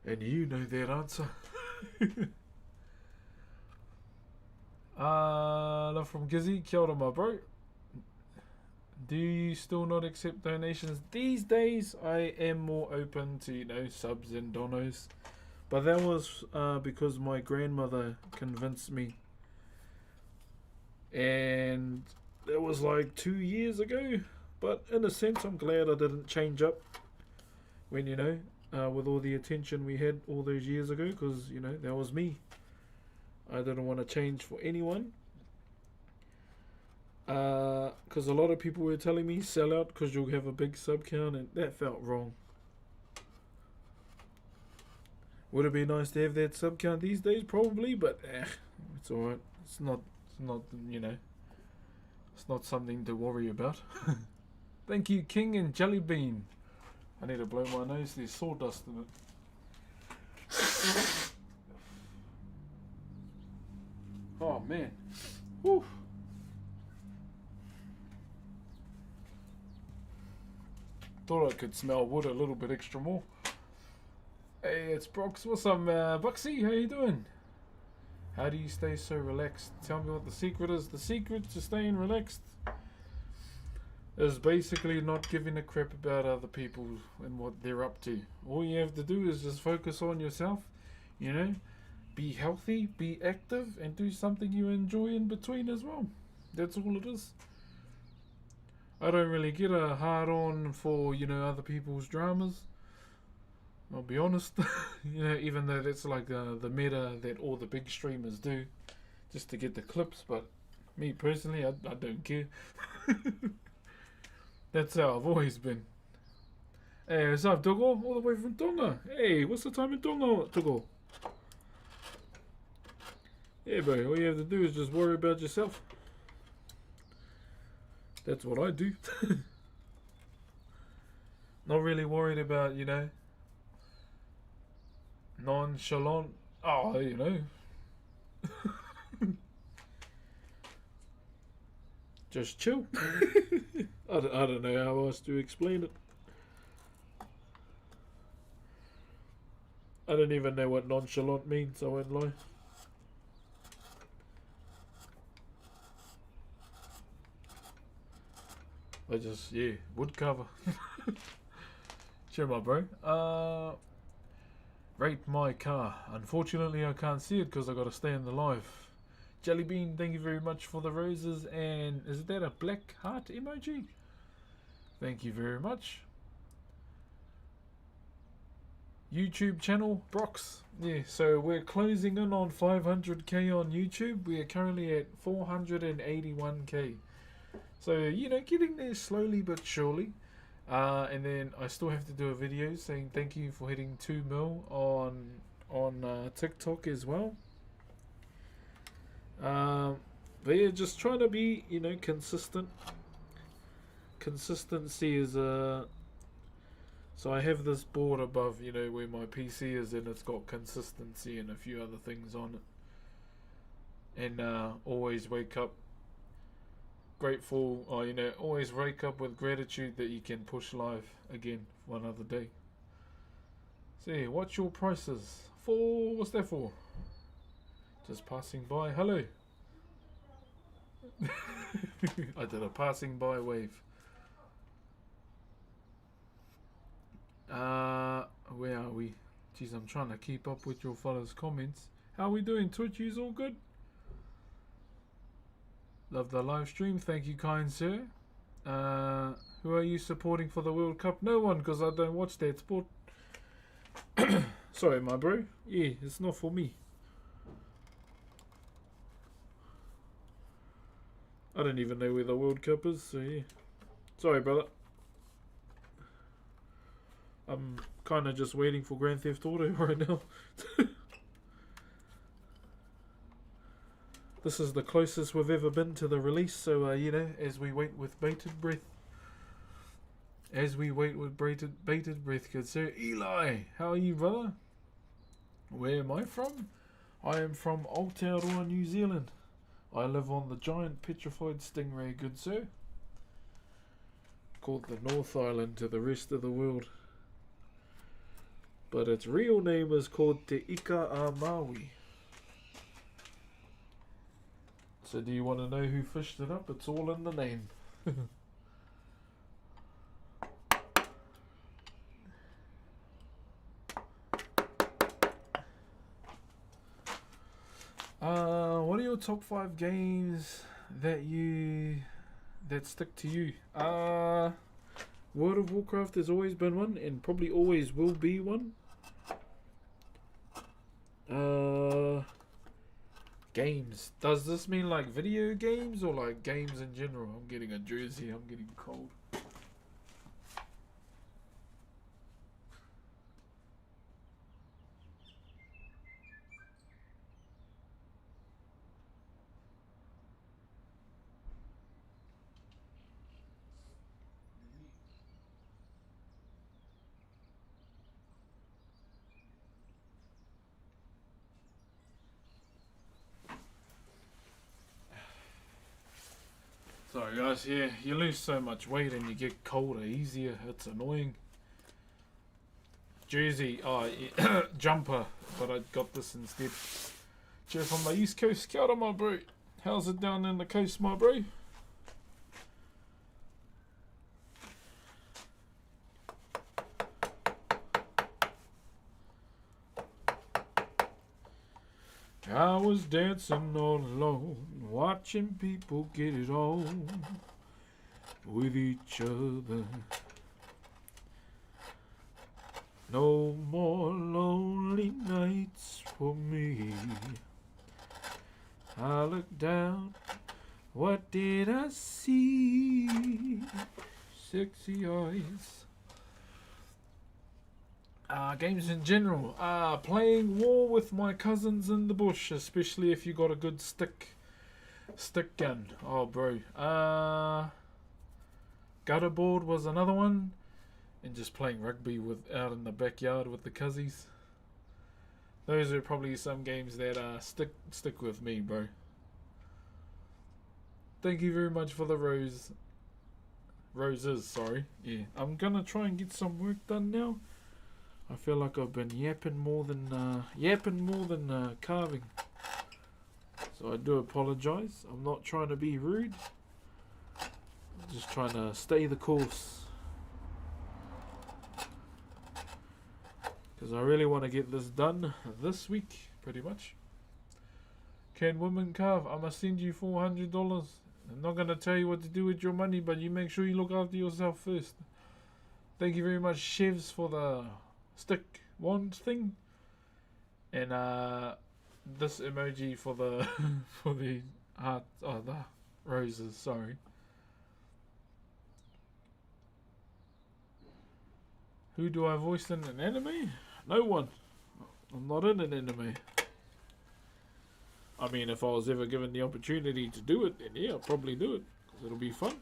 And you know that answer. Love from Gizzy. Kia ora, my bro. Do you still not accept donations? These days, I am more open to, you know, subs and donos. But that was because my grandmother convinced me. And that was like 2 years ago. But in a sense, I'm glad I didn't change up when, you know, with all the attention we had all those years ago. Because, you know, that was me. I didn't want to change for anyone. Because a lot of people were telling me sell out because you'll have a big sub count, and that felt wrong. Would it be nice to have that sub count these days? Probably, but it's alright. It's not, you know, it's not something to worry about. Thank you, King and Jellybean. I need to blow my nose. There's sawdust in it. man. Whew. Thought I could smell wood a little bit extra more. Hey, it's Brox. What's up, Buxy? How you doing? How do you stay so relaxed? Tell me what the secret is. The secret to staying relaxed is basically not giving a crap about other people and what they're up to. All you have to do is just focus on yourself, you know, be healthy, be active, and do something you enjoy in between as well. That's all it is. I don't really get a hard on for, you know, other people's dramas. I'll be honest, you know, even though that's like the meta that all the big streamers do, just to get the clips, but me personally, I don't care. That's how I've always been. Hey, what's up, Togo? All the way from Tonga. Hey, what's the time in Tonga, Togo? Yeah, bro, all you have to do is just worry about yourself. That's what I do. Not really worried about, you know, nonchalant. Oh, you know. Just chill. I don't know how else to explain it. I don't even know what nonchalant means, I won't lie. I just, yeah, wood cover. Cheer my bro. Rate my car. Unfortunately, I can't see it because I got to stay in the live. Jellybean, thank you very much for the roses. And is that a black heart emoji? Thank you very much. YouTube channel, Brox. Yeah, so we're closing in on 500k on YouTube. We are currently at 481k. So, you know, getting there slowly but surely. And then I still have to do a video saying thank you for hitting 2 mil on TikTok as well. But yeah, just trying to be, you know, consistent. Consistency is so I have this board above, you know, where my PC is, and it's got consistency and a few other things on it. And always wake up grateful, or you know, always wake up with gratitude that you can push live again for another day. So yeah, what's your prices for? What's that for? Just passing by. Hello. I did a passing by wave. Where are we? Jeez, I'm trying to keep up with your fellas' comments. How are we doing? Twitch, you's all good? Love the live stream. Thank you, kind sir. Who are you supporting for the World Cup? No one, because I don't watch that sport. Sorry, my bro. Yeah, it's not for me. I don't even know where the World Cup is, so yeah. Sorry, brother. I'm kind of just waiting for Grand Theft Auto right now. This is the closest we've ever been to the release, so you know, as we wait with bated breath. As we wait with bated breath, good sir. Eli, how are you, brother? Where am I from? I am from Aotearoa, New Zealand. I live on the giant petrified stingray, good sir. Called the North Island to the rest of the world. But its real name is called Te Ika a Maui. So do you want to know who fished it up? It's all in the name. What are your top 5 games that stick to you? World of Warcraft has always been one, and probably always will be one. Games. Does this mean like video games or like games in general? I'm getting a jersey. I'm getting cold. guys, yeah, you lose so much weight and you get colder easier. It's annoying. Jersey, yeah, jumper, but I got this instead. Joe from the East Coast, kia ora, my bro. How's it down in the coast, my bro? I was dancing all alone, watching people get it on with each other. No more lonely nights for me. I looked down, what did I see? Sexy eyes. Games in general. Playing war with my cousins in the bush, especially if you got a good stick gun. Oh, bro. Gutter board was another one, and just playing rugby out in the backyard with the cousins. Those are probably some games that stick with me, bro. Thank you very much for the roses. Sorry. Yeah, I'm gonna try and get some work done now. I feel like I've been yapping more than carving. So I do apologise. I'm not trying to be rude. I'm just trying to stay the course. Because I really want to get this done this week, pretty much. Can women carve? I must send you $400. I'm not going to tell you what to do with your money, but you make sure you look after yourself first. Thank you very much, Chevs, for the stick wand thing, and this emoji for the for the heart, the roses. Sorry. Who do I voice in an anime? No one. I'm not in an anime. I mean, if I was ever given the opportunity to do it, then yeah, I'll probably do it because it'll be fun.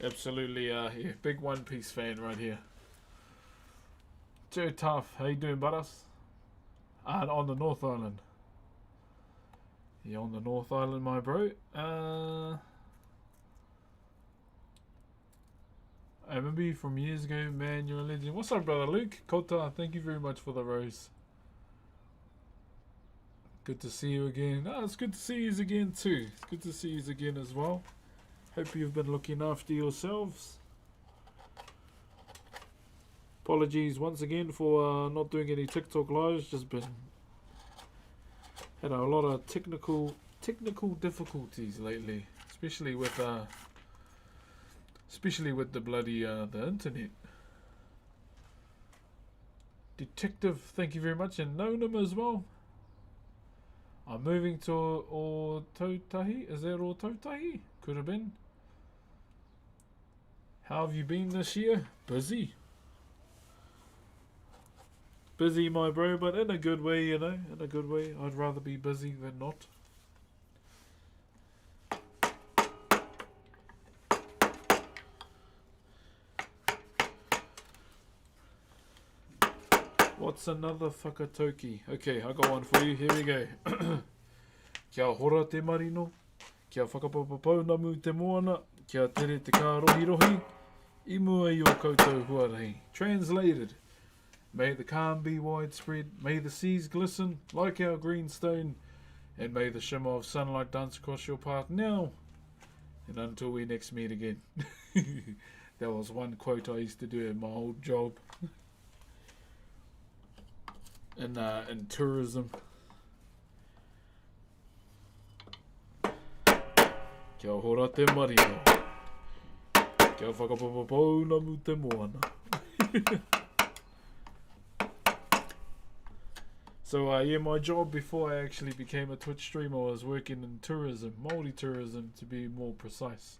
Absolutely, yeah, big One Piece fan right here. Too tough. How you doing, Butters? On the North Island. Yeah, on the North Island, my bro. I remember you from years ago, man. You're a legend. What's up, brother Luke? Kota, thank you very much for the rose. Good to see you again. It's good to see you again too. It's good to see you again as well. Hope you've been looking after yourselves. Apologies once again for not doing any TikTok lives. Just been had a lot of technical difficulties lately, especially with the bloody the internet. Detective, thank you very much, and Nonum as well. I'm moving to Ototahi. Is that Ototahi? Could have been. How have you been this year? Busy. Busy, my bro, but in a good way, you know. In a good way. I'd rather be busy than not. What's another whakatoki? Okay, I got one for you. Here we go. Kia hora te marino. Kia whakapapapau namu te moana. Kia tere te kā rohi rohi. I mua I o koutou huarahi. Translated. May the calm be widespread. May the seas glisten like our green stone. And may the shimmer of sunlight dance across your path now. And until we next meet again. That was one quote I used to do in my old job. In tourism. Kia hora te marino. Kia whakapapapau namu te moana. So yeah, my job before I actually became a Twitch streamer was working in tourism, Maori tourism to be more precise.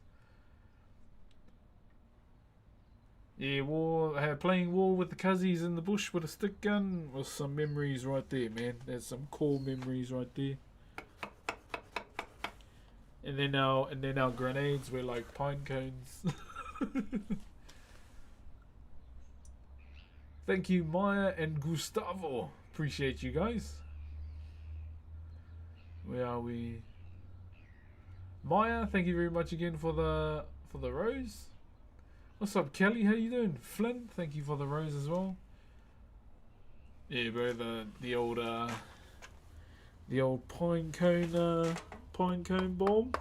Yeah, playing war with the cousins in the bush with a stick gun was some memories right there, man. There's some cool memories right there. And then our grenades were like pine cones. Thank you, Maya and Gustavo. Appreciate you guys. Where are we? Maya, thank you very much again for the rose. What's up, Kelly? How you doing? Flynn, thank you for the rose as well. Yeah, bro, the old pine cone bomb.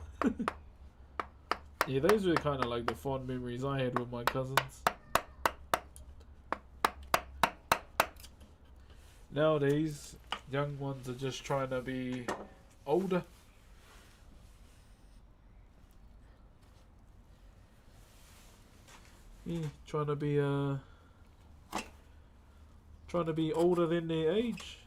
Yeah, those were kind of like the fond memories I had with my cousins. Nowadays, young ones are just trying to be older. Yeah, trying to be older than their age.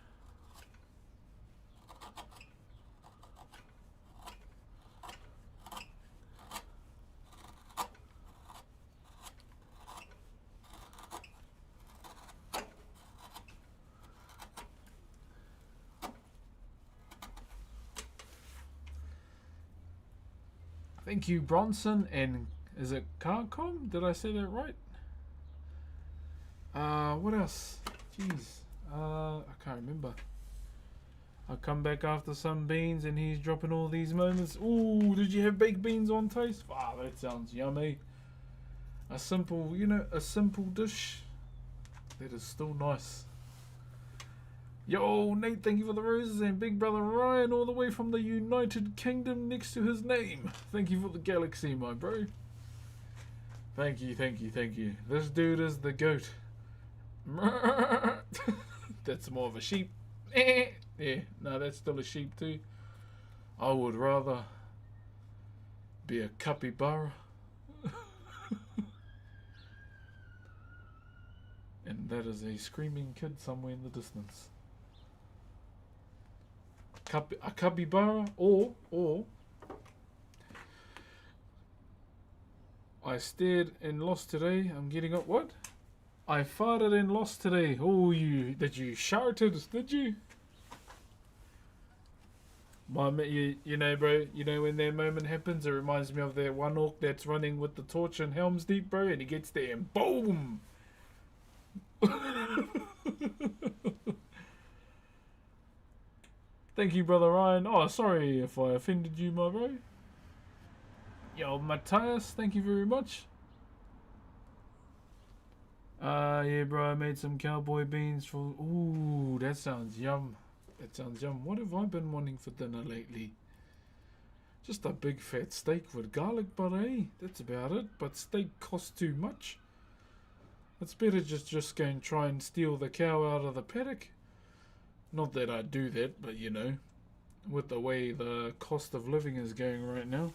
Thank you, Bronson, and is it Carcom? Did I say that right? What else? Jeez, I can't remember. I come back after some beans and he's dropping all these moments. Ooh, did you have baked beans on toast? Wow, that sounds yummy. A simple, a simple dish that is still nice. Yo, Nate, thank you for the roses, and Big Brother Ryan all the way from the United Kingdom next to his name. Thank you for the galaxy, my bro. Thank you, thank you, thank you. This dude is the goat. That's more of a sheep. Yeah, no, that's still a sheep too. I would rather be a capybara. And that is a screaming kid somewhere in the distance. A capybara, or I stared and lost today. I'm getting up. What? I farted and lost today. Oh, you shouted, did you? You know, bro. You know when that moment happens, it reminds me of that one orc that's running with the torch in Helm's Deep, bro, and he gets there and boom. Thank you, Brother Ryan. Oh, sorry if I offended you, my bro. Yo, Matthias, thank you very much. Yeah, bro, I made some cowboy beans for... Ooh, that sounds yum. That sounds yum. What have I been wanting for dinner lately? Just a big fat steak with garlic butter, eh? That's about it. But steak costs too much. It's better just go and try and steal the cow out of the paddock. Not that I do that, but you know, with the way the cost of living is going right now.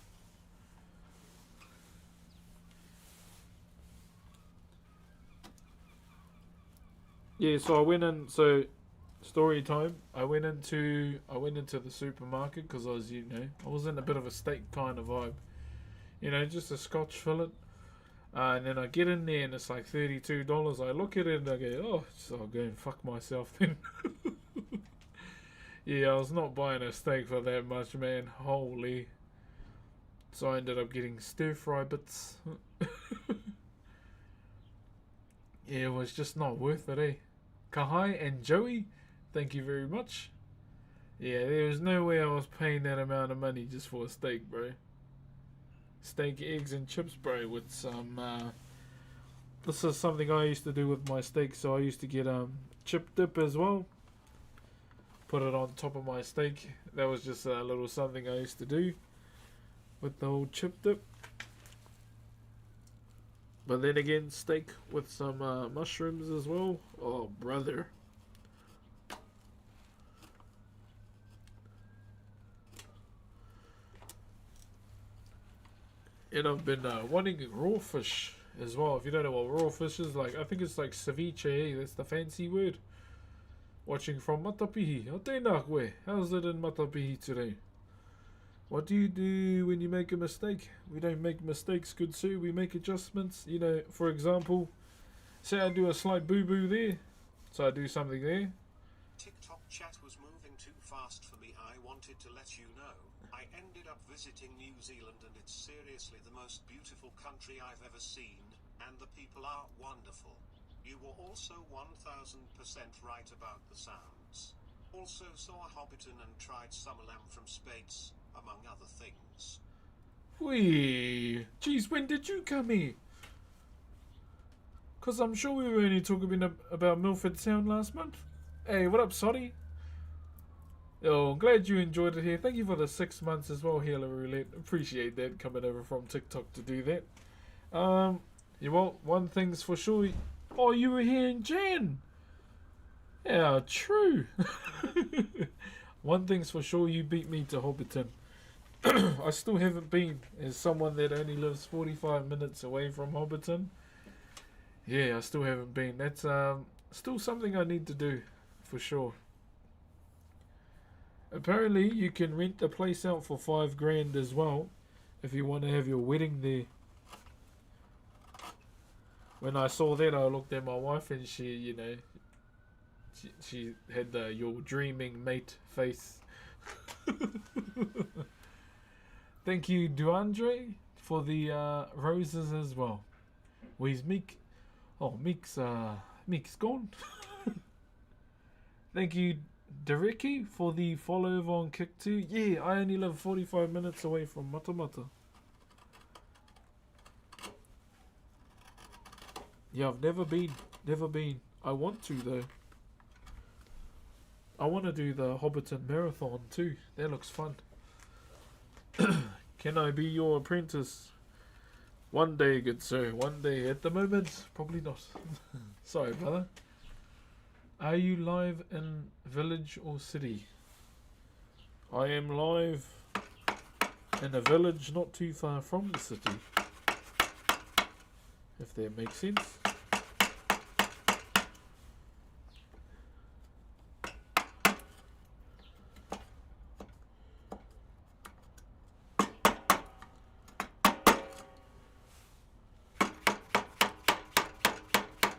Yeah, so I went in. So, story time. I went into the supermarket because I was in a bit of a steak kind of vibe. You know, just a Scotch fillet. And then I get in there and it's like $32. I look at it and I go, oh, so I'll go and fuck myself then. Yeah, I was not buying a steak for that much, man. Holy. So I ended up getting stir-fry bits. Yeah, it was just not worth it, eh? Kahai and Joey, thank you very much. Yeah, there was no way I was paying that amount of money just for a steak, bro. Steak, eggs, and chips, bro, with some, this is something I used to do with my steak, so I used to get, chip dip as well. Put it on top of my steak. That was just a little something I used to do with the whole chip dip. But then again, steak with some mushrooms as well. Oh, brother. And I've been wanting raw fish as well. If you don't know what raw fish is, like, I think it's like ceviche, eh? That's the fancy word. Watching from Matapihi. O tēnā koe. How's it in Matapihi today? What do you do when you make a mistake? We don't make mistakes, good sir. We make adjustments. You know, for example, say I do a slight boo-boo there. So I do something there. TikTok chat was moving too fast for for me. I wanted to let you know, I ended up visiting New Zealand and it's seriously the most beautiful country I've ever seen, and the people are wonderful. You were also 1000% right about the sounds. Also saw a Hobbiton and tried some lamb from Spades, among other things. Wee! Jeez, when did you come here? Because I'm sure we were only talking about Milford Sound last month. Hey, what up, Soddy? Oh, glad you enjoyed it here. Thank you for the 6 months as well, Healer Roulette. Appreciate that, coming over from TikTok to do that. You want one thing's for sure. Oh, you were here in Jan. Yeah, true. One thing's for sure, you beat me to Hobbiton. I still haven't been. As someone that only lives 45 minutes away from Hobbiton, yeah, I still haven't been. That's still something I need to do, for sure. Apparently, you can rent the place out for $5,000 as well, if you want to have your wedding there. When I saw that, I looked at my wife and she, you know, she had the "your dreaming mate" face. Thank you, Duandre, for the roses as well. Where's Meek? Oh, Meek's gone. Thank you, Dereki, for the follow on Kick too. Yeah, I only live 45 minutes away from Matamata. Yeah, I've never been. I want to though. I want to do the Hobbiton Marathon too. That looks fun. Can I be your apprentice? One day, good sir. One day. At the moment, probably not. Sorry, brother. Are you live in village or city? I am live in a village not too far from the city. If that makes sense.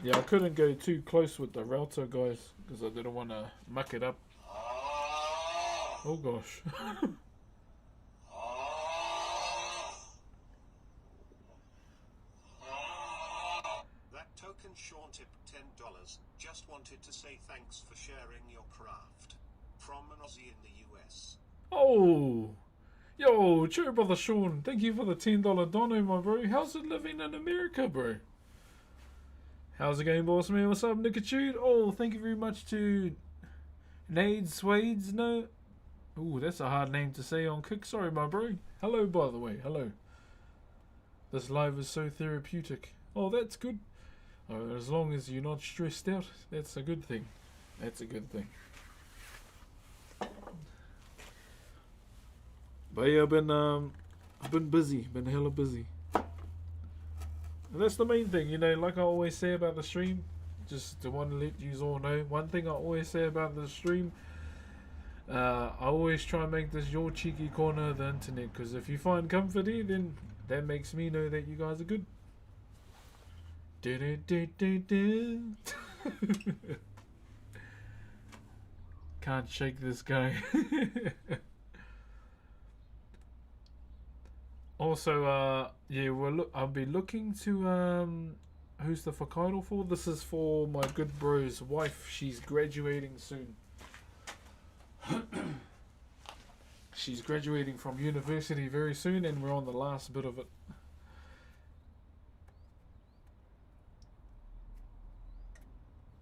Yeah, I couldn't go too close with the router, guys, because I didn't want to muck it up. Oh gosh. That token Sean tipped $10. Just wanted to say thanks for sharing your craft. From an Aussie in the US. Oh! Yo, cheer, brother Sean. Thank you for the $10 dono, my bro. How's it living in America, bro? How's it going, boss man? What's up, Nicatude? Oh, thank you very much to Nade Swades. No. Ooh, that's a hard name to say on Kick. Sorry, my bro. Hello, by the way. Hello. This live is so therapeutic. Oh, that's good. As long as you're not stressed out, that's a good thing. That's a good thing. But yeah, I've been busy. Been hella busy. And that's the main thing, you know, like I always say about the stream, just to want to let you all know, one thing I always say about the stream, I always try and make this your cheeky corner of the internet, because if you find comfort here, then that makes me know that you guys are good. Can't shake this guy. Also, yeah, I'll be looking to who's the Whakairo for? This is for my good bro's wife. She's graduating soon. She's graduating from university very soon, and we're on the last bit of it.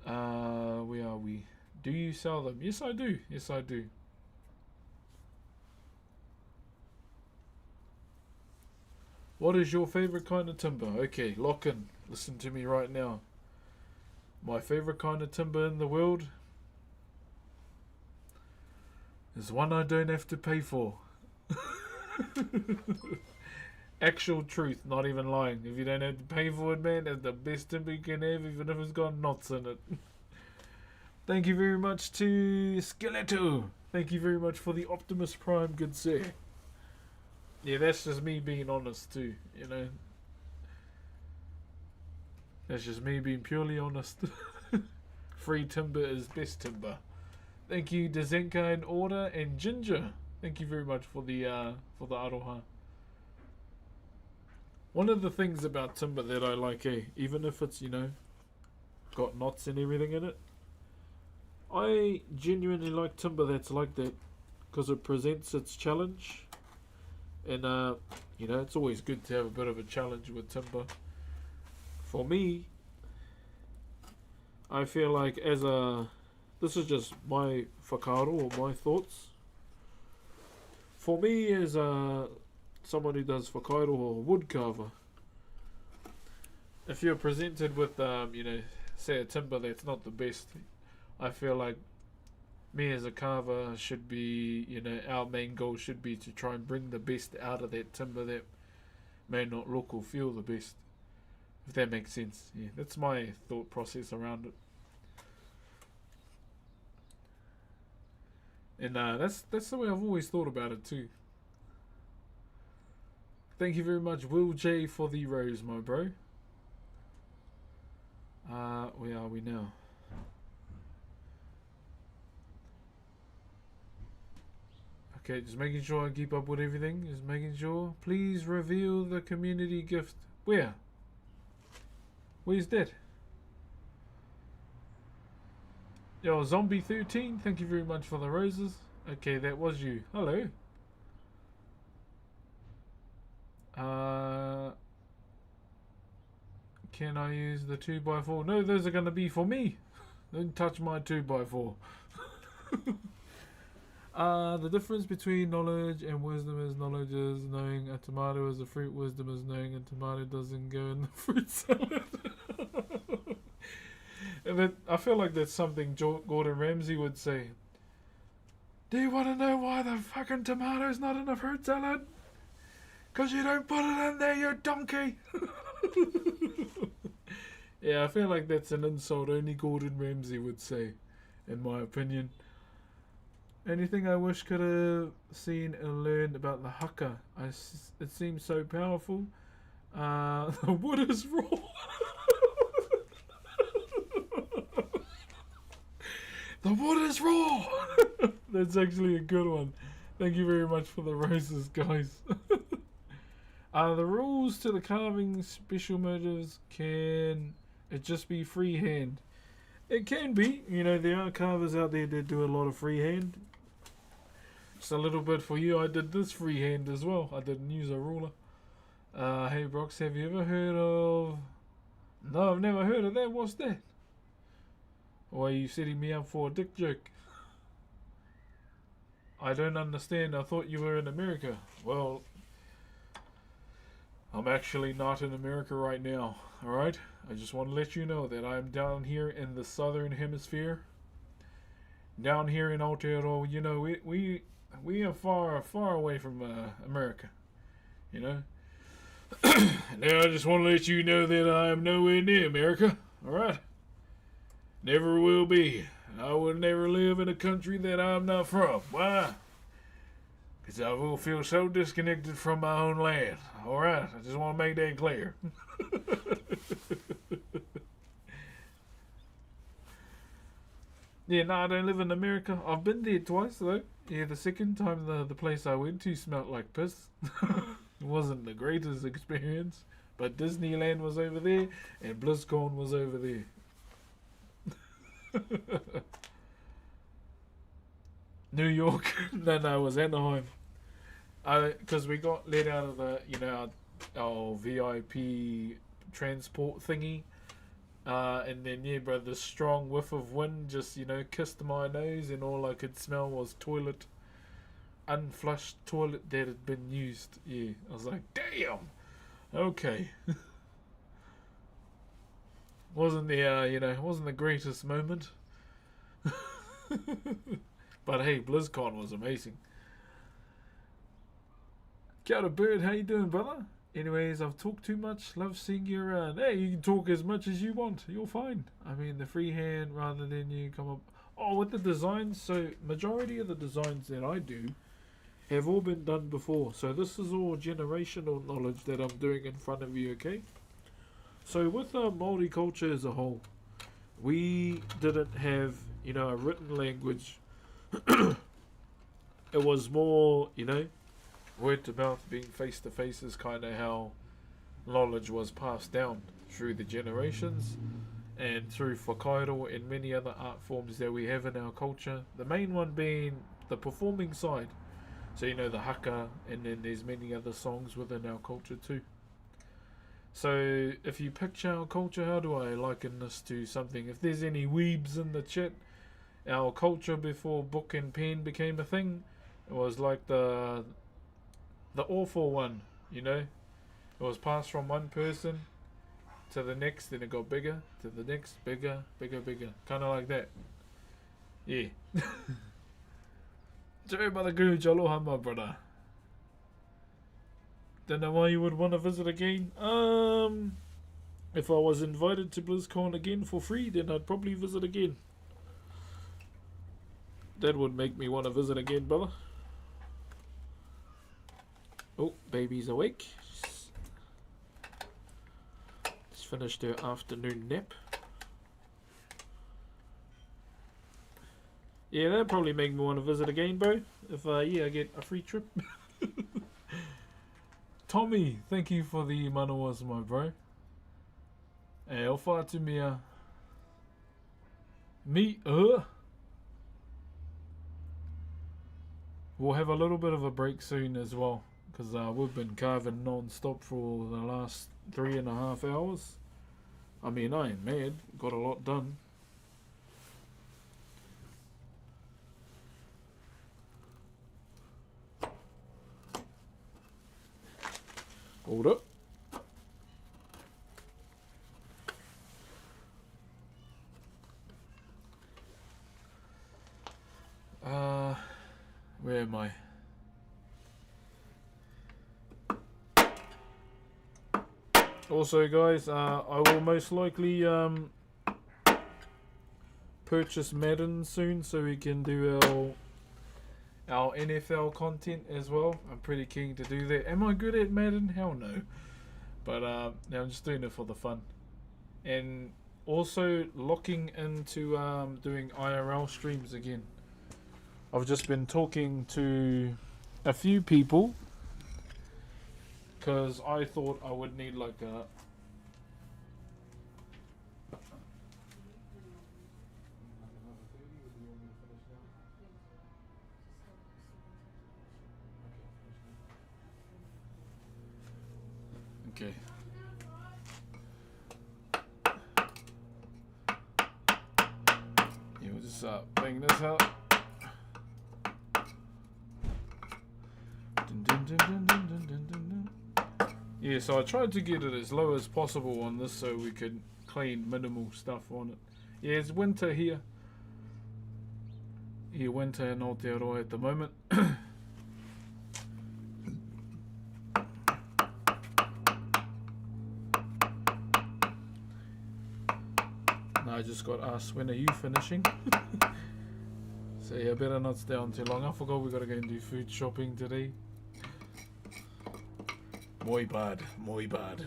Where are we? Do you sell them? Yes, I do. Yes, I do. What is your favorite kind of timber? Okay, lock in. Listen to me right now. My favorite kind of timber in the world is one I don't have to pay for. Actual truth, not even lying. If you don't have to pay for it, man, that's the best timber you can have, even if it's got knots in it. Thank you very much to Skeleto. Thank you very much for the Optimus Prime, good sir. Yeah, that's just me being honest too, you know. That's just me being purely honest. Free timber is best timber. Thank you, Dezenka and Order and Ginger. Thank you very much for the aroha. One of the things about timber that I like, even if it's, got knots and everything in it, I genuinely like timber that's like that because it presents its challenge. And, it's always good to have a bit of a challenge with timber. For me, I feel like this is just my whakairo or my thoughts. For me, as someone who does whakairo or wood carver, if you're presented with, say a timber that's not the best, I feel like me as a carver should be, our main goal should be to try and bring the best out of that timber that may not look or feel the best. If that makes sense. Yeah, that's my thought process around it. And that's the way I've always thought about it too. Thank you very much, Will J, for the rose, my bro. Where are we now? Okay, just making sure I keep up with everything. Just making sure. Please reveal the community gift. Where? Where's that? Yo, Zombie13, thank you very much for the roses. Okay, that was you. Hello. Can I use the 2x4? No, those are going to be for me. Don't touch my 2x4. The difference between knowledge and wisdom is knowledge is knowing a tomato is a fruit. Wisdom is knowing a tomato doesn't go in the fruit salad. And I feel like that's something Gordon Ramsay would say. Do you want to know why the fucking tomato's not in the fruit salad? Because you don't put it in there, you donkey! Yeah, I feel like that's an insult only Gordon Ramsay would say, in my opinion. Anything I wish could have seen and learned about the haka. It seems so powerful. The wood is raw. The wood is raw! That's actually a good one. Thank you very much for the roses, guys. The rules to the carving special motives, can it just be freehand? It can be. There are carvers out there that do a lot of freehand. Just a little bit for you. I did this freehand as well. I didn't use a ruler. Hey, Brox, have you ever heard of... No, I've never heard of that. What's that? Why are you setting me up for a dick joke? I don't understand. I thought you were in America. Well, I'm actually not in America right now. Alright? I just want to let you know that I'm down here in the southern hemisphere. Down here in Aotearoa, we are far away from America. Now I just want to let you know that I am nowhere near America. Alright? Never will be. I will never live in a country that I'm not from. Why? Because I will feel so disconnected from my own land. Alright? I just want to make that clear. Yeah, no, I don't live in America. I've been there twice, though. Yeah, the second time the place I went to smelled like piss. It wasn't the greatest experience. But Disneyland was over there, and BlizzCon was over there. New York. No, it was Anaheim. Because we got let out of the, our VIP transport thingy. And then, yeah, bro, the strong whiff of wind just, kissed my nose, and all I could smell was unflushed toilet that had been used. Yeah, I was like, damn! Okay. Wasn't the greatest moment. But hey, BlizzCon was amazing. Kia ora, Bird, how you doing, brother? Anyways, I've talked too much. Love seeing you around. Hey, you can talk as much as you want. You're fine. I mean, the freehand rather than you come up. Oh, with the designs. So, majority of the designs that I do have all been done before. So, this is all generational knowledge that I'm doing in front of you, okay? So, with Maori culture as a whole, we didn't have, a written language it was more, you know, word to mouth, being face to face is kind of how knowledge was passed down through the generations and through Whakairo and many other art forms that we have in our culture. The main one being the performing side. So, you know, the haka, and then there's many other songs within our culture too. So, if you picture our culture, how do I liken this to something? If there's any weebs in the chat, our culture before book and pen became a thing, it was like the awful one, you know? It was passed from one person to the next, then it got bigger, to the next, bigger, bigger, bigger. Kind of like that. Yeah. Sorry about the gooch, aloha my brother. Don't know why you would want to visit again. If I was invited to BlizzCon again for free, then I'd probably visit again. That would make me want to visit again, brother. Oh, baby's awake. Just finished her afternoon nap. Yeah, that'd probably make me want to visit again, bro. If I get a free trip. Tommy, thank you for the manawas, my bro. Hey, o whātu mea. Me, We'll have a little bit of a break soon as well, because we've been carving non-stop for the last 3.5 hours. I mean, I ain't mad. Got a lot done. Hold up. Where am I? Also, guys, I will most likely purchase Madden soon, so we can do our NFL content as well. I'm pretty keen to do that. Am I good at Madden? Hell no. But now I'm just doing it for the fun. And also looking into doing IRL streams again. I've just been talking to a few people because I thought I would need like a okay. Yeah, we'll just bang this out. Yeah, so I tried to get it as low as possible on this so we could clean minimal stuff on it. Yeah, it's winter here. Yeah, winter in Aotearoa at the moment. I just got asked, when are you finishing? So yeah, better not stay on too long. I forgot we gotta go and do food shopping today. Moi bad, moi bad.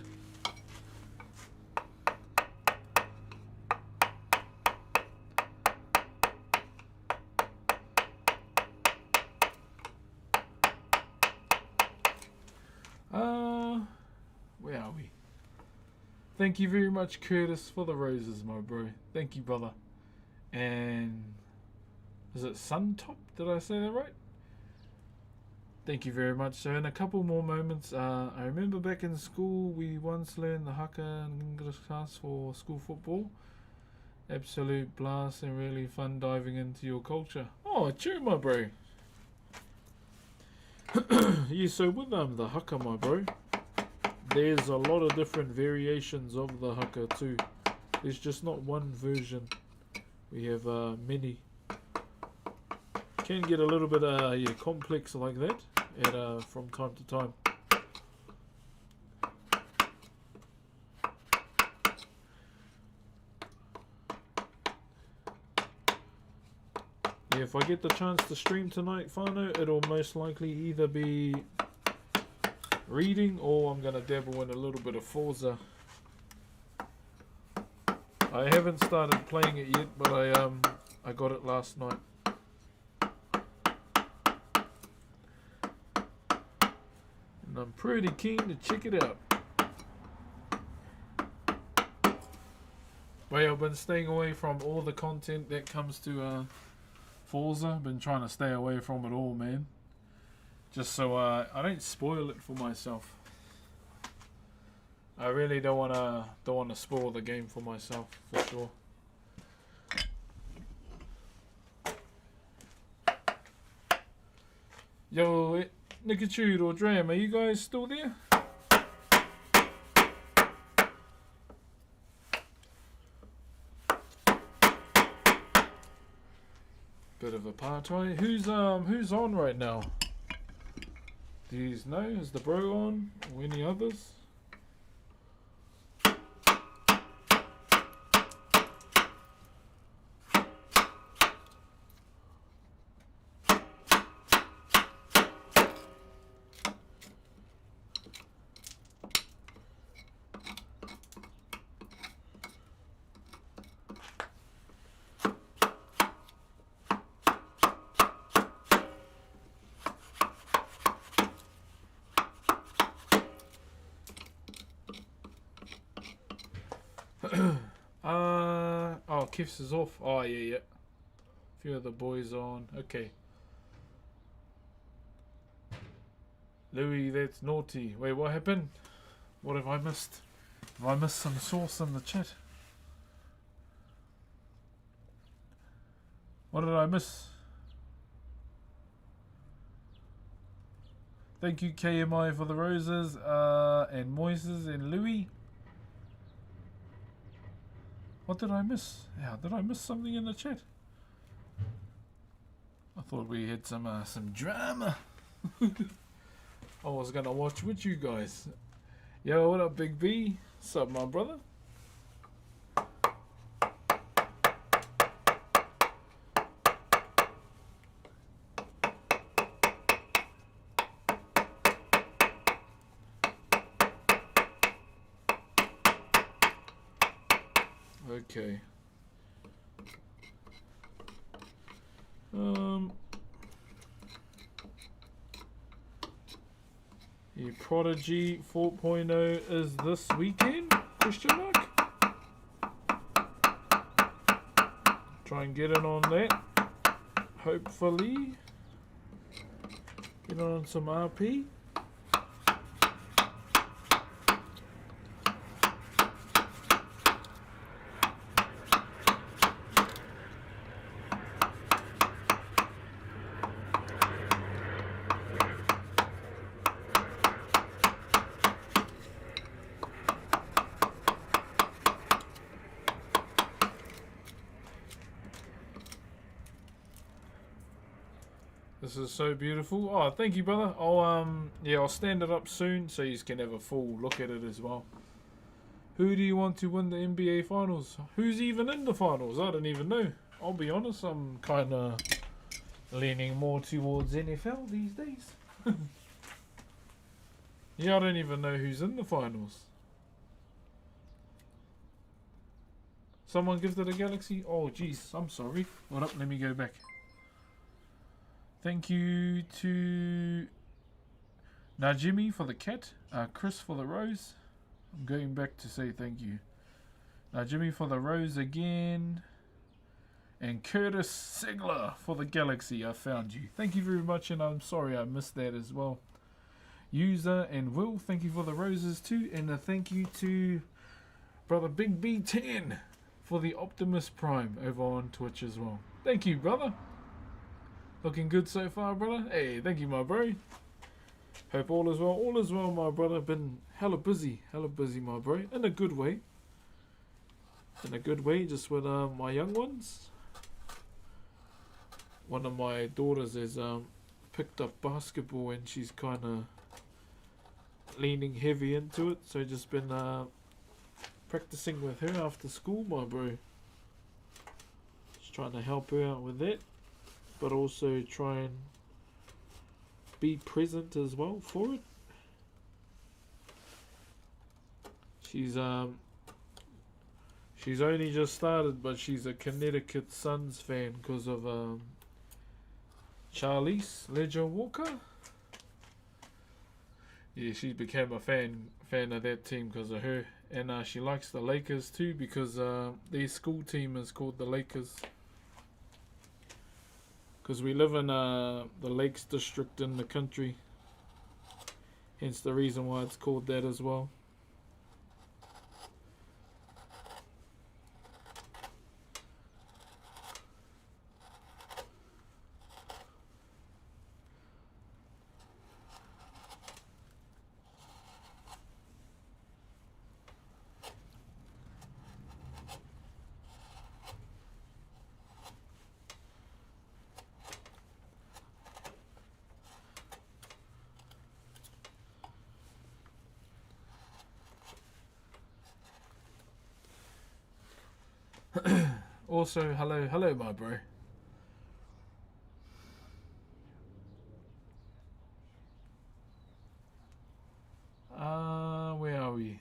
Where are we? Thank you very much, Curtis, for the roses, my bro. Thank you, brother. And is it Suntop? Did I say that right? Thank you very much. So in a couple more moments, I remember back in school we once learned the haka and English class for school football. Absolute blast and really fun diving into your culture. Oh, cheer, my bro. Yeah, so with the haka, my bro, there's a lot of different variations of the haka too. There's just not one version. We have many. Can get a little bit complex like that from time to time. Yeah, if I get the chance to stream tonight, whānau, it'll most likely either be reading or I'm gonna dabble in a little bit of Forza. I haven't started playing it yet, but I got it last night. and I'm pretty keen to check it out. Well, I've been staying away from all the content that comes to Forza. Been trying to stay away from it all, man. Just so I don't spoil it for myself. I really don't wanna spoil the game for myself, for sure. Yo, Nicatude or Dram, are you guys still there? Bit of a party. Who's on right now? Do you know? Is the bro on? Or any others? Oh, Kifs is off. Oh, yeah. A few of the boys on. Okay. Louis, that's naughty. Wait, what happened? What have I missed? Have I missed some sauce in the chat? What did I miss? Thank you, KMI, for the roses, and Moises and Louis. What did I miss? Yeah, did I miss something in the chat? I thought we had some drama. I was gonna watch with you guys. Yo, what up, Big B? What's up, my brother? Okay. The Prodigy 4.0 is this weekend? Question mark. Try and get in on that. Hopefully. Get on some RP. This is so beautiful. Oh, thank you, brother. I'll stand it up soon so you can have a full look at it as well. Who do you want to win the NBA Finals? Who's even in the Finals? I don't even know. I'll be honest, I'm kind of leaning more towards NFL these days. Yeah, I don't even know who's in the Finals. Someone gifted a Galaxy? Oh, jeez, I'm sorry. Hold up, let me go back. Thank you to Najimi for the cat, Chris for the rose. I'm going back to say thank you. Najimi for the rose again. And Curtis Segler for the galaxy. I found you. Thank you very much, and I'm sorry I missed that as well. User and Will, thank you for the roses too. And a thank you to brother Big B10 for the Optimus Prime over on Twitch as well. Thank you, brother. Looking good so far, brother. Hey, thank you, my bro. Hope all is well. All is well, my brother. Been hella busy, my bro. In a good way. In a good way, just with my young ones. One of my daughters has picked up basketball and she's kind of leaning heavy into it. So just been practicing with her after school, my bro. Just trying to help her out with that. But also try and be present as well for it. She's only just started, but she's a Connecticut Suns fan because of Charlize Ledger Walker. Yeah, she became a fan of that team because of her. And she likes the Lakers too because their school team is called the Lakers. Because we live in the Lakes District in the country. Hence the reason why it's called that as well. Also, hello my bro. Where are we?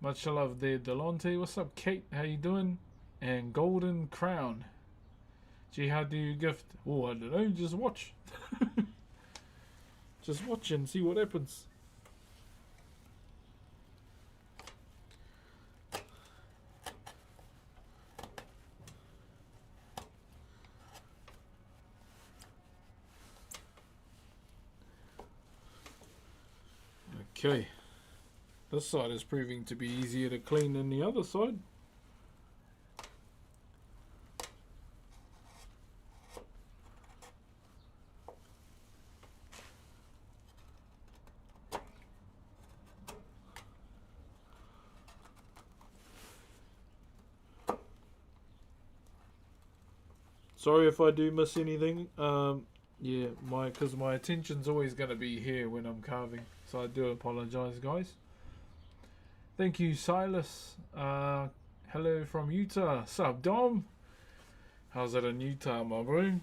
Much love there, Delonte. What's up, Kate? How you doing? And Golden Crown. Gee, how do you gift? Oh, I don't know. Just watch. Just watch and see what happens. Okay. This side is proving to be easier to clean than the other side. Sorry if I do miss anything. Yeah, because my attention's always going to be here when I'm carving. So I do apologize, guys. Thank you, Silas. Hello from Utah. Sup, Dom? How's it in Utah, my bro?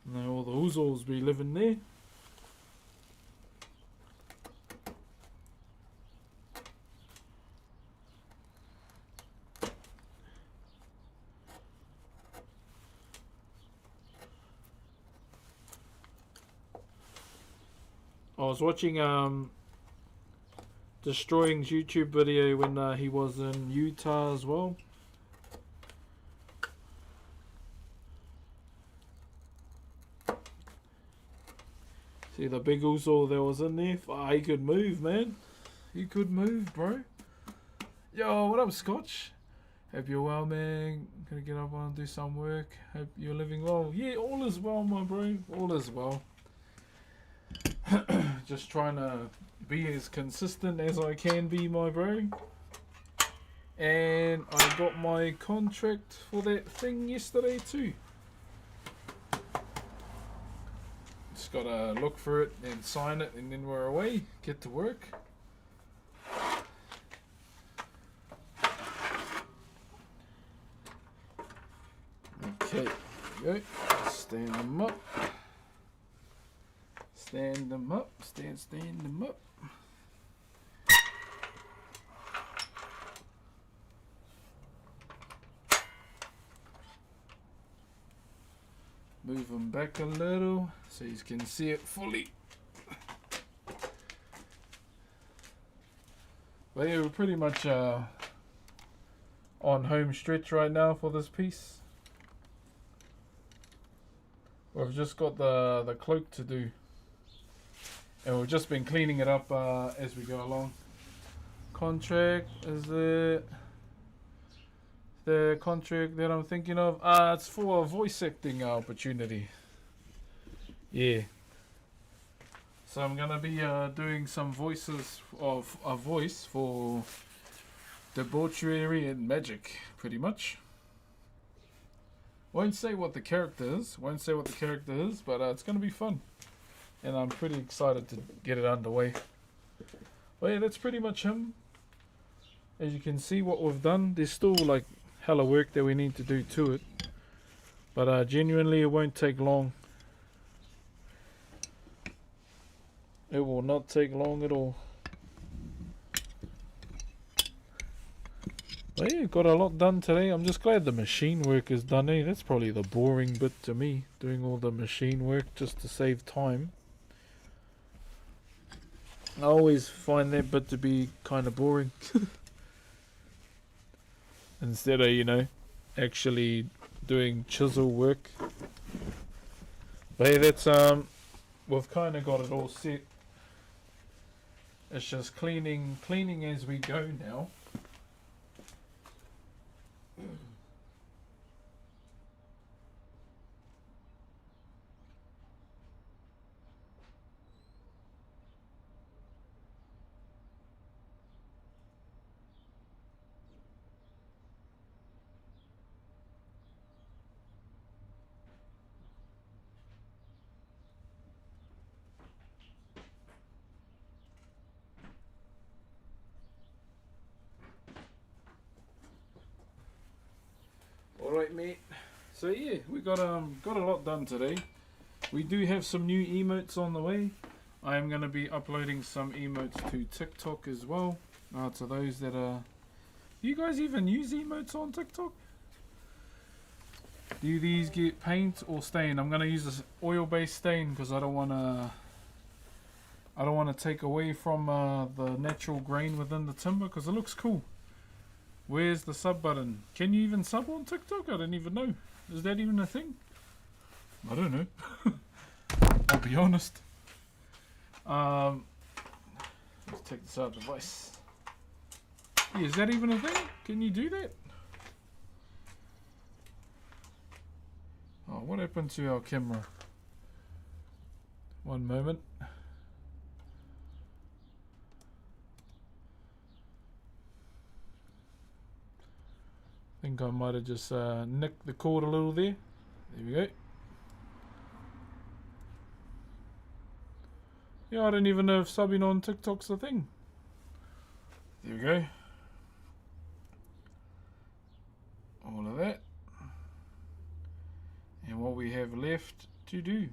Know all the Oozles be living there. I was watching Destroying's YouTube video when he was in Utah as well. See the big Uzo that was in there? He could move, man. He could move, bro. Yo, what up, Scotch? Hope you're well, man. Gonna get up and do some work. Hope you're living well. Yeah, all is well, my bro. All is well. Just trying to be as consistent as I can be, my bro. And I got my contract for that thing yesterday too. Just gotta look for it and sign it, and then we're away. Get to work. Okay, there we go. Stand them up. Stand them up. Stand them up. Move them back a little so you can see it fully. But yeah, we're pretty much on home stretch right now for this piece. We've just got the cloak to do. And we've just been cleaning it up as we go along. Contract is the contract that I'm thinking of. It's for a voice acting opportunity. Yeah. So I'm gonna be doing some voices of a voice for debauchery and magic, pretty much. Won't say what the character is. But it's gonna be fun. And I'm pretty excited to get it underway. Well, yeah, that's pretty much him. As you can see what we've done, there's still like hella work that we need to do to it. But genuinely it won't take long. It will not take long at all. But yeah, got a lot done today. I'm just glad the machine work is done. That's probably the boring bit to me, doing all the machine work just to save time. I always find that bit to be kind of boring. Instead of, you know, actually doing chisel work. But hey, that's we've kind of got it all set. It's just cleaning as we go now. Alright mate, so yeah, we got a lot done today. We do have some new emotes on the way. I am going to be uploading some emotes to TikTok as well. To those that are... Do you guys even use emotes on TikTok? Do these get paint or stain? I'm going to use this oil-based stain because I don't want to take away from the natural grain within the timber because it looks cool. Where's the sub button? Can you even sub on TikTok? I don't even know. Is that even a thing? I don't know. I'll be honest. Let's take this out of the device. Yeah, is that even a thing? Can you do that? Oh, what happened to our camera? One moment. I think I might have just nicked the cord a little there. There we go. Yeah, I don't even know if subbing on TikTok's a thing. There we go. All of that. And what we have left to do.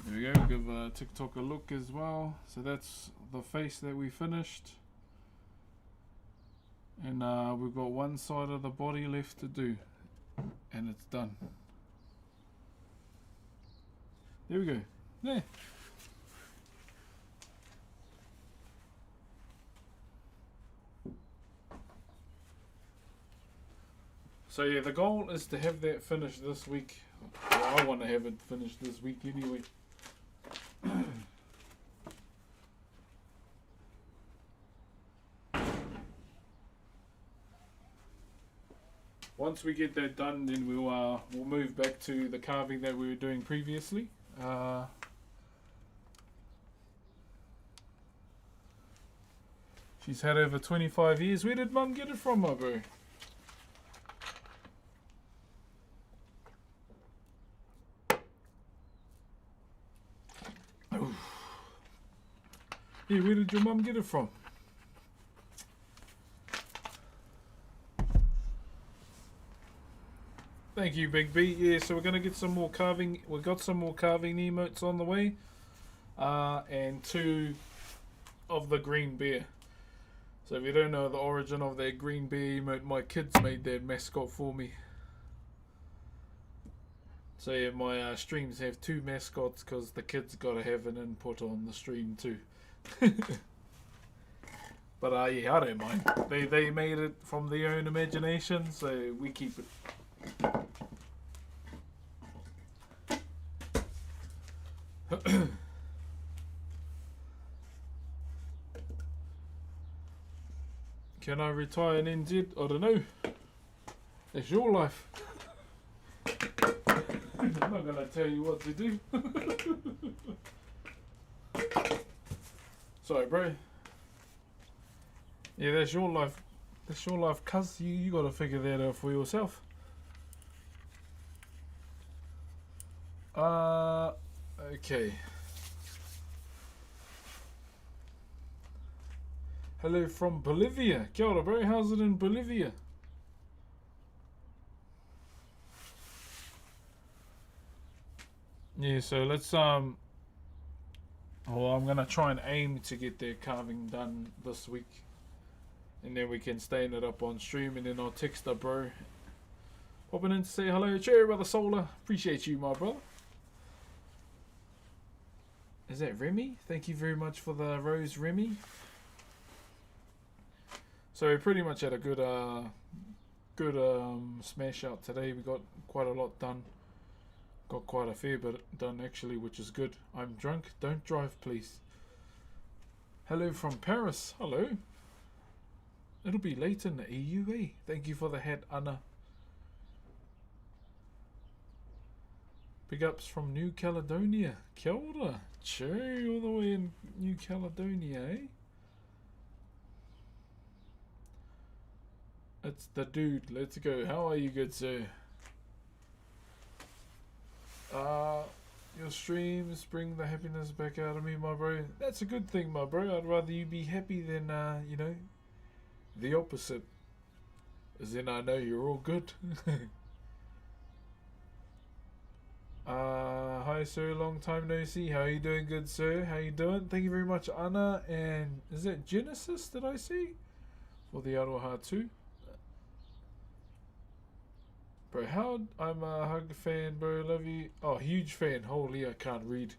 There we go. Give TikTok a look as well. So that's the face that we finished. And we've got one side of the body left to do. And it's done. There we go. There. So yeah, the goal is to have that finished this week. Well, I want to have it finished this week anyway. Once we get that done, then we'll move back to the carving that we were doing previously. She's had over 25 years. Where did Mum get it from, my bro? Oh. Yeah, where did your mum get it from? Thank you, Big B. Yeah, so we're going to get some more carving. We've got some more carving emotes on the way. And 2 of the green bear. So if you don't know the origin of that green bear emote, my kids made that mascot for me. So yeah, my streams have 2 mascots because the kids got to have an input on the stream too. But yeah, I don't mind. They made it from their own imagination, so we keep it. Can I retire an NZ? I don't know. It's your life. I'm not gonna tell you what to do. Sorry, bro. Yeah, that's your life. That's your life, cuz. You gotta figure that out for yourself. Okay. Hello from Bolivia. Kia ora, bro. How's it in Bolivia? Yeah, so let's well, I'm gonna try and aim to get their carving done this week, and then we can stain it up on stream, and then I'll text the bro popping in to say hello. Cheerio, brother Solar. Appreciate you, my brother. Is that Remy? Thank you very much for the rose, Remy. So we pretty much had a good smash out today. We got quite a lot done. Got quite a fair bit done actually, which is good. I'm drunk. Don't drive, please. Hello from Paris. Hello. It'll be late in the EU, eh? Thank you for the hat, Anna. Big ups from New Caledonia. Kia ora. Che, all the way in New Caledonia, eh? It's the dude. Let's go. How are you, good sir? Your streams bring the happiness back out of me, my bro. That's a good thing, my bro. I'd rather you be happy than, you know, the opposite. As in, I know you're all good. Hi, sir. Long time no see. How are you doing, good sir? How you doing? Thank you very much, Anna. And is that Genesis that I see? For the Aroha too? Bro, how? I'm a Hug fan, bro. Love you. Oh, huge fan. Holy, I can't read.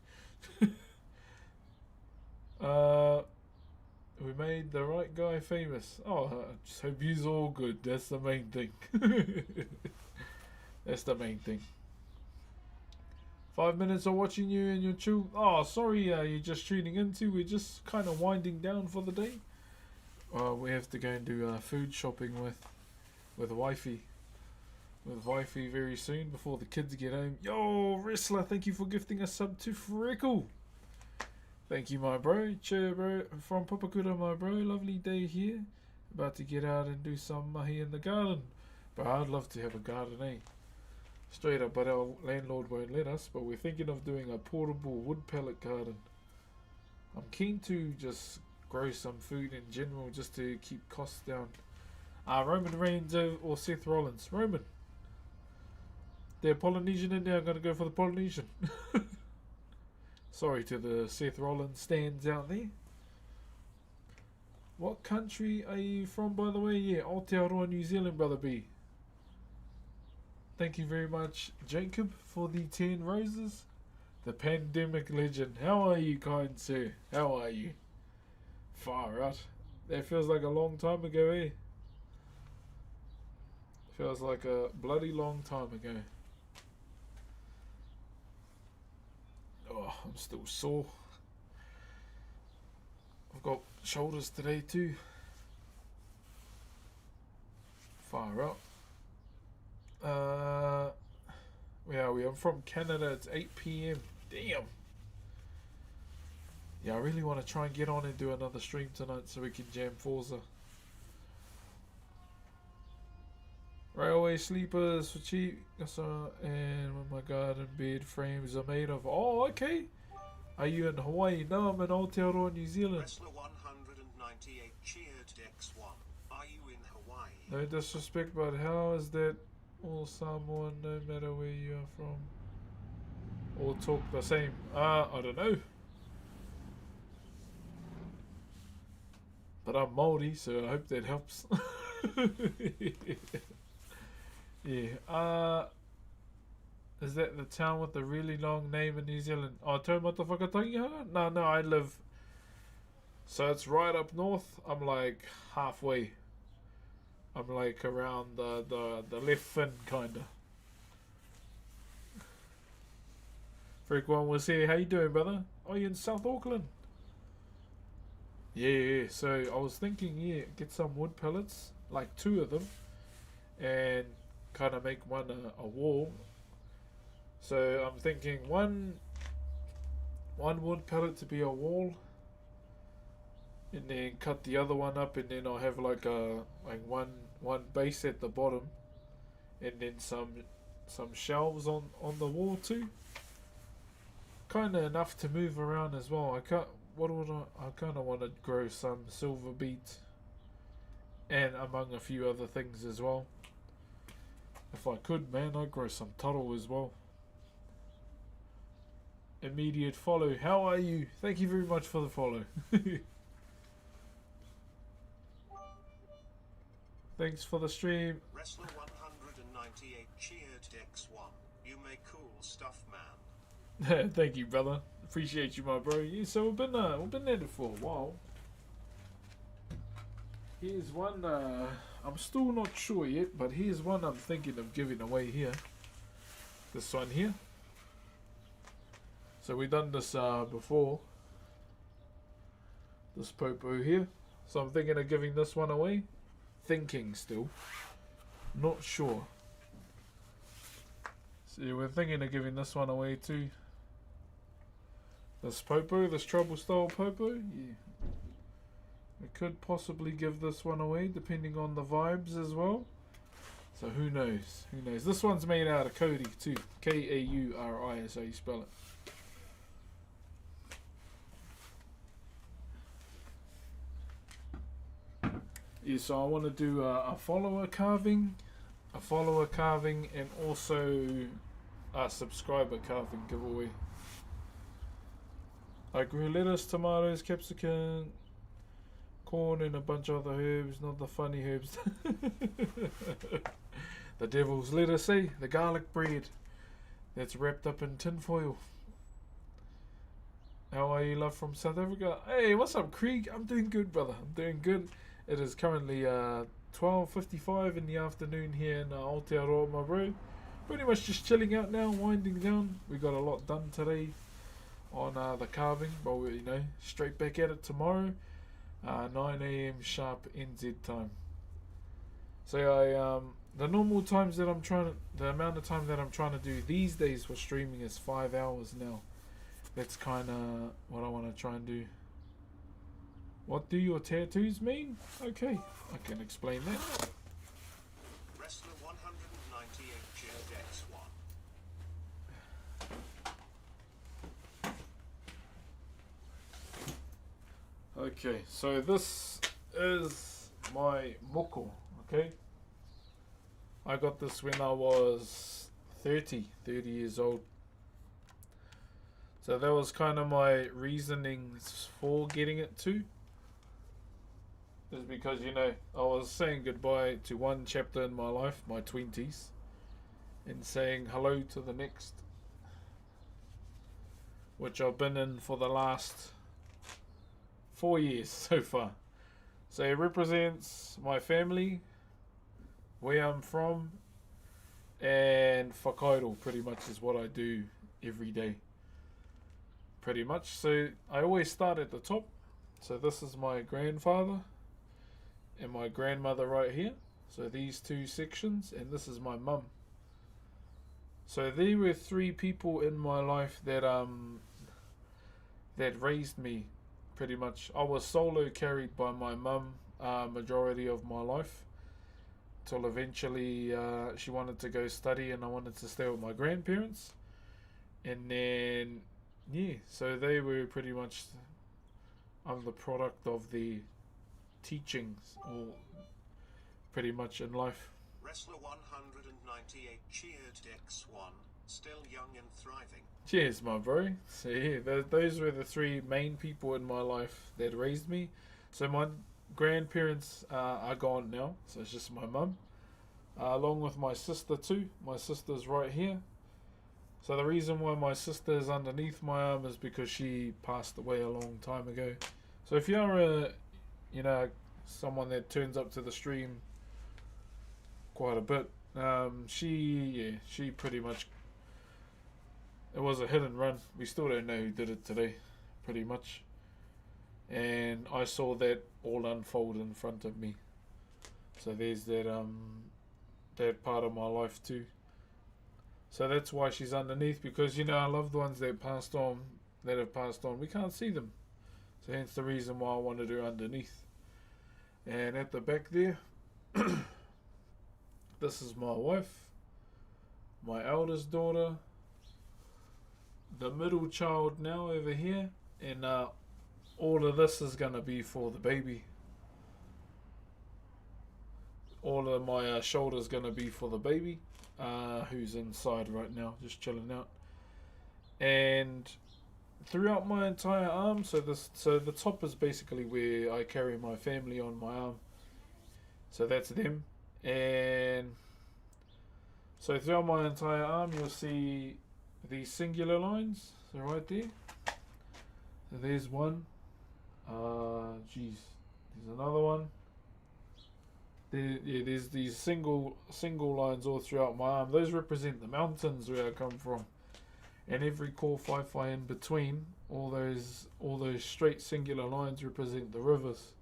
We made the right guy famous. Oh, I just hope he's all good. That's the main thing. That's the main thing. 5 minutes of watching you and your chill. Oh, sorry, you're just tuning into. We're just kind of winding down for the day. We have to go and do food shopping with wifey. With wifey very soon before the kids get home. Yo, Wrestler, thank you for gifting a sub to Freckle. Thank you, my bro. Cheer, bro. From Papakura, my bro. Lovely day here. About to get out and do some mahi in the garden. But I'd love to have a garden, eh? Straight up, but our landlord won't let us. But we're thinking of doing a portable wood pellet garden. I'm keen to just grow some food in general just to keep costs down. Roman Reigns or Seth Rollins? Roman. They're Polynesian in there. I'm going to go for the Polynesian. Sorry to the Seth Rollins stands out there. What country are you from, by the way? Yeah, Aotearoa, New Zealand, brother B. Thank you very much, Jacob, for the 10 roses. The pandemic legend. How are you, kind sir? How are you? Far out. That feels like a long time ago, eh? Feels like a bloody long time ago. Oh, I'm still sore. I've got shoulders today too. Far up. Where are we? I'm from Canada. It's 8 PM. Damn. Yeah, I really want to try and get on and do another stream tonight so we can jam Forza. Railway sleepers for cheap, and when my garden bed frames are made of. Oh, okay. Are you in Hawaii? No, I'm in Aotearoa, New Zealand. Wrestler 198 cheered X1. Are you in Hawaii? No disrespect, but how is that all Samoan no matter where you are from? All talk the same. I don't know. But I'm Maori, so I hope that helps. Yeah, is that the town with the really long name in New Zealand? Oh, Taumata Whakatangihanga? No, I live... So it's right up north. I'm like halfway. I'm like around the left fin, kinda. Freak one was here. How you doing, brother? Oh, you in South Auckland? Yeah, so I was thinking, yeah, get some wood pellets, like 2 of them, and kind of make one a wall. So I'm thinking one wood pellet to be a wall, and then cut the other one up, and then I'll have like one base at the bottom, and then some shelves on the wall too. Kind of enough to move around as well. I kind of want to grow some silver beet, and among a few other things as well. If I could, man, I'd grow some turtle as well. Immediate follow. How are you? Thank you very much for the follow. Thanks for the stream. Wrestler 198 cheered X1. You make cool stuff, man. Thank you, brother. Appreciate you, my bro. Yeah, so we've been at it for a while. Here's one. I'm still not sure yet, but here's one I'm thinking of giving away here. This one here. So we done this before. This popo here. So I'm thinking of giving this one away. Thinking still. Not sure. So we're thinking of giving this one away too. This popo, this trouble style popo. Yeah. We could possibly give this one away depending on the vibes as well. So who knows? Who knows? This one's made out of Kauri too. Kauri is how you spell it. Yeah, so I want to do a follower carving, and also a subscriber carving giveaway. I grew lettuce, tomatoes, capsicum, corn, and a bunch of other herbs, not the funny herbs. The devil's lettuce, eh? The garlic bread that's wrapped up in tin foil. How are you, love, from South Africa? Hey, what's up, Krieg? I'm doing good, brother. I'm doing good. It is currently 12:55 in the afternoon here in Aotearoa, my bro. Pretty much just chilling out now, winding down. We got a lot done today on the carving, but we, straight back at it tomorrow, 9 a.m. sharp NZ time. So the normal times that the amount of time that I'm trying to do these days for streaming is 5 hours now. That's kind of what I want to try and do. What do your tattoos mean? Okay, I can explain that. Wrestler 198 Jade X1. Okay, so this is my moko, okay? I got this when I was 30 years old. So that was kind of my reasonings for getting it too. Is because, I was saying goodbye to one chapter in my life, my 20s, and saying hello to the next, which I've been in for the last 4 years so far. So it represents my family, where I'm from, and Whakairo pretty much is what I do every day. Pretty much. So I always start at the top. So this is my grandfather and my grandmother right here. So these two sections, and this is my mum. So there were 3 people in my life that raised me pretty much. I was solo carried by my mum majority of my life, till eventually she wanted to go study and I wanted to stay with my grandparents. And then so they were pretty much, I'm the product of the teachings, or pretty much in life. Wrestler 198 cheered X1, still young and thriving. Cheers, my bro. So those were the 3 main people in my life that raised me. So my grandparents are gone now, so it's just my mum, along with my sister too. My sister's right here. So the reason why my sister is underneath my arm is because she passed away a long time ago. So if you're someone that turns up to the stream quite a bit, she pretty much, it was a hit and run. We still don't know who did it today, pretty much. And I saw that all unfold in front of me. So there's that part of my life too. So that's why she's underneath, because our loved ones that have passed on, we can't see them. So hence the reason why I wanted her underneath. And at the back there, this is my wife, my eldest daughter, the middle child now over here, and all of this is going to be for the baby. All of my shoulder's going to be for the baby, who's inside right now, just chilling out. And throughout my entire arm, so the top is basically where I carry my family on my arm. So that's them. And so throughout my entire arm, you'll see these singular lines. So right there. So there's one. Geez, there's another one. There's these single lines all throughout my arm. Those represent the mountains where I come from, and every kōwhaiwhai in between, all those straight singular lines represent the rivers.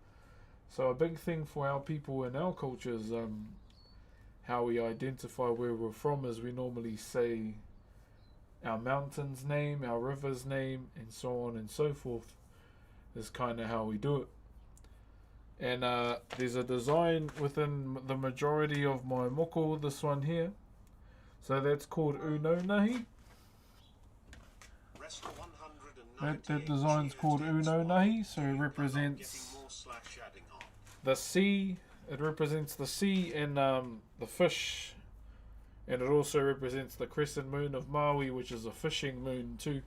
So a big thing for our people in our cultures, how we identify where we're from, is we normally say our mountain's name, our river's name, and so on and so forth. Is kind of how we do it. And there's a design within the majority of my moko, this one here. So that's called Unonahi. That design's called Unonahi, so it represents the sea. It represents the sea and the fish. And it also represents the crescent moon of Maui, which is a fishing moon too.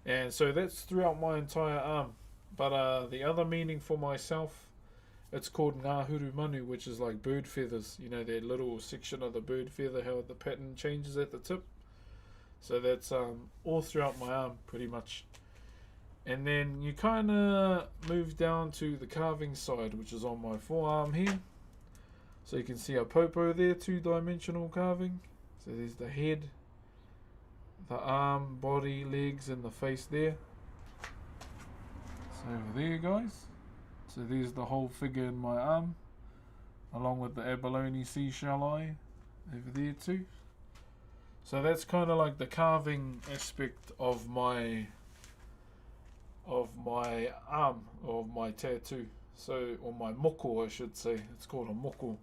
And so that's throughout my entire arm. But the other meaning for myself, it's called ngā huru manu, which is like bird feathers. You know, that little section of the bird feather, how the pattern changes at the tip. So that's all throughout my arm, pretty much. And then you kind of move down to the carving side, which is on my forearm here. So you can see a popo there, two-dimensional carving. So there's the head, the arm, body, legs, and the face there. So over there, guys. So there's the whole figure in my arm, along with the abalone seashell eye over there too. So that's kind of like the carving aspect of my arm, or of my tattoo. So, or my moko, I should say. It's called a moko.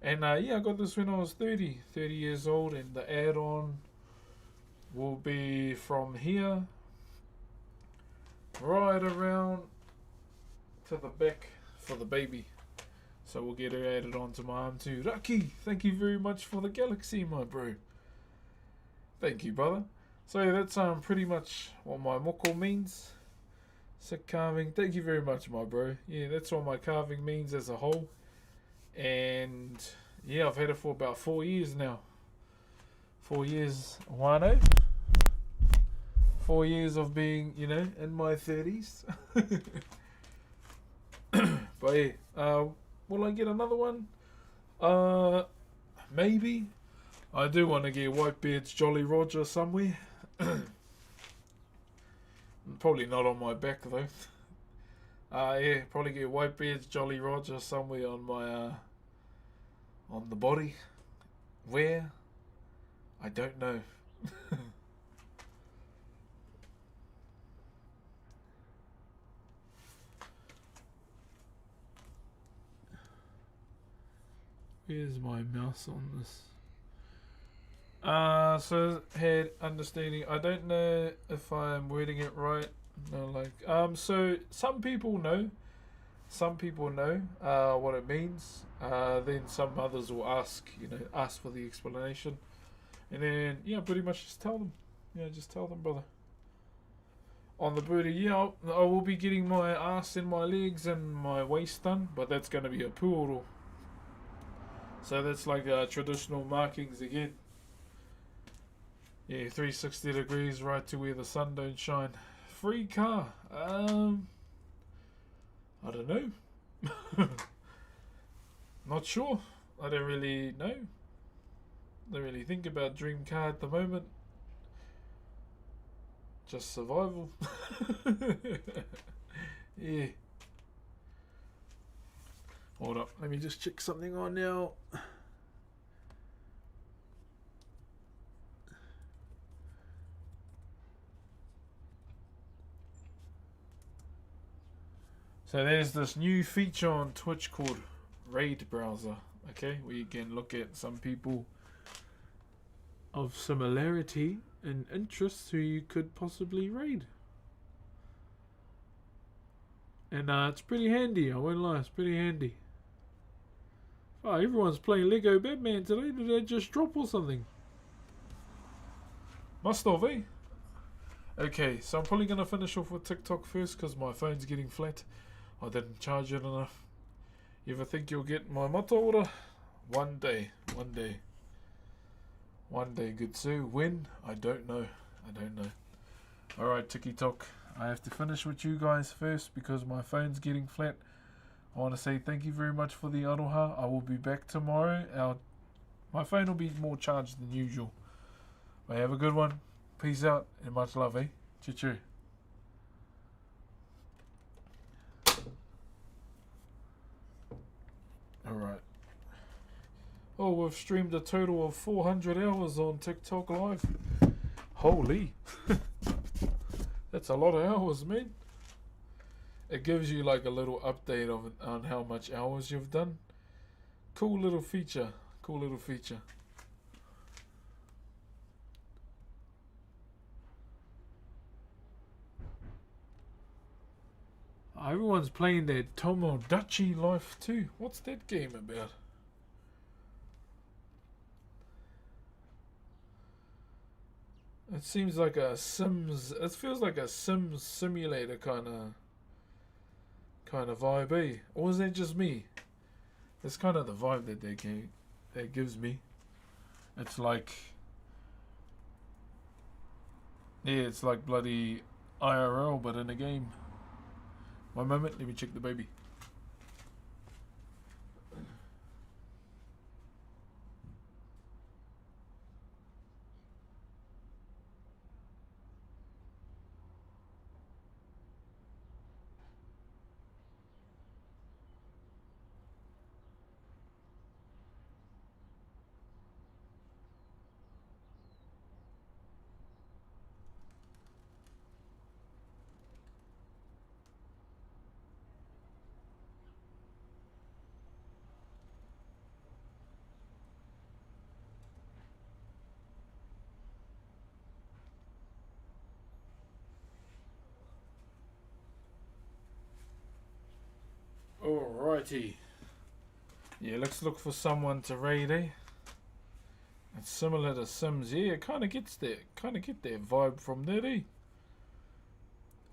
And yeah, I got this when I was 30 years old, and the add-on will be from here right around to the back for the baby. So we'll get her added onto my arm too. Raki, thank you very much for the galaxy, my bro. Thank you, brother. So that's pretty much what my moko means. Sick carving. Thank you very much, my bro. Yeah, that's what my carving means as a whole. And yeah, I've had it for about 4 years now. 4 years, wano. 4 years of being, you know, in my 30s. But yeah, will I get another one? Maybe. I do want to get Whitebeard's Jolly Roger somewhere. Probably not on my back though. Yeah, probably get Whitebeard's Jolly Roger somewhere on my on the body. Where? I don't know. Where's my mouse on this? So head understanding. I don't know if I'm wording it right. No, like so some people know. Some people know what it means. Then some others will ask, ask for the explanation. And then yeah, pretty much just tell them. Yeah, just tell them, brother. On the booty, yeah, I will be getting my ass and my legs and my waist done, but that's gonna be a puoro. So that's like traditional markings again. Yeah, 360 degrees right to where the sun don't shine. Free car. I don't know. Not sure. I don't really know. Don't really think about dream car at the moment. Just survival. Yeah. Hold up, let me just check something on now. So there's this new feature on Twitch called Raid Browser, okay, where you can look at some people of similarity and interests who you could possibly raid. And it's pretty handy, I won't lie, it's pretty handy. Oh, everyone's playing Lego Batman today. Did they just drop or something? Must have, eh? Okay, so I'm probably going to finish off with TikTok first because my phone's getting flat. I didn't charge it enough. You ever think you'll get my moto order? One day. One day. One day, good Sue. When? I don't know. I don't know. Alright, TikTok. I have to finish with you guys first because my phone's getting flat. I want to say thank you very much for the aroha. I will be back tomorrow. My phone will be more charged than usual. But have a good one. Peace out and much love, eh? Choo-choo. Alright. Oh, we've streamed a total of 400 hours on TikTok Live. Holy. That's a lot of hours, man. It gives you like a little update on how much hours you've done. Cool little feature. Cool little feature. Everyone's playing that Tomodachi Life too. What's that game about? It seems like a Sims. It feels like a Sims simulator kind of vibe, eh? Or is that just me? It's kind of the vibe that gives me. It's like, yeah, it's like bloody IRL, but in a game. One moment, let me check the baby. Alrighty. Yeah, let's look for someone to raid, eh? It's similar to Sims. Yeah, it kind of get that vibe from there, eh?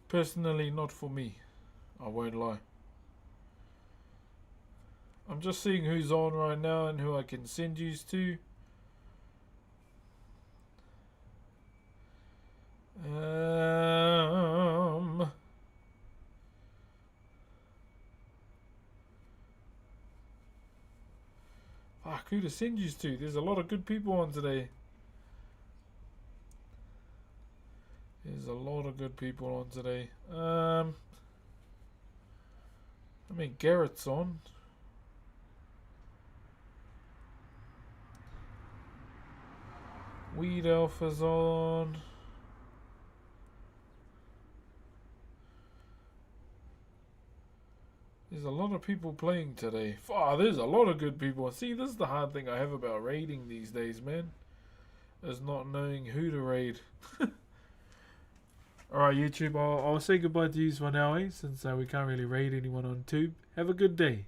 Personally, not for me. I won't lie. I'm just seeing who's on right now and who I can send yous to. Fuck, who to send yous to? There's a lot of good people on today. There's a lot of good people on today. I mean, Garrett's on. Weed Alpha's on. There's a lot of people playing today. Oh, there's a lot of good people. See, this is the hard thing I have about raiding these days, man. Is not knowing who to raid. Alright, YouTube, I'll say goodbye to you for now, eh? Since we can't really raid anyone on Tube. Have a good day.